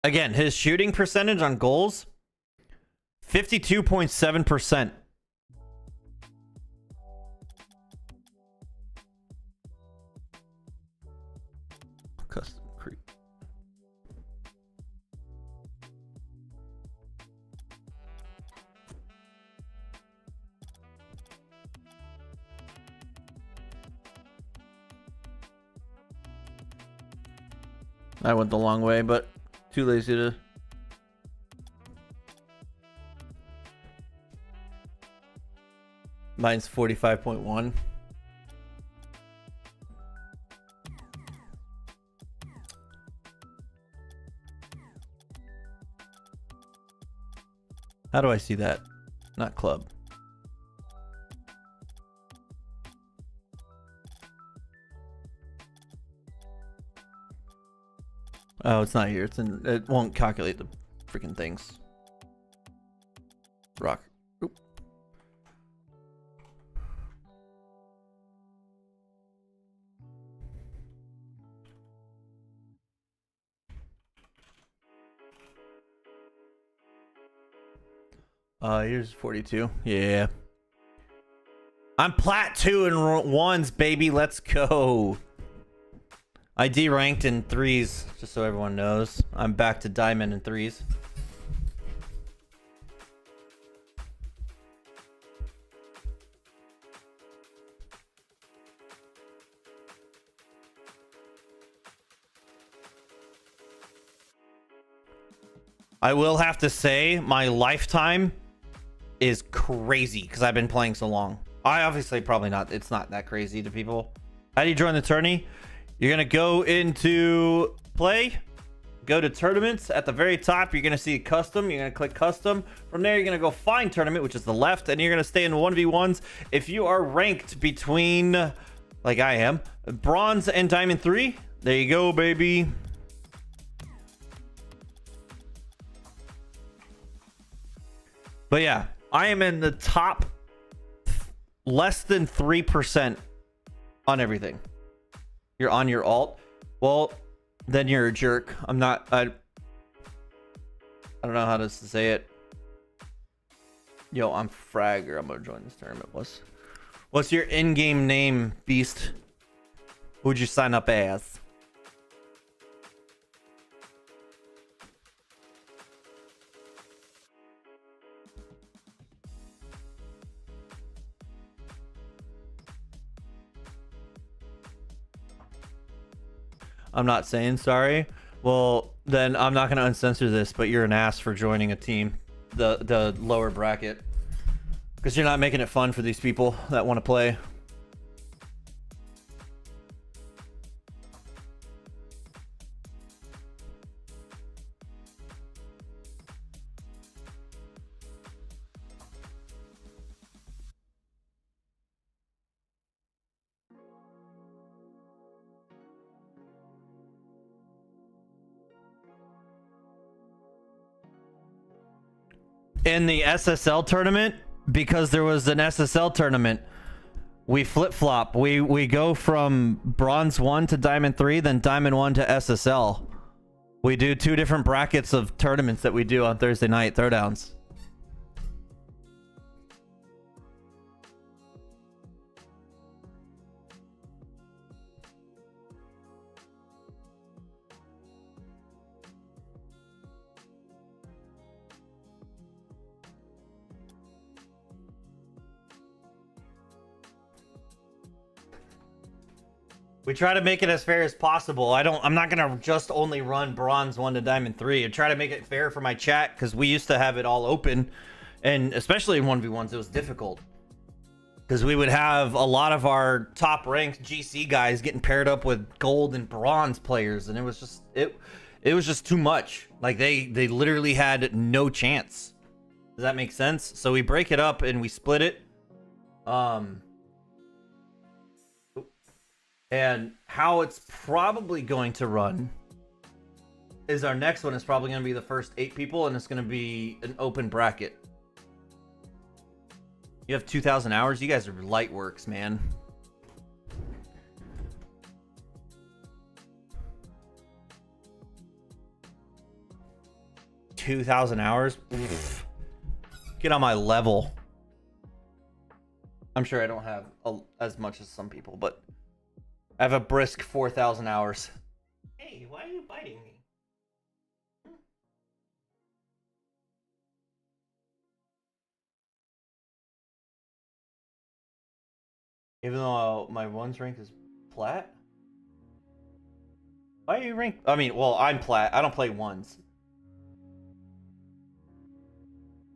Again, his shooting percentage on goals, 52.7%. Custom creep. I went the long way, but too lazy to. Mine's 45.1. How do I see that? Not club. Oh, it's not here. It won't calculate the freaking things. Rock. Oop. Here's 42. Yeah. I'm plat 2 and 1s, baby. Let's go. I D-ranked in 3s, just so everyone knows. I'm back to diamond in 3s. I will have to say my lifetime is crazy because I've been playing so long. I obviously probably not. It's not that crazy to people. How do you join the tourney? You're gonna go into play, go to tournaments. At the very top, you're gonna see custom. You're gonna click custom. From there, you're gonna go find tournament, which is the left, and you're gonna stay in 1v1s. If you are ranked between, like I am, bronze and diamond 3, there you go, baby. But yeah, I am in the top less than 3% on everything. You're on your alt. Well, then you're a jerk. I don't know how to say it. Yo, I'm Fragger. I'm gonna join this tournament. What's your in-game name, Beast? Who'd you sign up as? I'm not saying sorry. Well, then I'm not gonna uncensor this, but you're an ass for joining a team, the lower bracket, because you're not making it fun for these people that want to play. In the SSL tournament, because there was an SSL tournament, we flip-flop. We go from bronze 1 to diamond 3, then diamond 1 to SSL. We do 2 different brackets of tournaments that we do on Thursday night throwdowns. We try to make it as fair as possible. I'm not gonna just only run bronze 1 to diamond 3. I try to make it fair for my chat, because we used to have it all open, and especially in 1v1s it was difficult, because we would have a lot of our top ranked GC guys getting paired up with gold and bronze players, and it was just too much. Like they literally had no chance. Does that make sense? So we break it up and we split it. And how it's probably going to run is our next one is probably going to be the first 8 people, and it's going to be an open bracket. You have 2,000 hours? You guys are light works, man. $2,000 hours? Get on my level. I'm sure I don't have as much as some people, but I have a brisk 4,000 hours. Hey, why are you biting me? Even though my ones rank is plat? Why are you ranked? I mean, well, I'm plat. I don't play ones.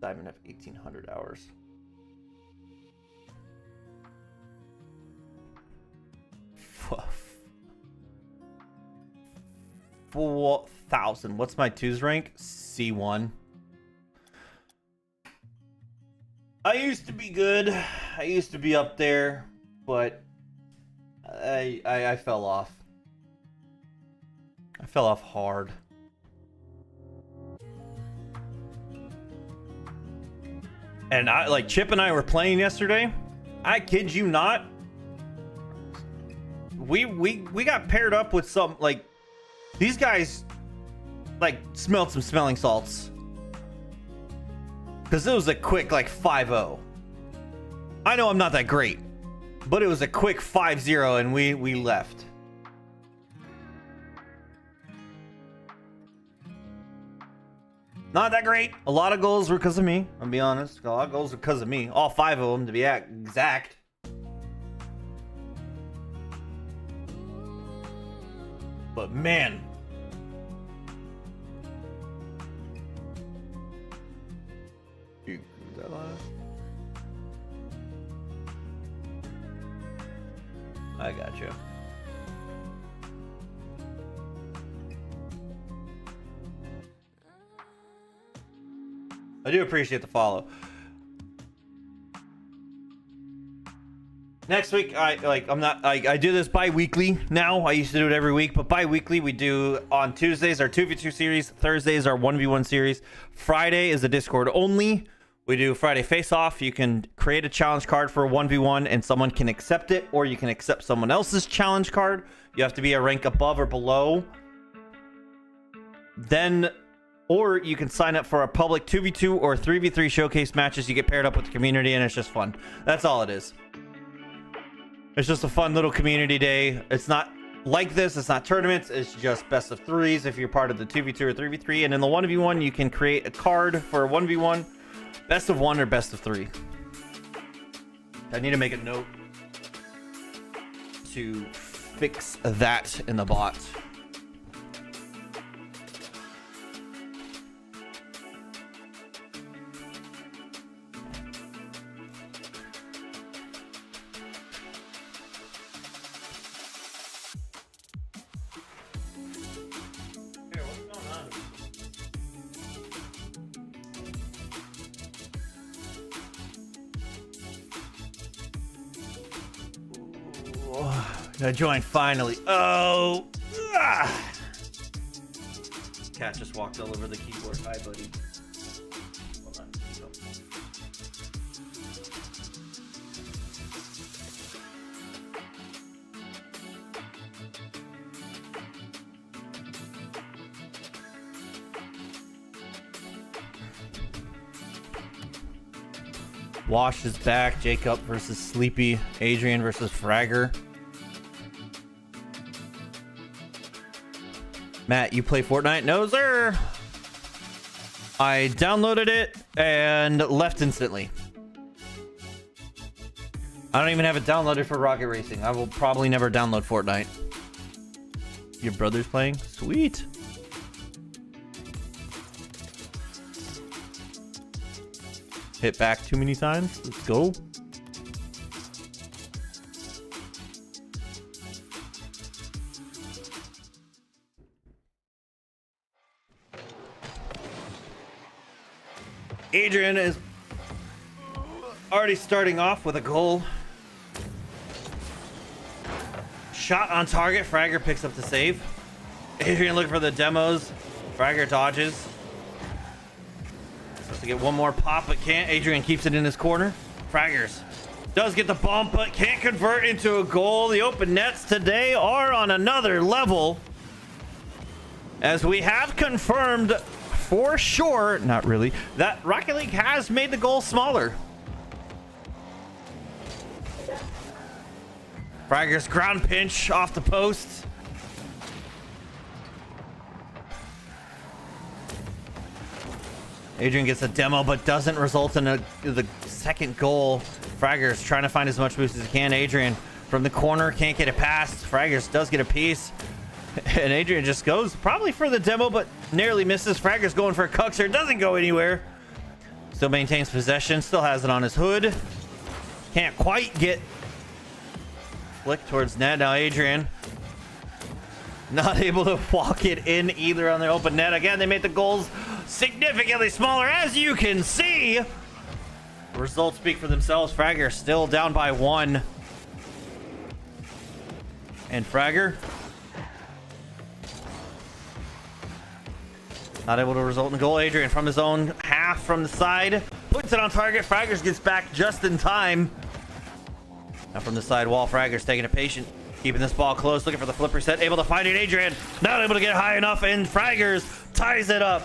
Diamond have 1,800 hours. 4,000. What's my twos rank? C1. I used to be good. I used to be up there, but I fell off. I fell off hard. And like Chip and I were playing yesterday. I kid you not. We got paired up with some, like, these guys like smelled some smelling salts, because it was a quick like 5-0. I know I'm not that great, but it was a quick 5-0 and we left. Not that great. A lot of goals were because of me. I'll be honest. A lot of goals were because of me. All 5 of them, to be exact. But man, I got you. I do appreciate the follow. Next week, I do this bi-weekly now. I used to do it every week, but bi-weekly we do on Tuesdays our 2v2 series, Thursdays our 1v1 series. Friday is the Discord only. We do Friday face-off. You can create a challenge card for a 1v1 and someone can accept it, or you can accept someone else's challenge card. You have to be a rank above or below. Then, or you can sign up for a public 2v2 or 3v3 showcase matches. You get paired up with the community and it's just fun. That's all it is. It's just a fun little community day. It's not like this. It's not tournaments. It's just best of threes if you're part of the 2v2 or 3v3. And in the 1v1, you can create a card for a 1v1, best of 1 or best of 3. I need to make a note to fix that in the bot. I joined finally. Oh, cat just walked all over the keyboard. Hi, buddy. Hold on. Wash is back. Jacob versus Sleepy. Adrian versus Fragger. Matt, you play Fortnite? No, sir. I downloaded it and left instantly. I don't even have it downloaded for Rocket Racing. I will probably never download Fortnite. Your brother's playing? Sweet. Hit back too many times. Let's go. Adrian is already starting off with a goal. Shot on target. Fragger picks up the save. Adrian looking for the demos. Fragger dodges. Supposed to get one more pop, but can't. Adrian keeps it in his corner. Fraggers does get the bump, but can't convert into a goal. The open nets today are on another level, as we have confirmed for sure, not really, that Rocket League has made the goal smaller. Fragger's ground pinch off the post. Adrian gets a demo, but doesn't result in the second goal. Fragger's trying to find as much boost as he can. Adrian from the corner can't get it past. Fragger's does get a piece. And Adrian just goes probably for the demo, but narrowly misses. Fragger's going for a cuxer. Doesn't go anywhere. Still maintains possession. Still has it on his hood. Can't quite get flick towards net. Now Adrian not able to walk it in either on the open net. Again, they made the goals significantly smaller, as you can see. The results speak for themselves. Fragger still down by 1. And Fragger not able to result in a goal. Adrian from his own half from the side puts it on target. Fraggers gets back just in time. Now from the side wall, Fraggers taking it patient, keeping this ball close, looking for the flipper set, able to find it. Adrian not able to get high enough, and Fraggers ties it up.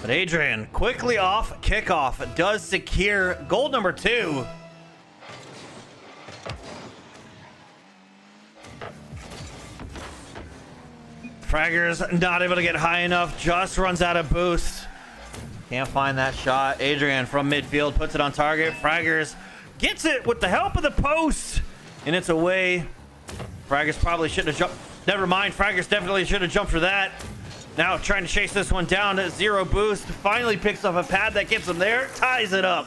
But Adrian quickly off kickoff does secure goal number 2. Fragger's not able to get high enough, just runs out of boost. Can't find that shot. Adrian from midfield puts it on target. Fraggers gets it with the help of the post, and it's away. Fraggers probably shouldn't have jumped. Never mind. Fraggers definitely should have jumped for that. Now trying to chase this one down at 0 boost. Finally picks up a pad that gets him there. Ties it up.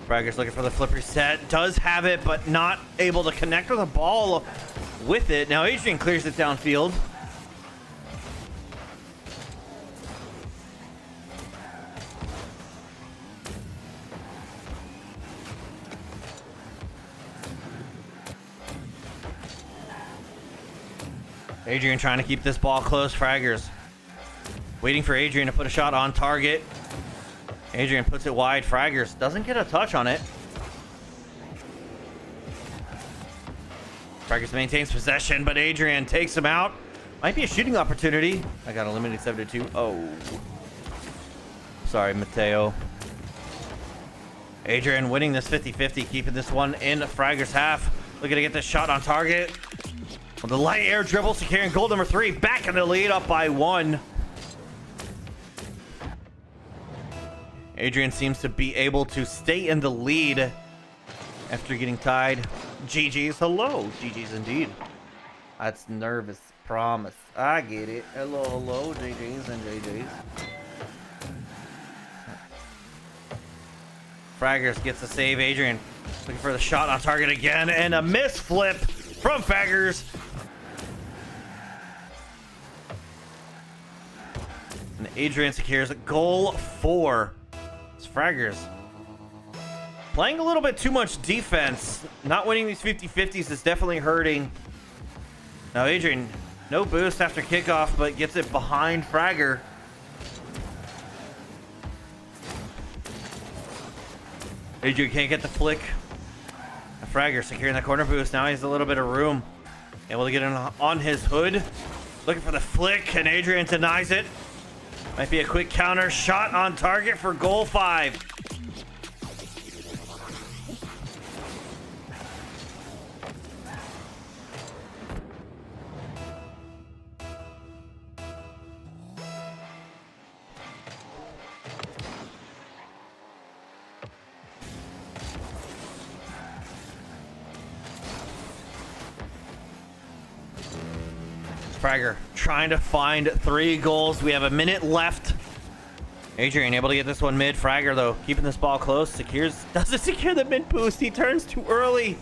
Fraggers looking for the flip reset. Does have it, but not able to connect with the ball with it. Now Adrian clears it downfield. Adrian trying to keep this ball close. Fraggers waiting for Adrian to put a shot on target. Adrian puts it wide. Fraggers doesn't get a touch on it. Fraggers maintains possession, but Adrian takes him out. Might be a shooting opportunity. I got eliminated 7-2. Oh. Sorry, Mateo. Adrian winning this 50-50, keeping this one in Fraggers' half. Looking to get this shot on target. Well, the light air dribble, securing goal number 3. Back in the lead, up by 1. Adrian seems to be able to stay in the lead after getting tied. GG's. Hello. GG's indeed. That's nervous. Promise. I get it. Hello, hello. GG's and JJ's. Fraggers gets the save. Adrian looking for the shot on target again. And a miss flip from Fraggers. And Adrian secures goal 4. Fraggers playing a little bit too much defense. Not winning these 50-50s is definitely hurting. Now Adrian, no boost after kickoff, but gets it behind Fragger. Adrian can't get the flick. Fragger securing the corner boost. Now he has a little bit of room. Able to get in on his hood. Looking for the flick, and Adrian denies it. Might be a quick counter shot on target for goal 5. Fragger trying to find 3 goals. We have a minute left. Adrian able to get this one mid. Fragger though keeping this ball close. Doesn't secure the mid boost. He turns too early.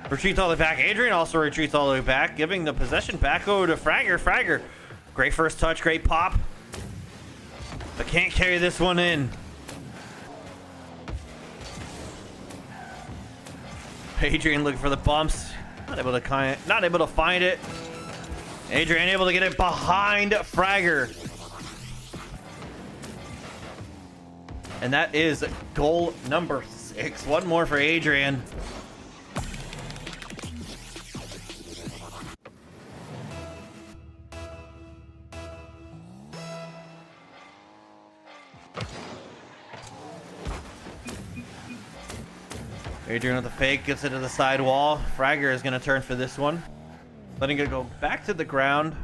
Retreats all the way back. Adrian also retreats all the way back, giving the possession back over to Fragger. Fragger, great first touch, great pop, but can't carry this one in. Adrian looking for the bumps. Not able to find it. Adrian able to get it behind Fragger. And that is goal number 6. One more for Adrian. Adrian with the fake gets it to the side wall. Fragger is going to turn for this one. Letting it go back to the ground.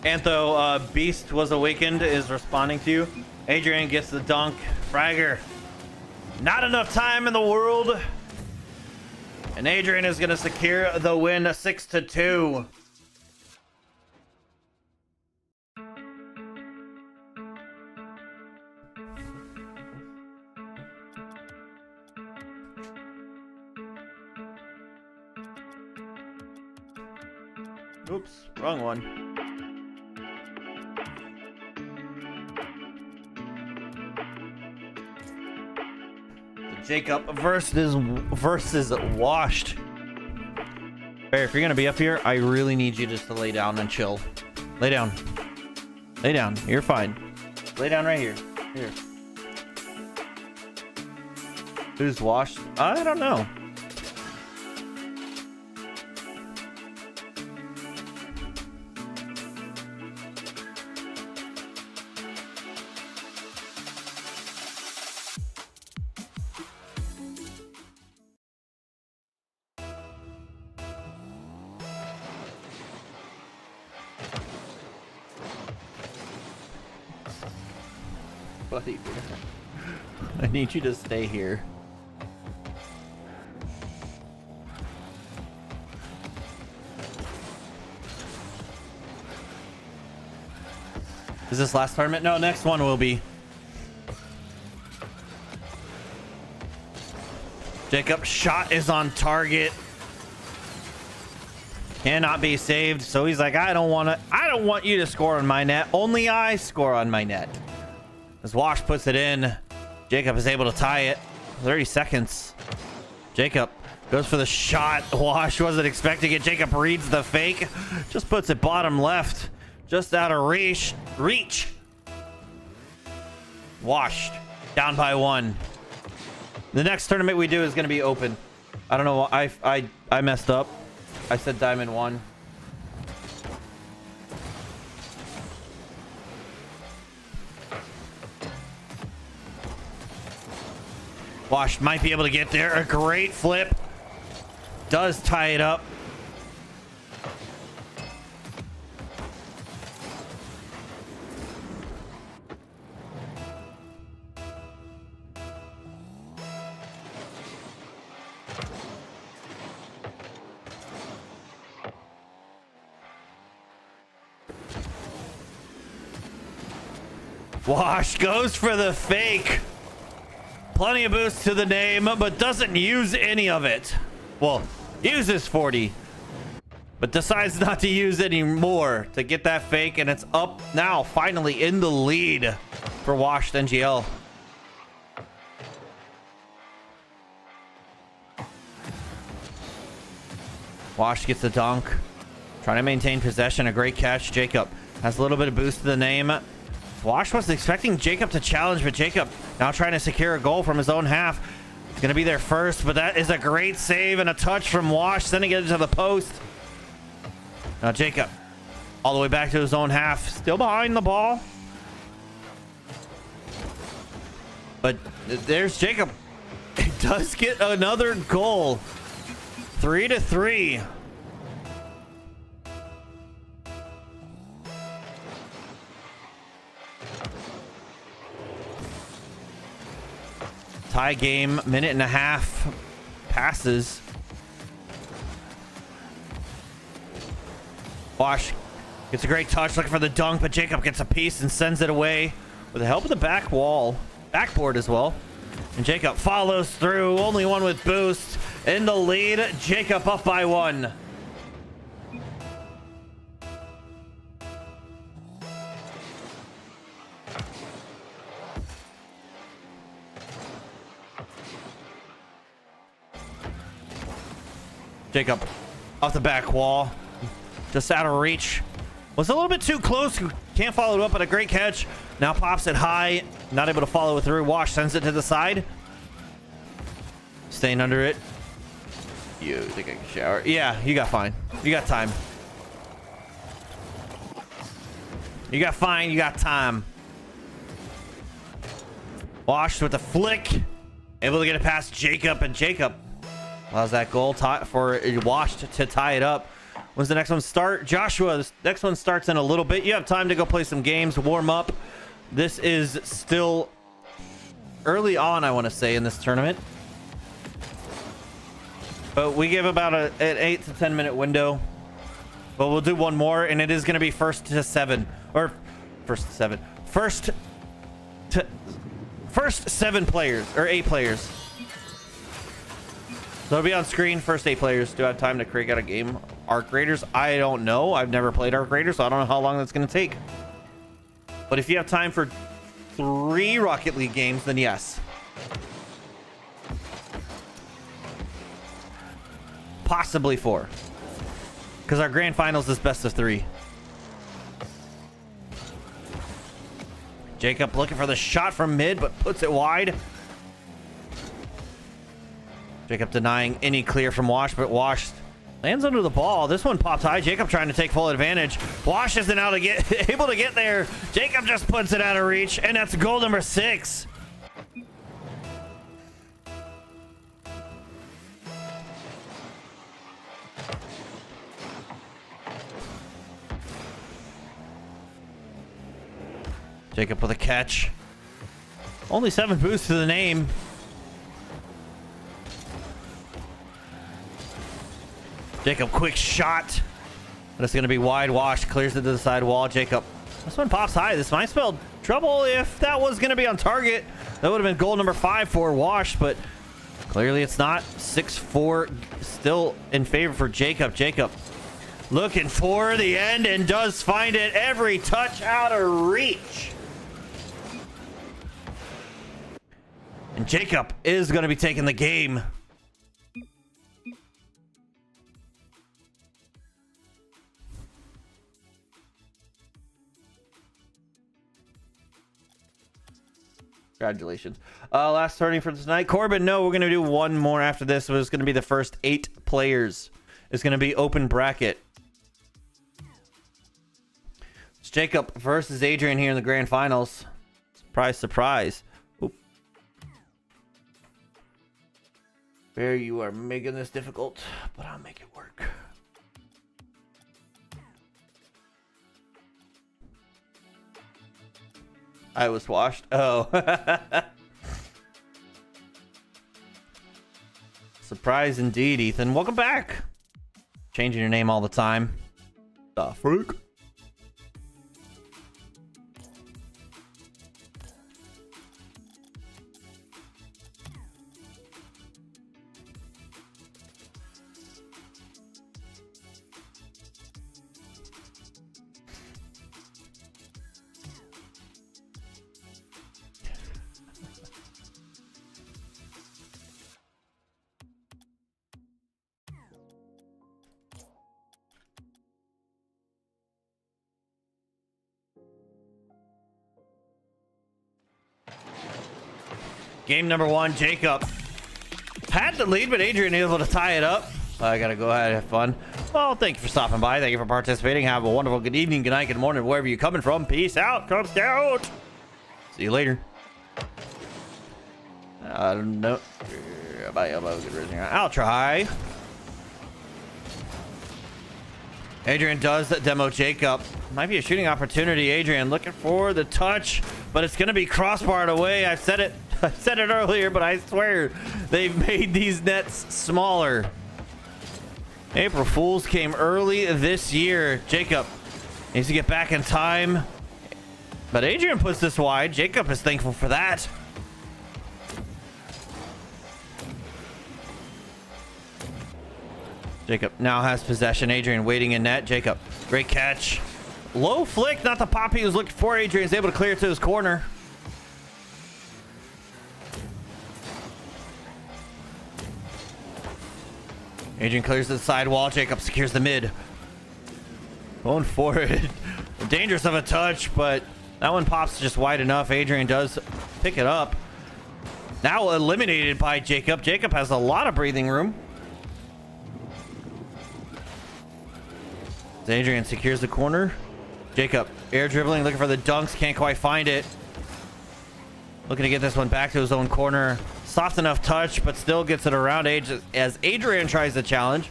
Antho, Beast was awakened, is responding to you. Adrian gets the dunk. Fragger, not enough time in the world. And Adrian is going to secure the win 6-2. Oops, wrong one. Jacob versus Washed. Bear, if you're gonna be up here, I really need you just to lay down and chill. Lay down. Lay down. You're fine. Lay down right here. Here. Who's Washed? I don't know. buddy, dude. I need you to stay here. Is this last tournament? No, next one will be. Jacob, shot is on target. Cannot be saved. So he's like, I don't want you to score on my net. Only I score on my net. As Wash puts it in, Jacob is able to tie it. 30 seconds. Jacob goes for the shot. Wash wasn't expecting it. Jacob reads the fake. Just puts it bottom left. Just out of reach. Washed. Down by 1. The next tournament we do is going to be open. I don't know. I messed up. I said Diamond 1. Wash might be able to get there. A great flip. Does tie it up. Wash goes for the fake. Plenty of boost to the name, but doesn't use any of it. Well, uses 40, but decides not to use any more to get that fake, and it's up now, finally in the lead for Washed NGL. Wash gets the dunk. Trying to maintain possession. A great catch. Jacob has a little bit of boost to the name. Wash was expecting Jacob to challenge, but Jacob now trying to secure a goal from his own half. He's going to be there first, but that is a great save and a touch from Wash, sending it into the post. Now Jacob all the way back to his own half, still behind the ball. But there's Jacob. He does get another goal. 3-3. Tie game, minute and a half passes. Wash gets a great touch, looking for the dunk, but Jacob gets a piece and sends it away with the help of the backboard as well. And Jacob follows through, only one with boost in the lead. Jacob up by 1. Jacob off the back wall, just out of reach. Was a little bit too close. Can't follow it up, but a great catch. Now pops it high. Not able to follow it through. Wash sends it to the side. Staying under it. You think I can shower? Yeah, you got fine. You got time. You got fine. You got time. Wash with a flick. Able to get it past Jacob, and Jacob allows that goal for Wash to tie it up. When's the next one start? Joshua, this next one starts in a little bit. You have time to go play some games, warm up. This is still early on, I want to say, in this tournament. But we give about an 8 to 10 minute window. But we'll do one more, and it is going to be first to 7. Or first to 7. First 7 players, or 8 players. So it'll be on screen. First 8 players. Do I have time to create out a game? Arc Raiders? I don't know. I've never played Arc Raiders, so I don't know how long that's going to take. But if you have time for 3 Rocket League games, then yes. Possibly 4. Because our grand finals is best of 3. Jacob looking for the shot from mid, but puts it wide. Jacob denying any clear from Wash, but Wash lands under the ball. This one popped high. Jacob trying to take full advantage. Wash isn't able to get there. Jacob just puts it out of reach, and that's goal number 6. Jacob with a catch. Only 7 boosts to the name. Jacob, quick shot. But it's going to be wide wash. Clears it to the side wall. Jacob. This one pops high. This might spell trouble if that was going to be on target. That would have been goal number 5 for Wash, but clearly it's not. 6-4 still in favor for Jacob. Jacob looking for the end and does find it. Every touch out of reach. And Jacob is going to be taking the game. Congratulations. Last turning for tonight. Corbin, no, we're going to do one more after this. It's going to be the first 8 players. It's going to be open bracket. It's Jacob versus Adrian here in the grand finals. Surprise, surprise. Oop. Bear, you are making this difficult, but I'll make it work. I was washed. Oh. Surprise indeed, Ethan. Welcome back. Changing your name all the time. The freak. Game number 1, Jacob had the lead, but Adrian able to tie it up. I gotta go ahead and have fun. Well, thank you for stopping by. Thank you for participating. Have a wonderful good evening, good night, good morning, wherever you're coming from. Peace out, Cub Scout. See you later. I don't know. I'll try. Adrian does demo Jacob. Might be a shooting opportunity. Adrian looking for the touch, but it's going to be crossbarred away. I said it earlier, but I swear they've made these nets smaller. April Fools came early this year. Jacob needs to get back in time, but Adrian puts this wide. Jacob is thankful for that. Jacob now has possession. Adrian waiting in net. Jacob, great catch. Low flick, not the pop he was looking for. Adrian's able to clear it to his corner. Adrian clears the side wall. Jacob secures the mid. Going for it. Dangerous of a touch, but that one pops just wide enough. Adrian does pick it up. Now eliminated by Jacob. Jacob has a lot of breathing room. Adrian secures the corner. Jacob air dribbling, looking for the dunks, can't quite find it. Looking to get this one back to his own corner. Soft enough touch, but still gets it around as Adrian tries the challenge.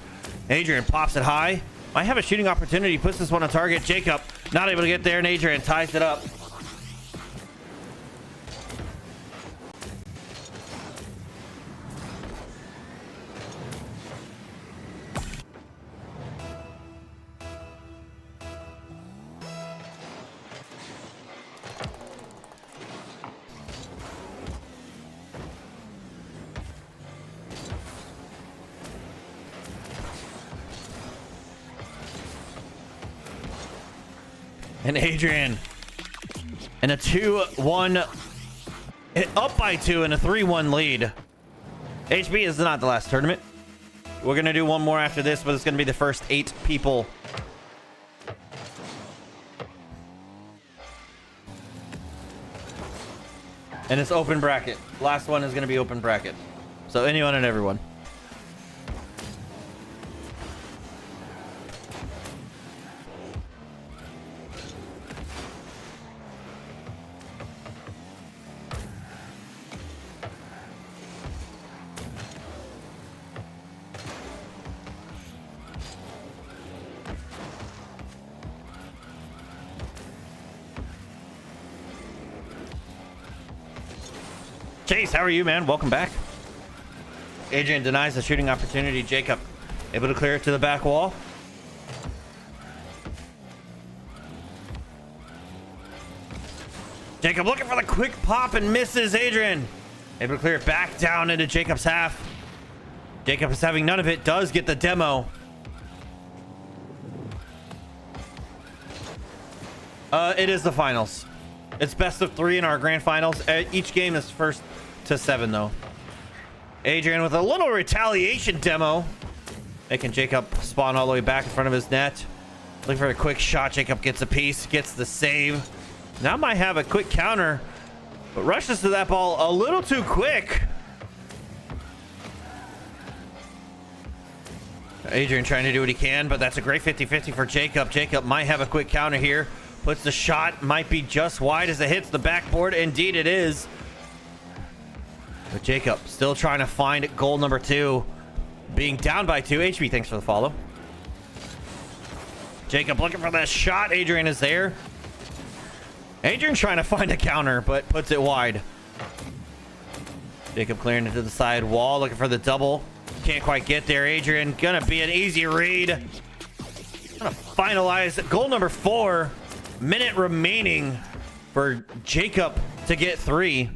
Adrian pops it high. Might have a shooting opportunity, puts this one on target. Jacob not able to get there, and Adrian ties it up. And Adrian in a 2-1, up by 2 in a 3-1 lead. HB is not the last tournament. We're going to do one more after this, but it's going to be the first 8 people. And it's open bracket. Last one is going to be open bracket. So anyone and everyone. Chase, how are you, man? Welcome back. Adrian denies the shooting opportunity. Jacob able to clear it to the back wall. Jacob looking for the quick pop and misses. Adrian able to clear it back down into Jacob's half. Jacob is having none of it. Does get the demo. It is the finals. It's best of 3 in our grand finals. Each game is first to 7 though. Adrian with a little retaliation demo, making Jacob spawn all the way back in front of his net. Looking for a quick shot. Jacob gets a piece, gets the save. Now might have a quick counter, but rushes to that ball a little too quick. Adrian trying to do what he can, but that's a great 50-50 for Jacob. Jacob might have a quick counter here. Puts the shot, might be just wide as it hits the backboard. Indeed it is. But Jacob still trying to find goal number 2. Being down by 2. HB, thanks for the follow. Jacob looking for that shot. Adrian is there. Adrian trying to find a counter, but puts it wide. Jacob clearing it to the side wall, looking for the double. Can't quite get there. Adrian gonna be an easy read. Gonna finalize goal number 4. Minute remaining for Jacob to get 3.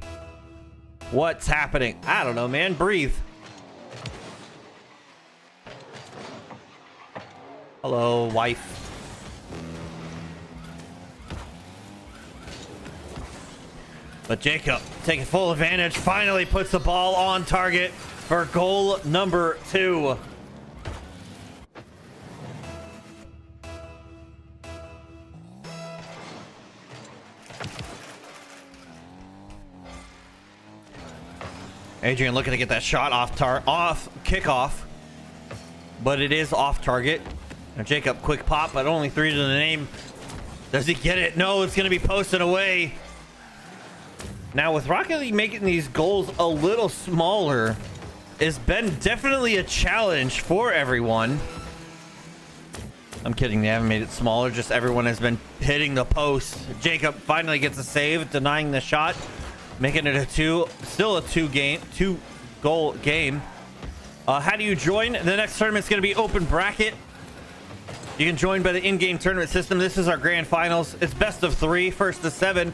What's happening? I don't know, man. Breathe. Hello, wife. But Jacob taking full advantage, finally puts the ball on target for goal number 2. Adrian looking to get that shot off kickoff, but it is off target. Now Jacob, quick pop, but only 3 to the name. Does he get it? No, it's going to be posted away. Now with Rocket League making these goals a little smaller, it's been definitely a challenge for everyone. I'm kidding, they haven't made it smaller, just everyone has been hitting the post. Jacob finally gets a save, denying the shot, making it still a 2 goal game. How do you join? The next tournament's going to be open bracket. You can join by the in-game tournament system. This is our grand finals. It's best of 3, first to 7.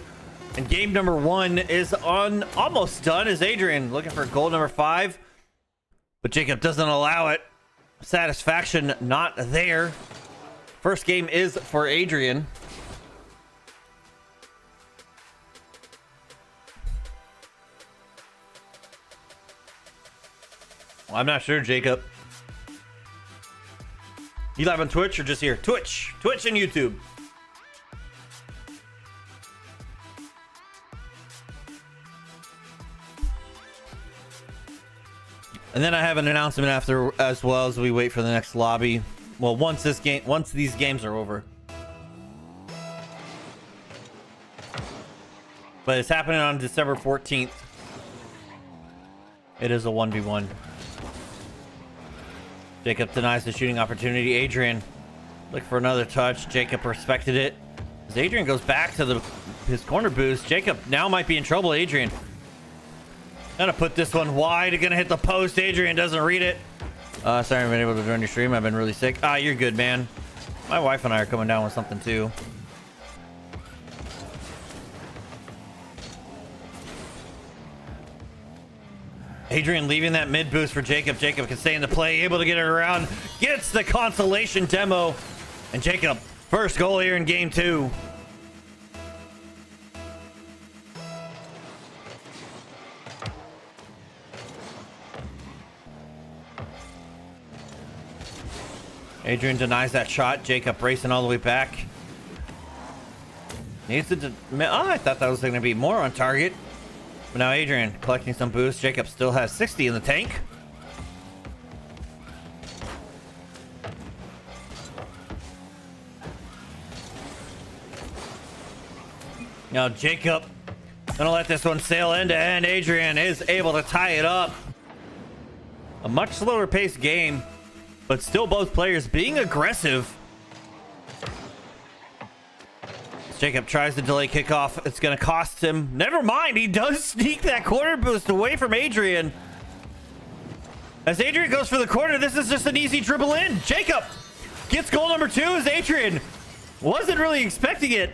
And game number 1 is almost done as Adrian looking for goal number 5. But Jacob doesn't allow it. Satisfaction not there. First game is for Adrian. Well, I'm not sure, Jacob. You live on Twitch or just here? Twitch and YouTube. And then I have an announcement after, as well, as we wait for the next lobby. Well, once these games are over. But it's happening on December 14th. It is a 1v1. Jacob denies the shooting opportunity. Adrian look for another touch. Jacob respected it. As Adrian goes back to his corner boost, Jacob now might be in trouble. Adrian gonna put this one wide. Gonna hit the post. Adrian doesn't read it. Sorry, I haven't been able to join your stream. I've been really sick. You're good, man. My wife and I are coming down with something too. Adrian leaving that mid boost for Jacob. Jacob can stay in the play, able to get it around. Gets the consolation demo. And Jacob, first goal here in game 2. Adrian denies that shot. Jacob racing all the way back. Needs to... I thought that was going to be more on target. But now Adrian collecting some boost. Jacob still has 60 in the tank. Now Jacob gonna let this one sail end to end. Adrian is able to tie it up. A much slower paced game, but still both players being aggressive. Jacob tries to delay kickoff. It's going to cost him. Never mind. He does sneak that corner boost away from Adrian. As Adrian goes for the corner, this is just an easy dribble in. Jacob gets goal number 2 as Adrian wasn't really expecting it.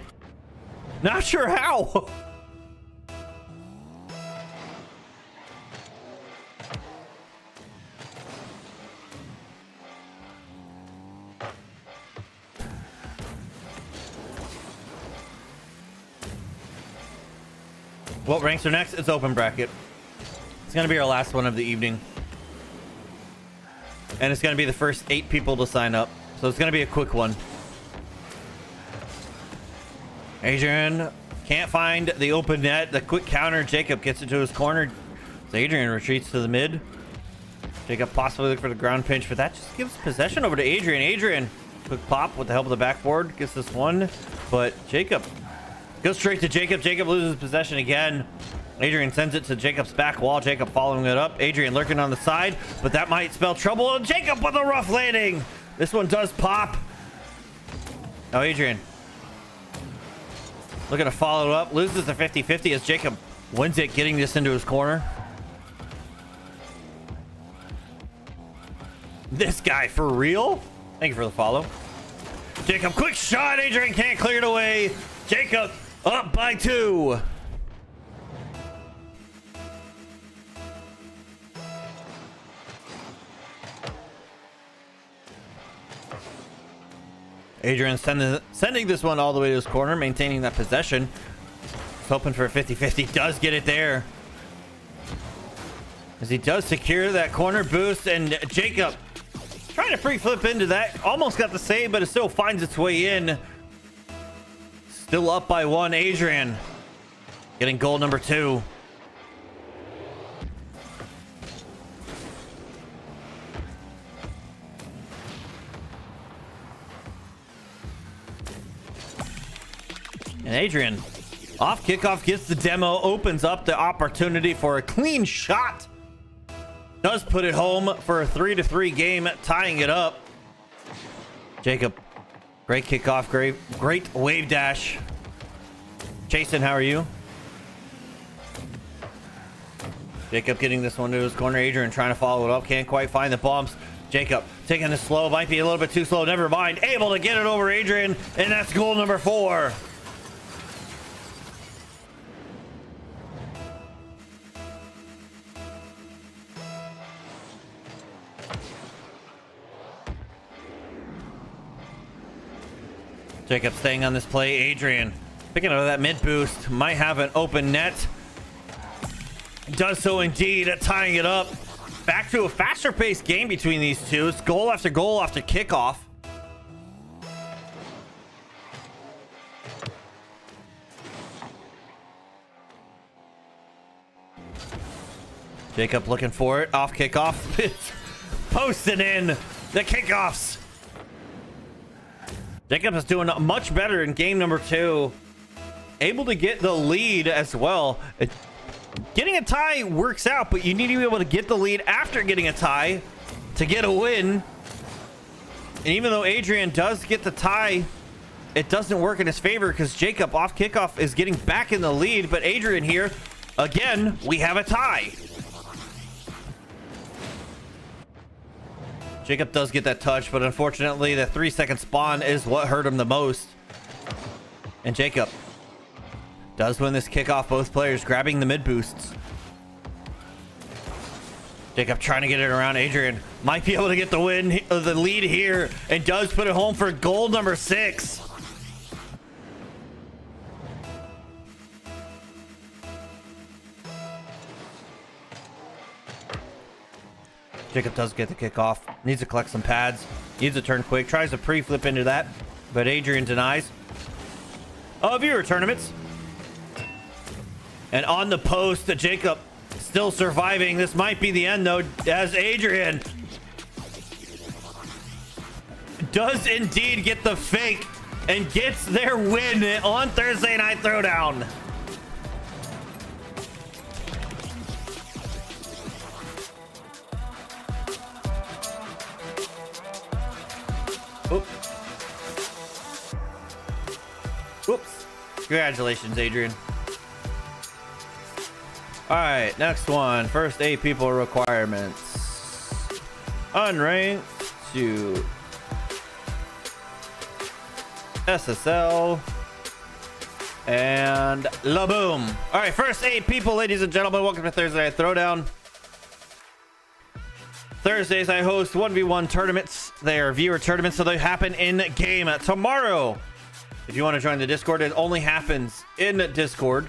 Not sure how. What ranks are next? It's open bracket. It's going to be our last one of the evening. And it's going to be the first 8 people to sign up. So it's going to be a quick one. Adrian can't find the open net. The quick counter. Jacob gets into his corner. So Adrian retreats to the mid. Jacob possibly looking for the ground pinch, but that just gives possession over to Adrian. Adrian, quick pop with the help of the backboard. Gets this one. But Jacob goes straight to Jacob. Jacob loses possession again. Adrian sends it to Jacob's back wall. Jacob following it up. Adrian lurking on the side, but that might spell trouble. And Jacob with a rough landing. This one does pop. Now Adrian looking to follow up. Loses the 50-50 as Jacob wins it, getting this into his corner. This guy for real? Thank you for the follow. Jacob, quick shot. Adrian can't clear it away. Jacob up by 2. Adrian sending this one all the way to his corner, maintaining that possession. He's hoping for a 50-50. Does get it there. As he does secure that corner boost, and Jacob trying to free flip into that. Almost got the save, but it still finds its way in. Still up by 1. Adrian getting goal number 2. And Adrian off kickoff gets the demo, opens up the opportunity for a clean shot. Does put it home for a 3-3 game, tying it up. Jacob, great kickoff, great wave dash. Jason, how are you? Jacob getting this one to his corner. Adrian trying to follow it up. Can't quite find the bumps. Jacob taking it slow. Might be a little bit too slow. Never mind. Able to get it over Adrian. And that's goal number 4. Jacob staying on this play. Adrian picking up that mid boost. Might have an open net. Does so indeed, tying it up. Back to a faster paced game between these two. It's goal after kickoff. Jacob looking for it. Off kickoff. It's posted in the kickoffs. Jacob is doing much better in game number 2. Able to get the lead as well. Getting a tie works out, but you need to be able to get the lead after getting a tie to get a win. And even though Adrian does get the tie, it doesn't work in his favor because Jacob off kickoff is getting back in the lead. But Adrian here, again, we have a tie. Jacob does get that touch, but unfortunately the 3-second spawn is what hurt him the most. And Jacob does win this kickoff. Both players grabbing the mid boosts. Jacob trying to get it around. Adrian might be able to get the win, the lead here, and does put it home for goal number 6. Jacob does get the kickoff. Needs to collect some pads. Needs to turn quick. Tries to pre-flip into that, but Adrian denies. Viewer tournaments. And on the post, Jacob still surviving. This might be the end, though, as Adrian does indeed get the fake and gets their win on Thursday Night Throwdown. Oops. Congratulations, Adrian. All right, next one. First 8 people requirements. Unranked to SSL and Laboom. All right, first 8 people, ladies and gentlemen. Welcome to Thursday Night Throwdown. Thursdays, I host 1v1 tournaments. They are viewer tournaments, so they happen in game tomorrow. If you want to join the Discord, it only happens in Discord.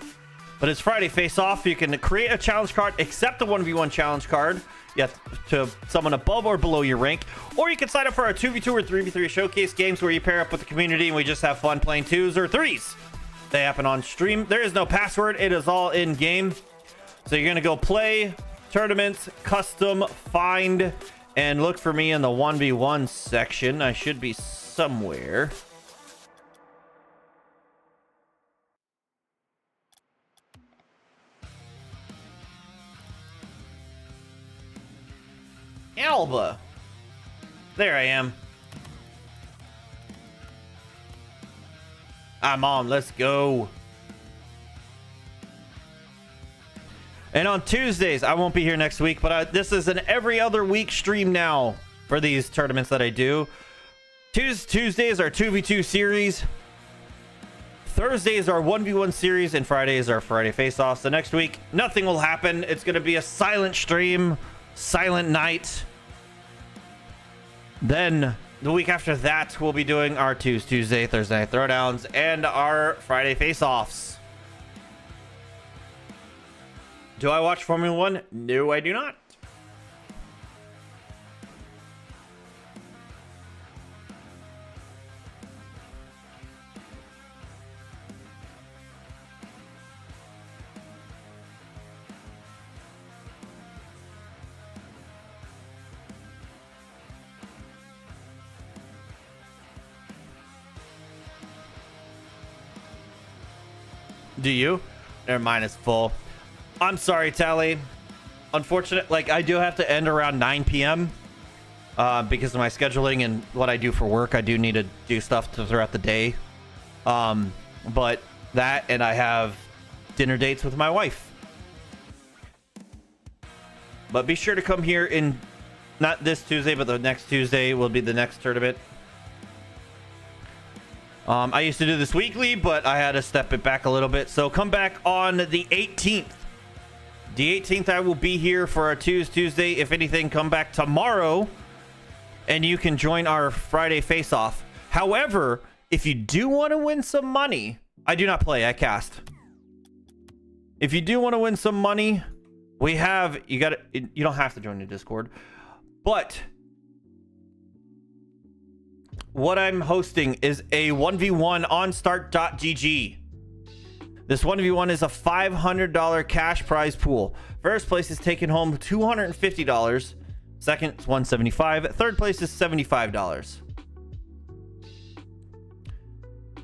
But it's Friday face-off. You can create a challenge card, accept a 1v1 challenge card. You have to someone above or below your rank. Or you can sign up for our 2v2 or 3v3 showcase games where you pair up with the community and we just have fun playing 2s or 3s. They happen on stream. There is no password. It is all in-game. So you're going to go play, tournaments, custom, find, and look for me in the 1v1 section. I should be somewhere. Alba. There I am. I'm on. Let's go. And on Tuesdays, I won't be here next week, but this is an every other week stream now for these tournaments that I do. Tuesdays are 2v2 series. Thursdays are 1v1 series, and Fridays are Friday face-offs. So next week, nothing will happen. It's going to be a silent stream, silent night. Then the week after that, we'll be doing our Tuesday, Thursday Night Throwdowns, and our Friday face-offs. Do I watch Formula 1? No, I do not. Do you? Never mind, it's full. I'm sorry, Tally. Unfortunate, like I do have to end around 9 p.m. Because of my scheduling and what I do for work. I do need to do stuff throughout the day. But that, and I have dinner dates with my wife. But be sure to come here in, not this Tuesday, but the next Tuesday will be the next tournament. I used to do this weekly, but I had to step it back a little bit. So come back on the 18th. The 18th, I will be here for our Tuesday. If anything, come back tomorrow, and you can join our Friday face-off. However, if you do want to win some money, I do not play, I cast. If you do want to win some money, we have, you don't have to join the Discord, but what I'm hosting is a 1v1 on start.gg. This 1v1 is a $500 cash prize pool. First place is taking home $250. Second is $175. Third place is $75.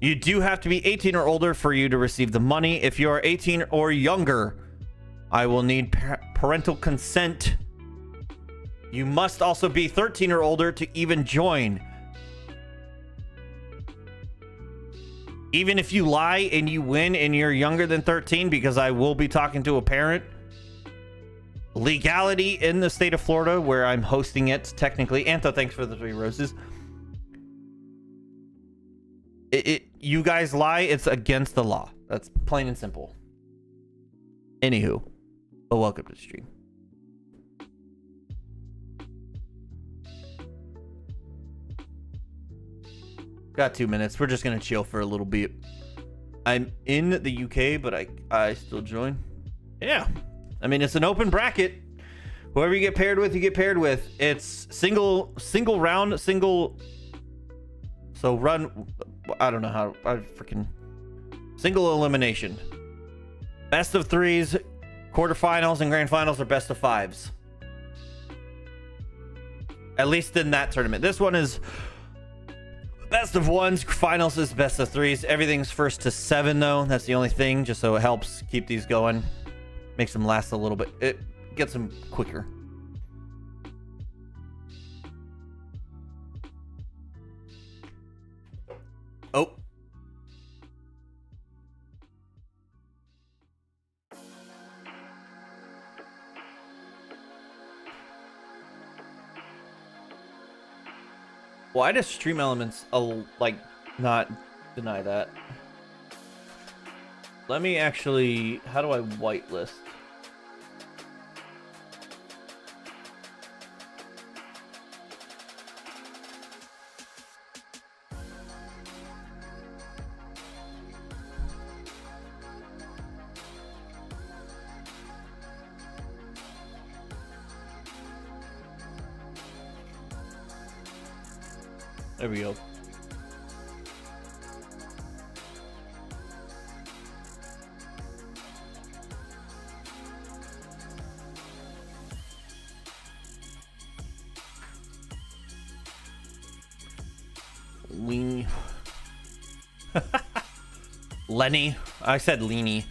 You do have to be 18 or older for you to receive the money. If you are 18 or younger, I will need parental consent. You must also be 13 or older to even join. Even if you lie and you win and you're younger than 13, because I will be talking to a parent, legality in the state of Florida where I'm hosting it technically. Antho, thanks for the 3 roses. You guys lie, it's against the law. That's plain and simple. Anywho, but welcome to the stream. Got 2 minutes. We're just gonna chill for a little bit. I'm in the UK, but I still join. Yeah, I mean, it's an open bracket. Whoever you get paired with, you get paired with. It's single round, single. So run. I don't know how. I freaking single elimination. Best of 3s, quarterfinals, and grand finals are best of 5s. At least in that tournament. This one is best of 1s, finals is best of 3s. Everything's first to 7 though. That's the only thing, just so it helps keep these going. Makes them last a little bit. It gets them quicker. Oh. Why does Stream Elements like not deny that? Let me actually, how do I whitelist? There we go. Lean. Lenny. I said Leany.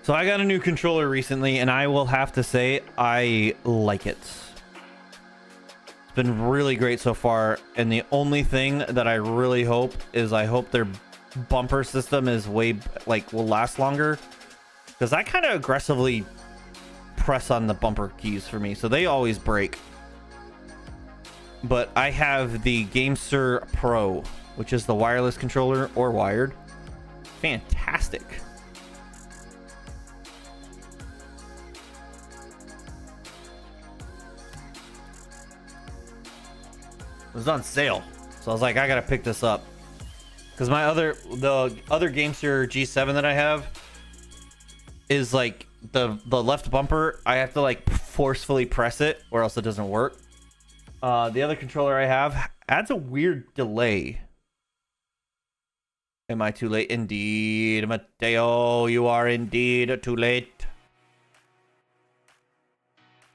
So I got a new controller recently, and I will have to say I like it. It's been really great so far, and the only thing that I really hope is I hope their bumper system is will last longer, because I kind of aggressively press on the bumper keys for me, so they always break. But I have the GameSir Pro, which is the wireless controller or wired. Fantastic. It was on sale, so I was like, I gotta pick this up, because the other GameSir G7 that I have is like the left bumper. I have to like forcefully press it, or else it doesn't work. The other controller I have adds a weird delay. Am I too late? Indeed, Mateo, you are indeed too late.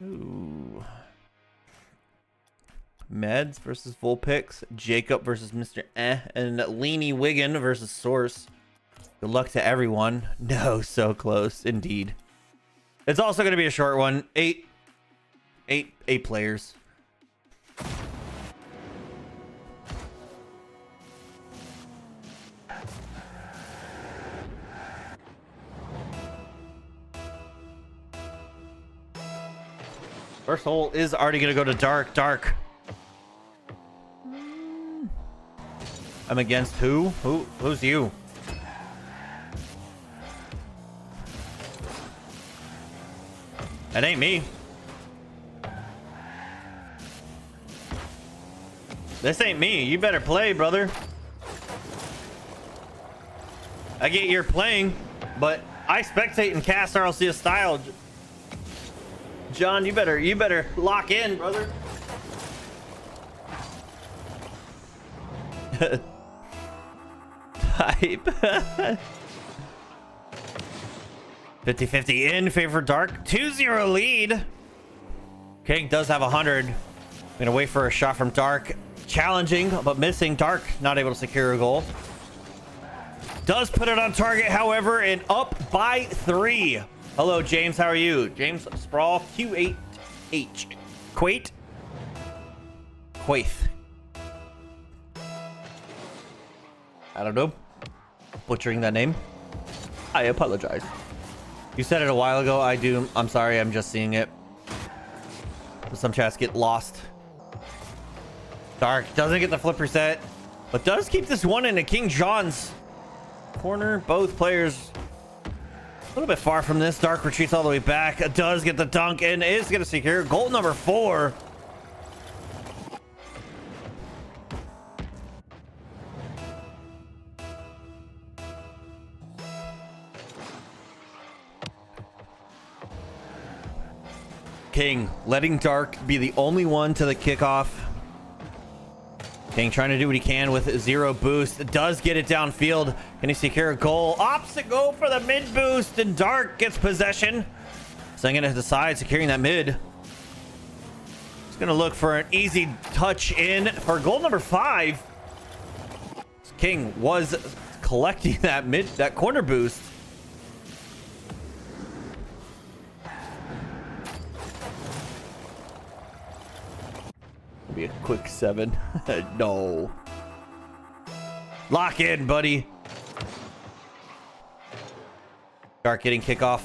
Ooh. Meds versus Vulpix, Jacob versus Mr. And Leany Wiggin versus Source. Good luck to everyone. No, so close indeed. It's also going to be a short one. Eight players. First hole is already going to go to Dark. I'm against who? Who's you? That ain't me. This ain't me. You better play, brother. I get you're playing, but I spectate and cast RLCS style. John, you better lock in, brother. Type. 50-50 in favor of Dark. 2-0 lead. King does have 100. Gonna wait for a shot from Dark. Challenging, but missing. Dark not able to secure a goal. Does put it on target, however, and up by 3. Hello, James. How are you? James Sprawl, Q8H. Quaith. I don't know. Butchering that name. I apologize. You said it a while ago. I do. I'm sorry. I'm just seeing it. Some chats get lost. Dark doesn't get the flip reset, but does keep this one into King John's corner. Both players a little bit far from this. Dark retreats all the way back. Does get the dunk and is going to secure goal number 4. King letting Dark be the only one to the kickoff. King trying to do what he can with 0 boost. Does get it downfield. Can he secure a goal? Opts to go for the mid boost, and Dark gets possession. Singing it to the side, securing that mid. He's going to look for an easy touch in for goal number 5. King was collecting that corner boost. Be a quick 7. No. Lock in, buddy. Dark getting kickoff.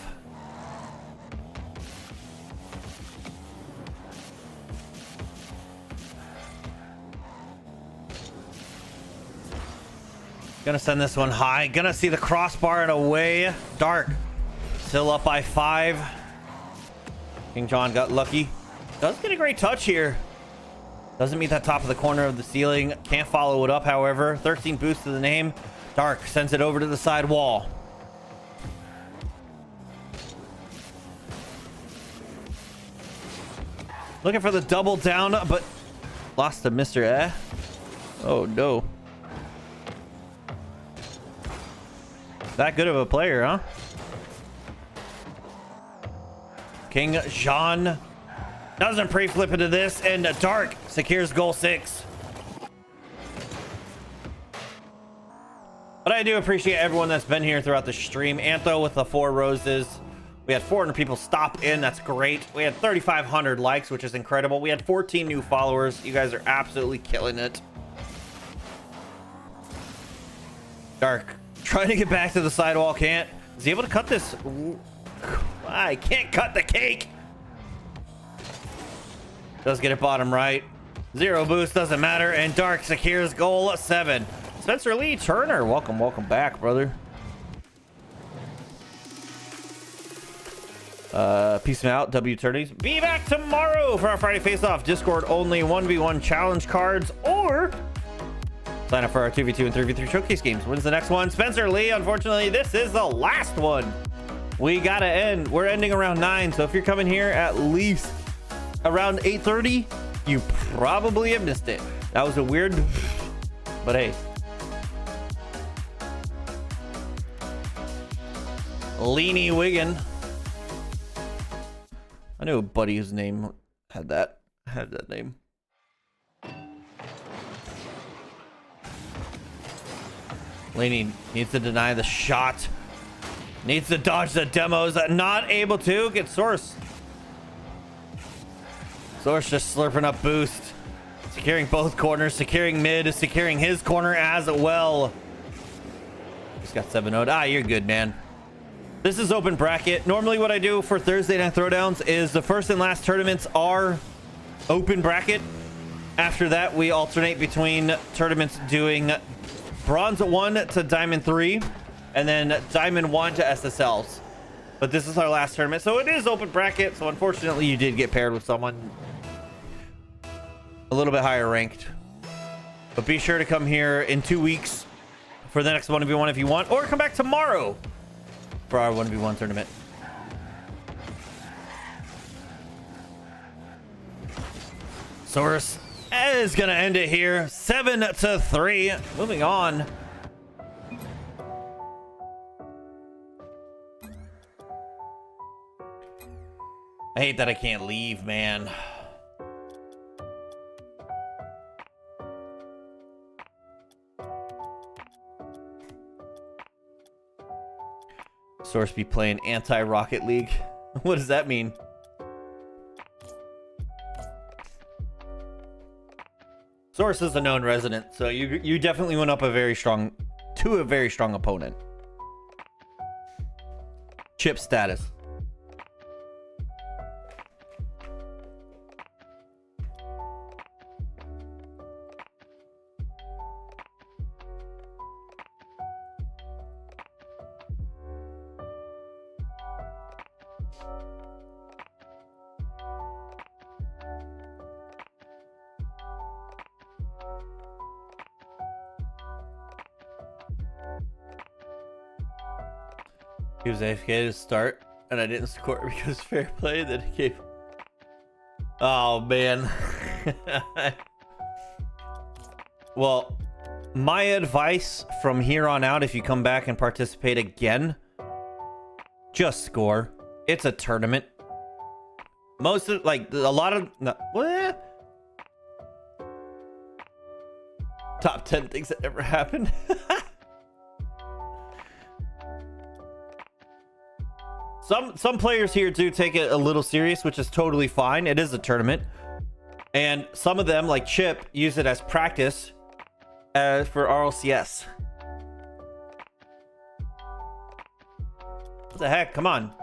Gonna send this one high. Gonna see the crossbar and away. Dark still up by 5. King John got lucky. Does get a great touch here. Doesn't meet that top of the corner of the ceiling. Can't follow it up, however. 13 boost to the name. Dark sends it over to the side wall. Looking for the double down, but lost to Mr. Eh. Oh, no. That good of a player, huh? King Jean doesn't pre-flip into this, and Dark secures goal 6. But I do appreciate everyone that's been here throughout the stream. Antho with the 4 roses. We had 400 people stop in. That's great. We had 3,500 likes, which is incredible. We had 14 new followers. You guys are absolutely killing it. Dark trying to get back to the sidewall. Can't. Is he able to cut this? I can't cut the cake. Does get it bottom right. 0 boost, doesn't matter. And Dark secures goal 7. Spencer Lee Turner, welcome back, brother. Peace out, W Turnies. Be back tomorrow for our Friday face-off. Discord only 1v1 challenge cards, or sign up for our 2v2 and 3v3 showcase games. When's the next one? Spencer Lee, unfortunately, this is the last one. We gotta end. We're ending around 9, so if you're coming here at least around 8:30, you probably have missed it. That was a weird, but hey. Leany Wiggin. I knew a buddy whose name had that name. Leany needs to deny the shot. Needs to dodge the demos. Not able to get Source. Source just slurping up boost. Securing both corners. Securing mid. Securing his corner as well. Just got 7-0'd. Ah, you're good, man. This is open bracket. Normally what I do for Thursday Night Throwdowns is the first and last tournaments are open bracket. After that, we alternate between tournaments doing Bronze 1 to Diamond 3 and then Diamond 1 to SSLs. But this is our last tournament, so it is open bracket. So unfortunately, you did get paired with someone a little bit higher ranked. But be sure to come here in 2 weeks for the next 1v1 if you want, or come back tomorrow for our 1v1 tournament. Source is gonna end it here, 7-3. Moving on. I hate that I can't leave, man. Source be playing anti-Rocket League. What does that mean? Source is a known resident, so you definitely went up to a very strong opponent. Chip status. He was AFK to start, and I didn't score because fair play. Then he gave. Oh man. Well, my advice from here on out, if you come back and participate again, just score. It's a tournament. Most of a lot of what? Top 10 things that ever happened. Some players here do take it a little serious, which is totally fine. It is a tournament. And some of them, like Chip, use it as practice for RLCS. What the heck? Come on.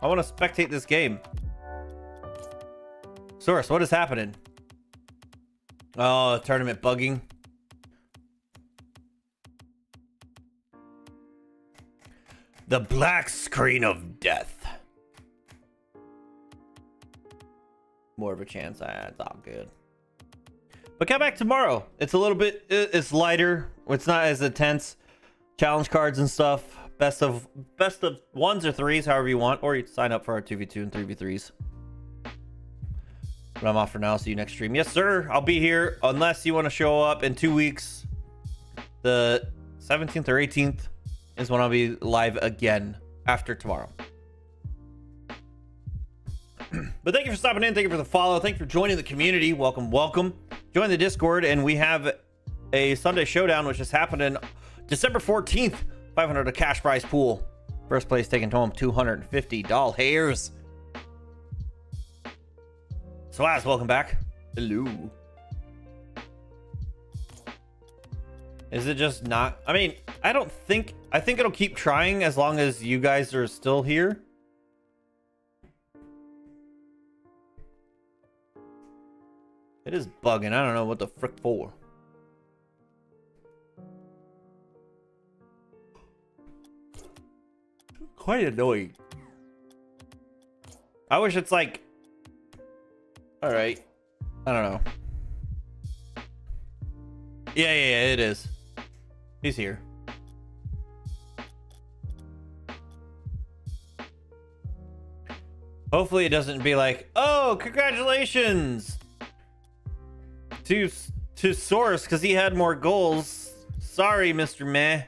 I want to spectate this game. Source, what is happening? Oh, tournament bugging. The black screen of death. More of a chance. It's all good. But come back tomorrow. It's a little bit, it's lighter. It's not as intense. Challenge cards and stuff. Best of ones or threes, however you want. Or you sign up for our 2v2 and 3v3s. But I'm off for now. See you next stream. Yes, sir. I'll be here unless you want to show up in 2 weeks. The 17th or 18th is when I'll be live again after tomorrow. But thank you for stopping in. Thank you for the follow. Thank you for joining the community. Welcome, welcome. Join the Discord, and we have a Sunday showdown, which is happening December 14th. 500 a cash prize pool. First place taking home $250 hairs. Swaz, welcome back. Hello. Is it just not? I mean, I think it'll keep trying as long as you guys are still here. It is bugging. I don't know what the frick for. Quite annoying. I wish it's like... Alright. I don't know. Yeah, it is. He's here. Hopefully it doesn't be like, oh, congratulations to Source because he had more goals. Sorry, Mr. Meh.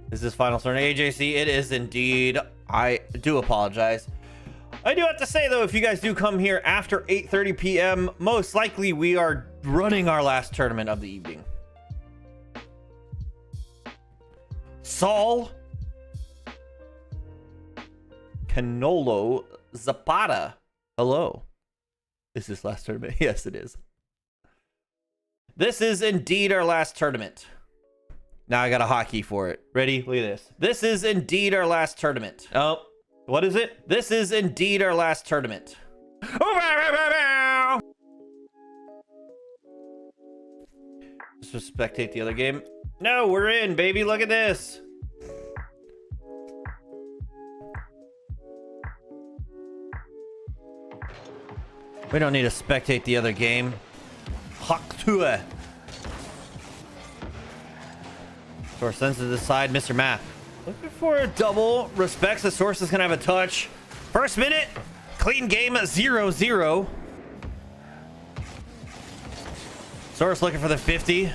Is this final turn AJC? It is indeed. I do apologize. I do have to say though, if you guys do come here after 8:30 p.m., most likely we are running our last tournament of the evening. Saul Canolo Zapata. Hello. Is this last tournament? Yes, it is. This is indeed our last tournament. Now I got a hotkey for it. Ready? Look at this. This is indeed our last tournament. Oh, what is it? This is indeed our last tournament. Let's just spectate the other game. No, we're in, baby. Look at this. We don't need to spectate the other game. Haktua. Source sends to the side. Mr. Math looking for a double. Respects the Source is gonna have a touch. First minute, clean game 0-0. Source looking for the 50.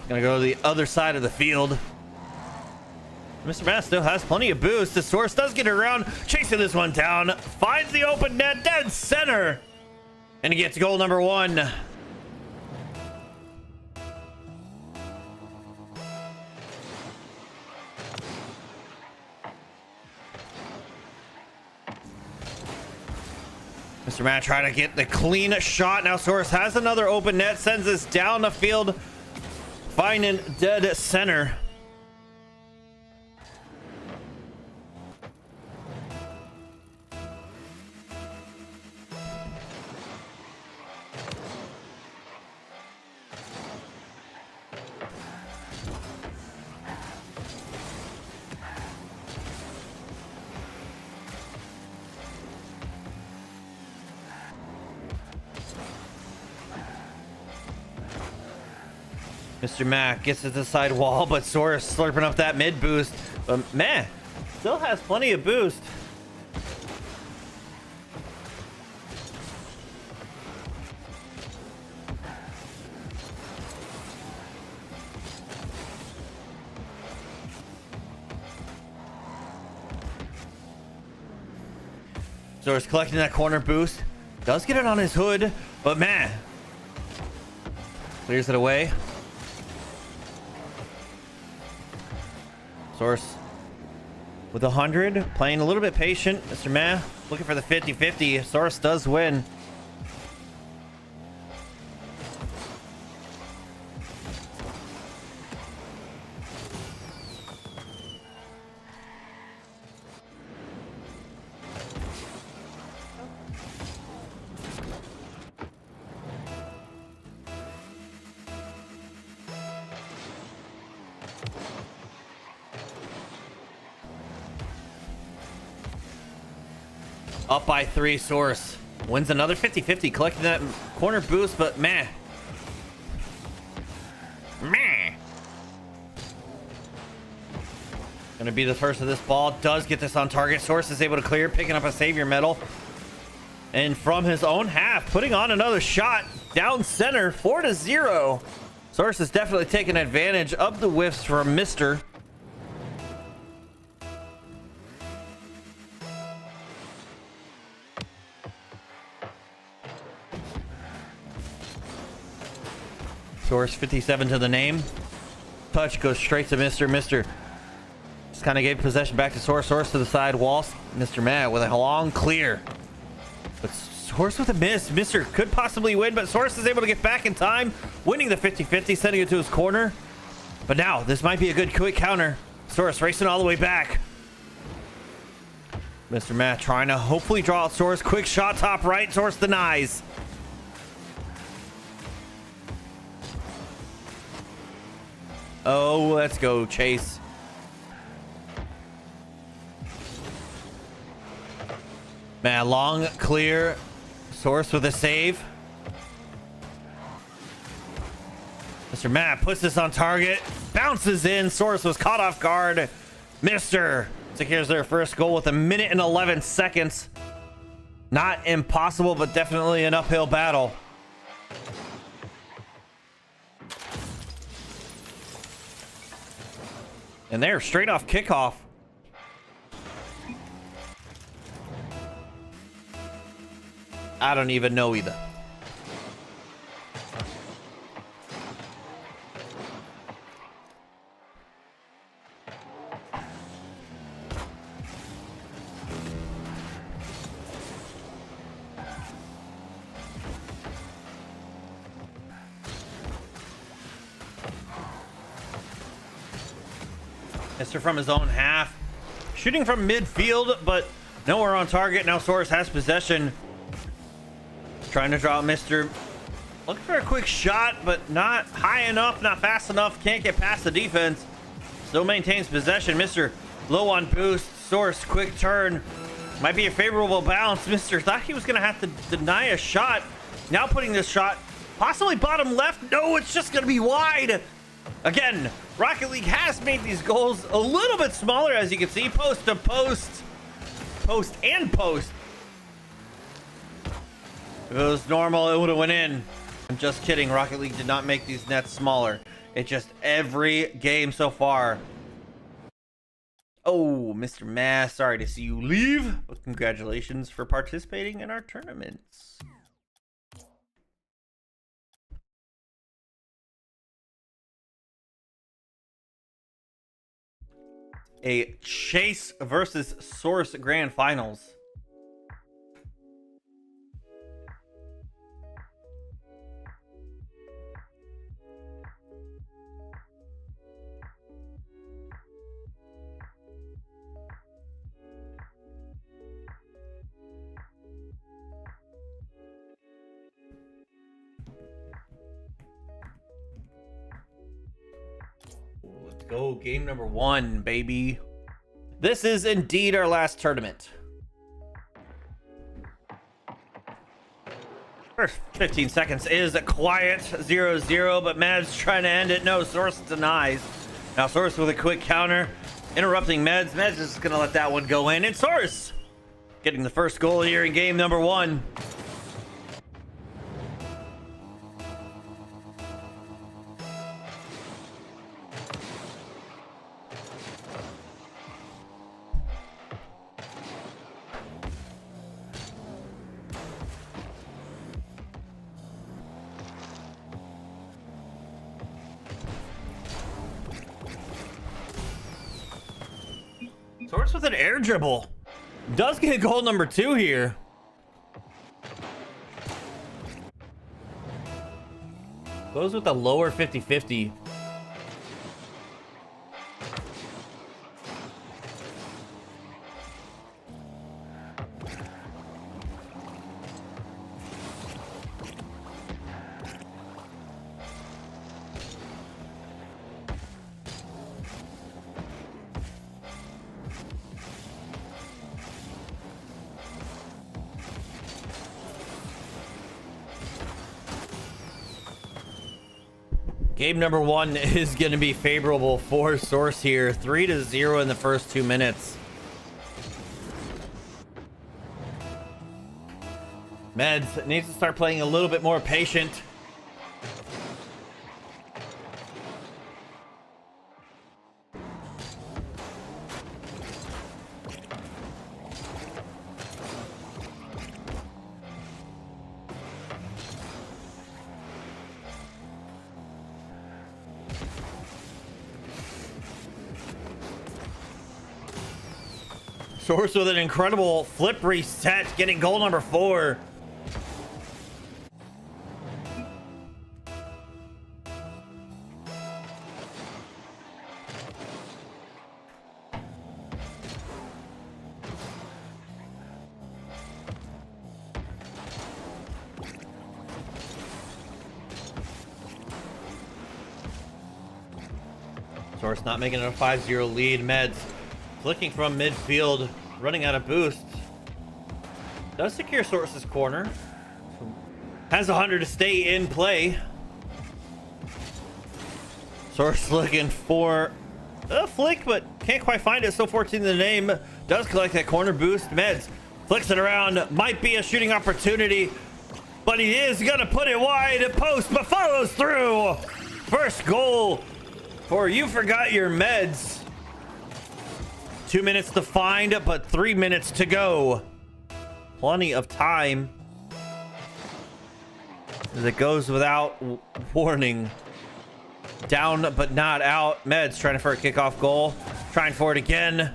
Gonna go to the other side of the field. Mr. Math still has plenty of boost. The Source does get around, chasing this one down. Finds the open net, dead center, and he gets goal number 1. Mr. Matt trying to get the clean shot. Now Source has another open net, sends this down the field, finding dead center. Mr. Mac gets to the side wall, but Source slurping up that mid boost. But man, still has plenty of boost. Source collecting that corner boost. Does get it on his hood, but man, clears it away. Source with 100, playing a little bit patient. Mr. Meh looking for the 50-50. Source does win. Up by 3, Source. Wins another 50-50, collecting that corner boost, but meh. Meh. Gonna be the first of this ball. Does get this on target. Source is able to clear, picking up a savior medal. And from his own half, putting on another shot down center, 4-0. Source is definitely taking advantage of the whiffs from Mr. Source 57 to the name. Touch goes straight to Mr. Mr. Just kind of gave possession back to Source. Source to the side wall. Mr. Matt with a long clear. But Source with a miss. Mr. could possibly win, but Source is able to get back in time, winning the 50-50, sending it to his corner. But now this might be a good quick counter. Source racing all the way back. Mr. Matt trying to hopefully draw out Source. Quick shot top right. Source denies. Oh, let's go, Chase. Man, long clear. Source with a save. Mr. Matt puts this on target. Bounces in. Source was caught off guard. Mr. secures their first goal with 1 minute and 11 seconds. Not impossible, but definitely an uphill battle. And they're straight off kickoff. I don't even know either. Mr. from his own half. Shooting from midfield, but nowhere on target. Now Source has possession. Trying to draw Mr. Looking for a quick shot, but not high enough, not fast enough. Can't get past the defense. Still maintains possession. Mr. low on boost. Source, quick turn. Might be a favorable bounce. Mr. thought he was going to have to deny a shot. Now putting this shot possibly bottom left. No, it's just going to be wide. Again, Rocket League has made these goals a little bit smaller, as you can see. Post to post. Post and post. If it was normal, it would have went in. I'm just kidding. Rocket League did not make these nets smaller. It's just every game so far. Oh, Mr. Mass, sorry to see you leave, but congratulations for participating in our tournaments. A Chase versus Source Grand Finals. Let's go, game number 1, baby. This is indeed our last tournament. First 15 seconds is a quiet 0-0, but Meds trying to end it. No, Source denies. Now Source with a quick counter, interrupting Meds. Meds is gonna let that one go in. And Source getting the first goal here in game number 1. Source with an air dribble. Does get goal number 2 here. Goes with the lower 50-50. Game number 1 is going to be favorable for Source here. 3-0 in the first 2 minutes. Meds needs to start playing a little bit more patient. Source with an incredible flip reset, getting goal number 4. Source not making it a 5-0 lead. Meds flicking from midfield, running out of boost. Does secure Source's corner. Has 100 to stay in play. Source looking for a flick, but can't quite find it. Still 14 in the name. Does collect that corner boost. Meds flicks it around. Might be a shooting opportunity, but he is gonna put it wide at post, but follows through. First goal for You Forgot Your Meds. 2 minutes to find, but 3 minutes to go. Plenty of time. As it goes without warning. Down, but not out. Meds trying for a kickoff goal. Trying for it again.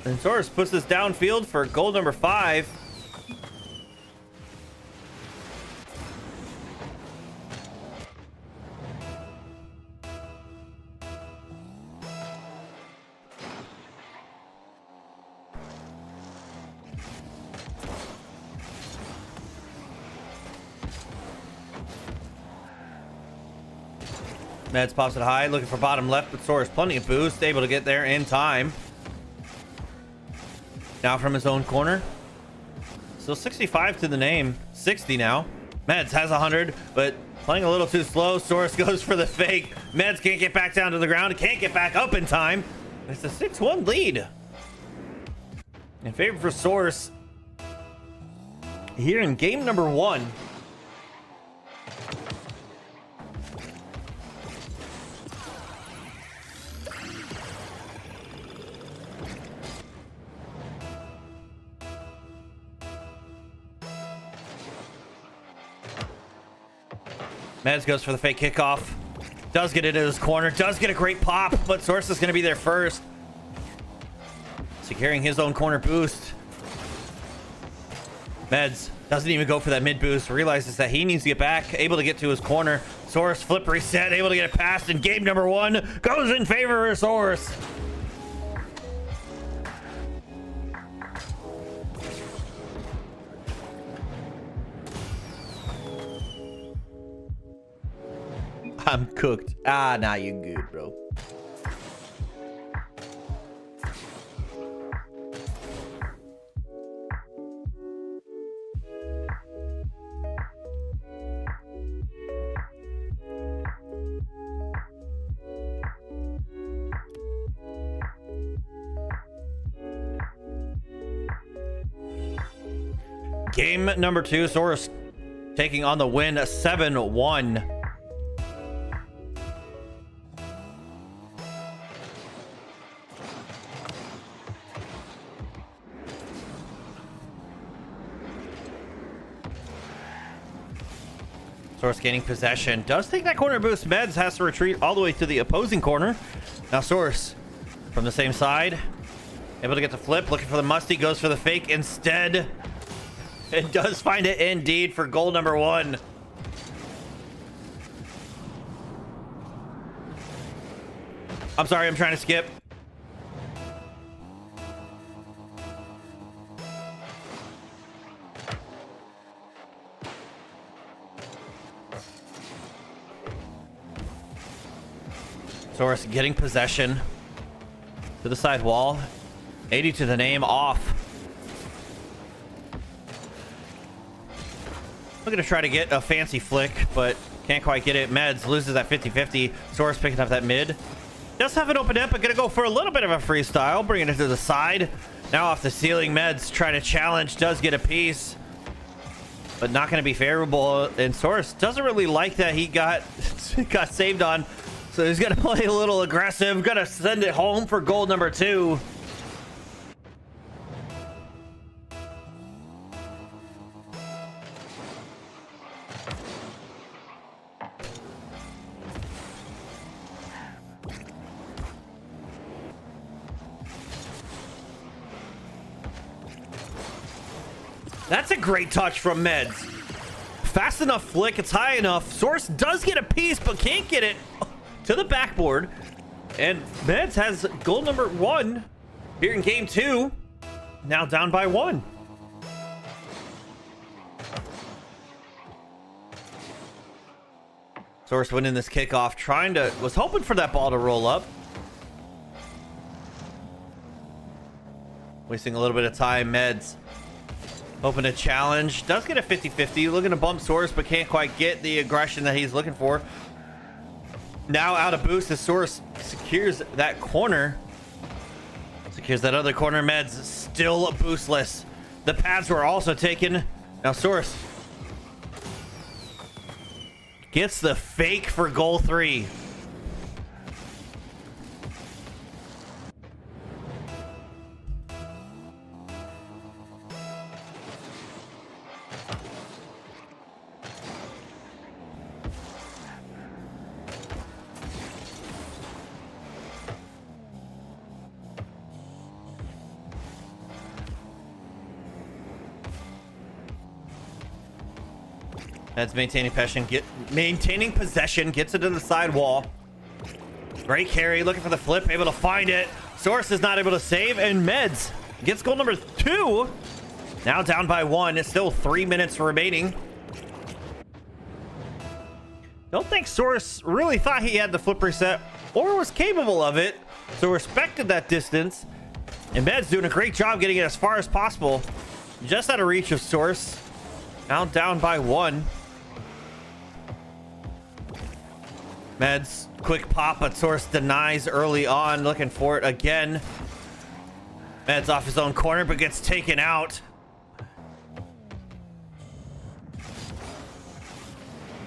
And Source puts this downfield for goal number 5. Meds pops it high, looking for bottom left, but Source plenty of boost, able to get there in time. Now from his own corner. Still 65 to the name, 60 now. Meds has 100, but playing a little too slow. Source goes for the fake. Meds can't get back down to the ground, can't get back up in time. It's a 6-1 lead. In favor for Source here in game number 1. Meds goes for the fake kickoff. Does get into his corner. Does get a great pop, but Source is going to be there first. Securing his own corner boost. Meds doesn't even go for that mid boost. Realizes that he needs to get back. Able to get to his corner. Source flip reset. Able to get it past. And game number 1 goes in favor of Source. I'm cooked. Ah, nah, you good, bro. Game number 2, Source taking on the win, 7-1. Source gaining possession. Does take that corner boost. Meds has to retreat all the way to the opposing corner. Now Source from the same side. Able to get the flip. Looking for the musty. Goes for the fake instead. It does find it indeed for goal number 1. I'm sorry. I'm trying to skip. Source getting possession to the side wall. 80 to the name, off. Looking to try to get a fancy flick, but Can't quite get it. Meds loses that 50-50. Source picking up that mid. Does have an open up, but gonna go for a little bit of a freestyle, bringing it to the side. Now off the ceiling, Meds trying to challenge, does get a piece, but not going to be favorable. And Source doesn't really like that he got saved on, so he's going to play a little aggressive. Going to send it home for goal number 2. That's a great touch from Meds. Fast enough flick. It's high enough. Source does get a piece, but can't get it to the backboard. And Meds has goal number 1 here in game 2. Now down by 1. Source winning this kickoff. Was hoping for that ball to roll up. Wasting a little bit of time. Meds hoping to challenge. Does get a 50-50. Looking to bump Source, but can't quite get the aggression that he's looking for. Now out of boost as Source secures that corner. Secures that other corner. Meds still boostless. The pads were also taken. Now Source gets the fake for goal 3. That's maintaining possession, gets it to the side wall. Great carry, looking for the flip, able to find it. Source is not able to save, and Meds gets goal number 2. Now down by 1. It's still 3 minutes remaining. Don't think Source really thought he had the flip reset or was capable of it, so respected that distance. And Meds doing a great job getting it as far as possible. Just out of reach of Source. Now down by 1. Meds, quick pop, but Source denies early on. Looking for it again. Meds off his own corner, but gets taken out.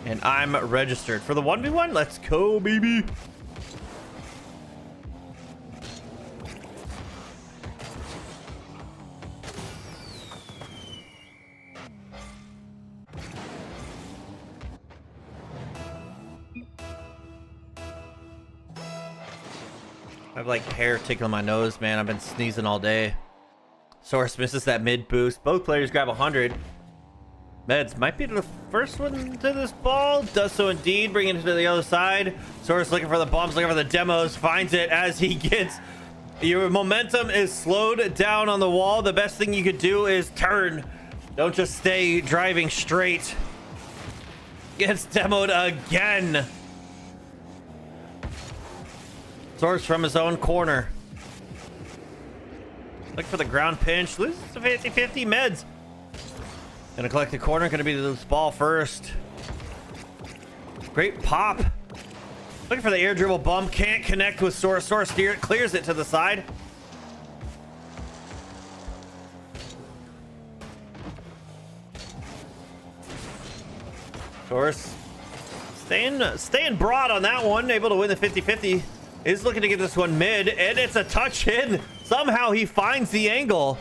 And I'm registered for the 1v1. Let's go, baby. I have like hair tickling my nose, man. I've been sneezing all day. Source misses that mid boost. Both players grab 100. Meds might be the first one to this ball. Does so indeed. Bringing it to the other side. Source looking for the bumps, looking for the demos. Finds it as he gets... Your momentum is slowed down on the wall. The best thing you could do is turn. Don't just stay driving straight. Gets demoed again. Source from his own corner. Look for the ground pinch. Loses to 50-50. Meds gonna collect the corner. Gonna be this ball first. Great pop. Looking for the air dribble bump. Can't connect with Source. Source clears it to the side. Source staying broad on that one. Able to win the 50-50. Is looking to get this one mid, and it's a touch in. Somehow he finds the angle.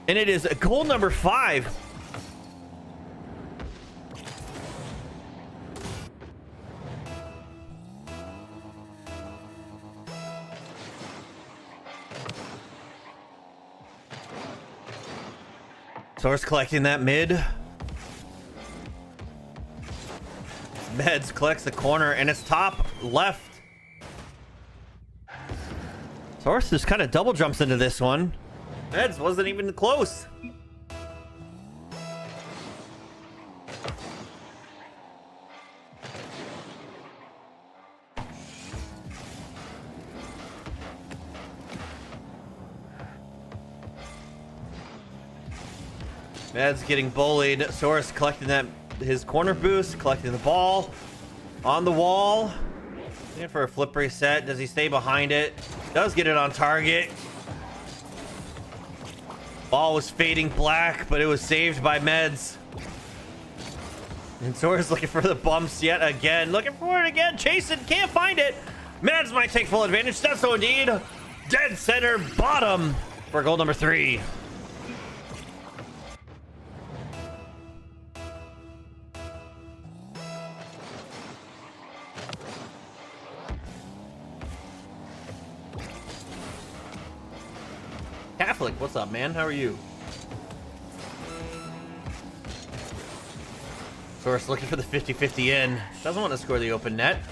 And it is goal number 5. Source collecting that mid. Meds collects the corner, and it's top left. Source just kind of double jumps into this one. Meds wasn't even close. Meds getting bullied. Source collecting that his corner boost, collecting the ball on the wall. Looking for a flip reset. Does he stay behind it? Does get it on target. Ball was fading black, but it was saved by Meds. And Sora's looking for the bumps yet again. Looking for it again. Chasing, can't find it. Meds might take full advantage. That's so indeed. Dead center bottom for goal number 3. Catholic, what's up, man? How are you? Source looking for the 50-50 in. Doesn't want to score the open net.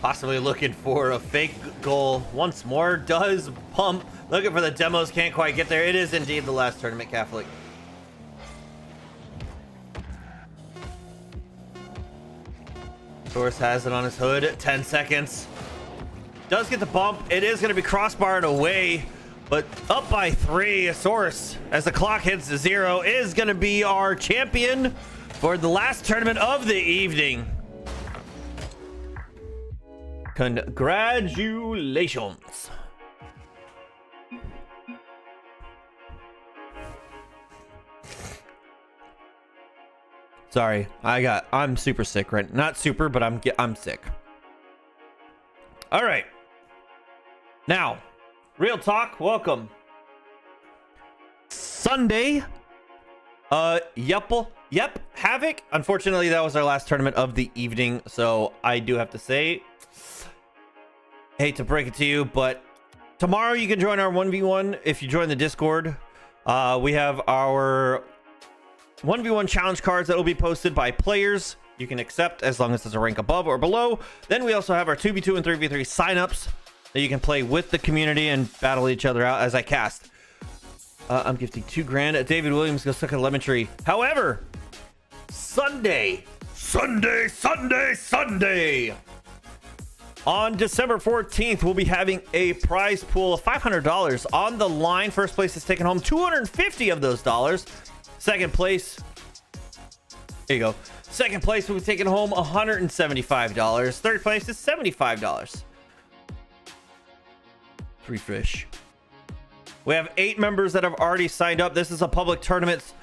Possibly looking for a fake goal once more. Does pump. Looking for the demos. Can't quite get there. It is indeed the last tournament, Catholic. Source has it on his hood. 10 seconds. Does get the bump. It is going to be crossbarred away, but up by 3. Source, as the clock hits 0, is going to be our champion for the last tournament of the evening. Congratulations. Sorry, I'm super sick, right? Not super, but I'm sick. All right. Now, real talk, welcome. Sunday. Yep, Havoc. Unfortunately, that was our last tournament of the evening, so I do have to say, hate to break it to you, but tomorrow you can join our 1v1 if you join the Discord. We have our 1v1 challenge cards that will be posted by players. You can accept as long as it's a rank above or below. Then we also have our 2v2 and 3v3 signups that you can play with the community and battle each other out as I cast. I'm gifting $2,000. David Williams goes stuck at Lemon Tree. However, Sunday. On December 14th, we'll be having a prize pool of $500 on the line. First place is taking home 250 of those dollars. Second place, there you go. Second place will be taking home $175. Third place is $75. Refresh. We have 8 members that have already signed up. This is a public tournament.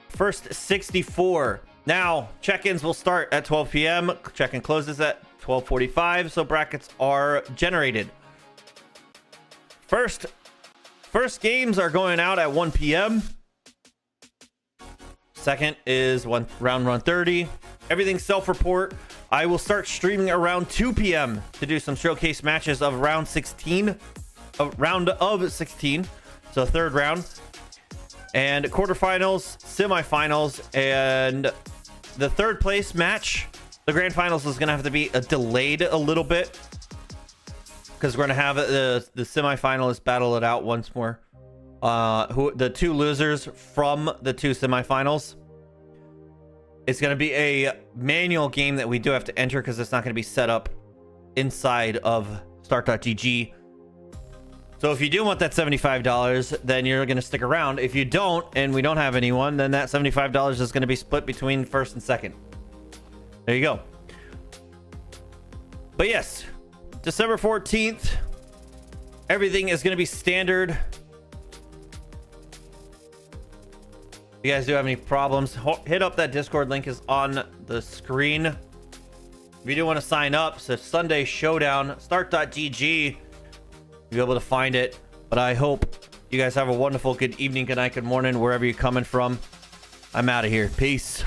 First 64. Now, check-ins will start at 12 p.m. Check-in closes at 12:45, so brackets are generated. First games are going out at 1 p.m. Second is round 130. Everything's self-report. I will start streaming around 2 p.m. to do some showcase matches of round 16. A round of 16. So third round. And quarterfinals, semifinals, and the third place match. The grand finals is going to have to be delayed a little bit, because we're going to have the semifinalists battle it out once more. The 2 losers from the 2 semifinals. It's going to be a manual game that we do have to enter, because it's not going to be set up inside of start.gg. So if you do want that $75, then you're going to stick around. If you don't, and we don't have anyone, then that $75 is going to be split between first and second. There you go. But yes, December 14th, everything is going to be standard. If you guys do have any problems, hit up that Discord link is on the screen. If you do want to sign up, so Sunday Showdown, start.gg. You'll be able to find it. But I hope you guys have a wonderful good evening, good night, good morning, wherever you're coming from. I'm out of here. Peace.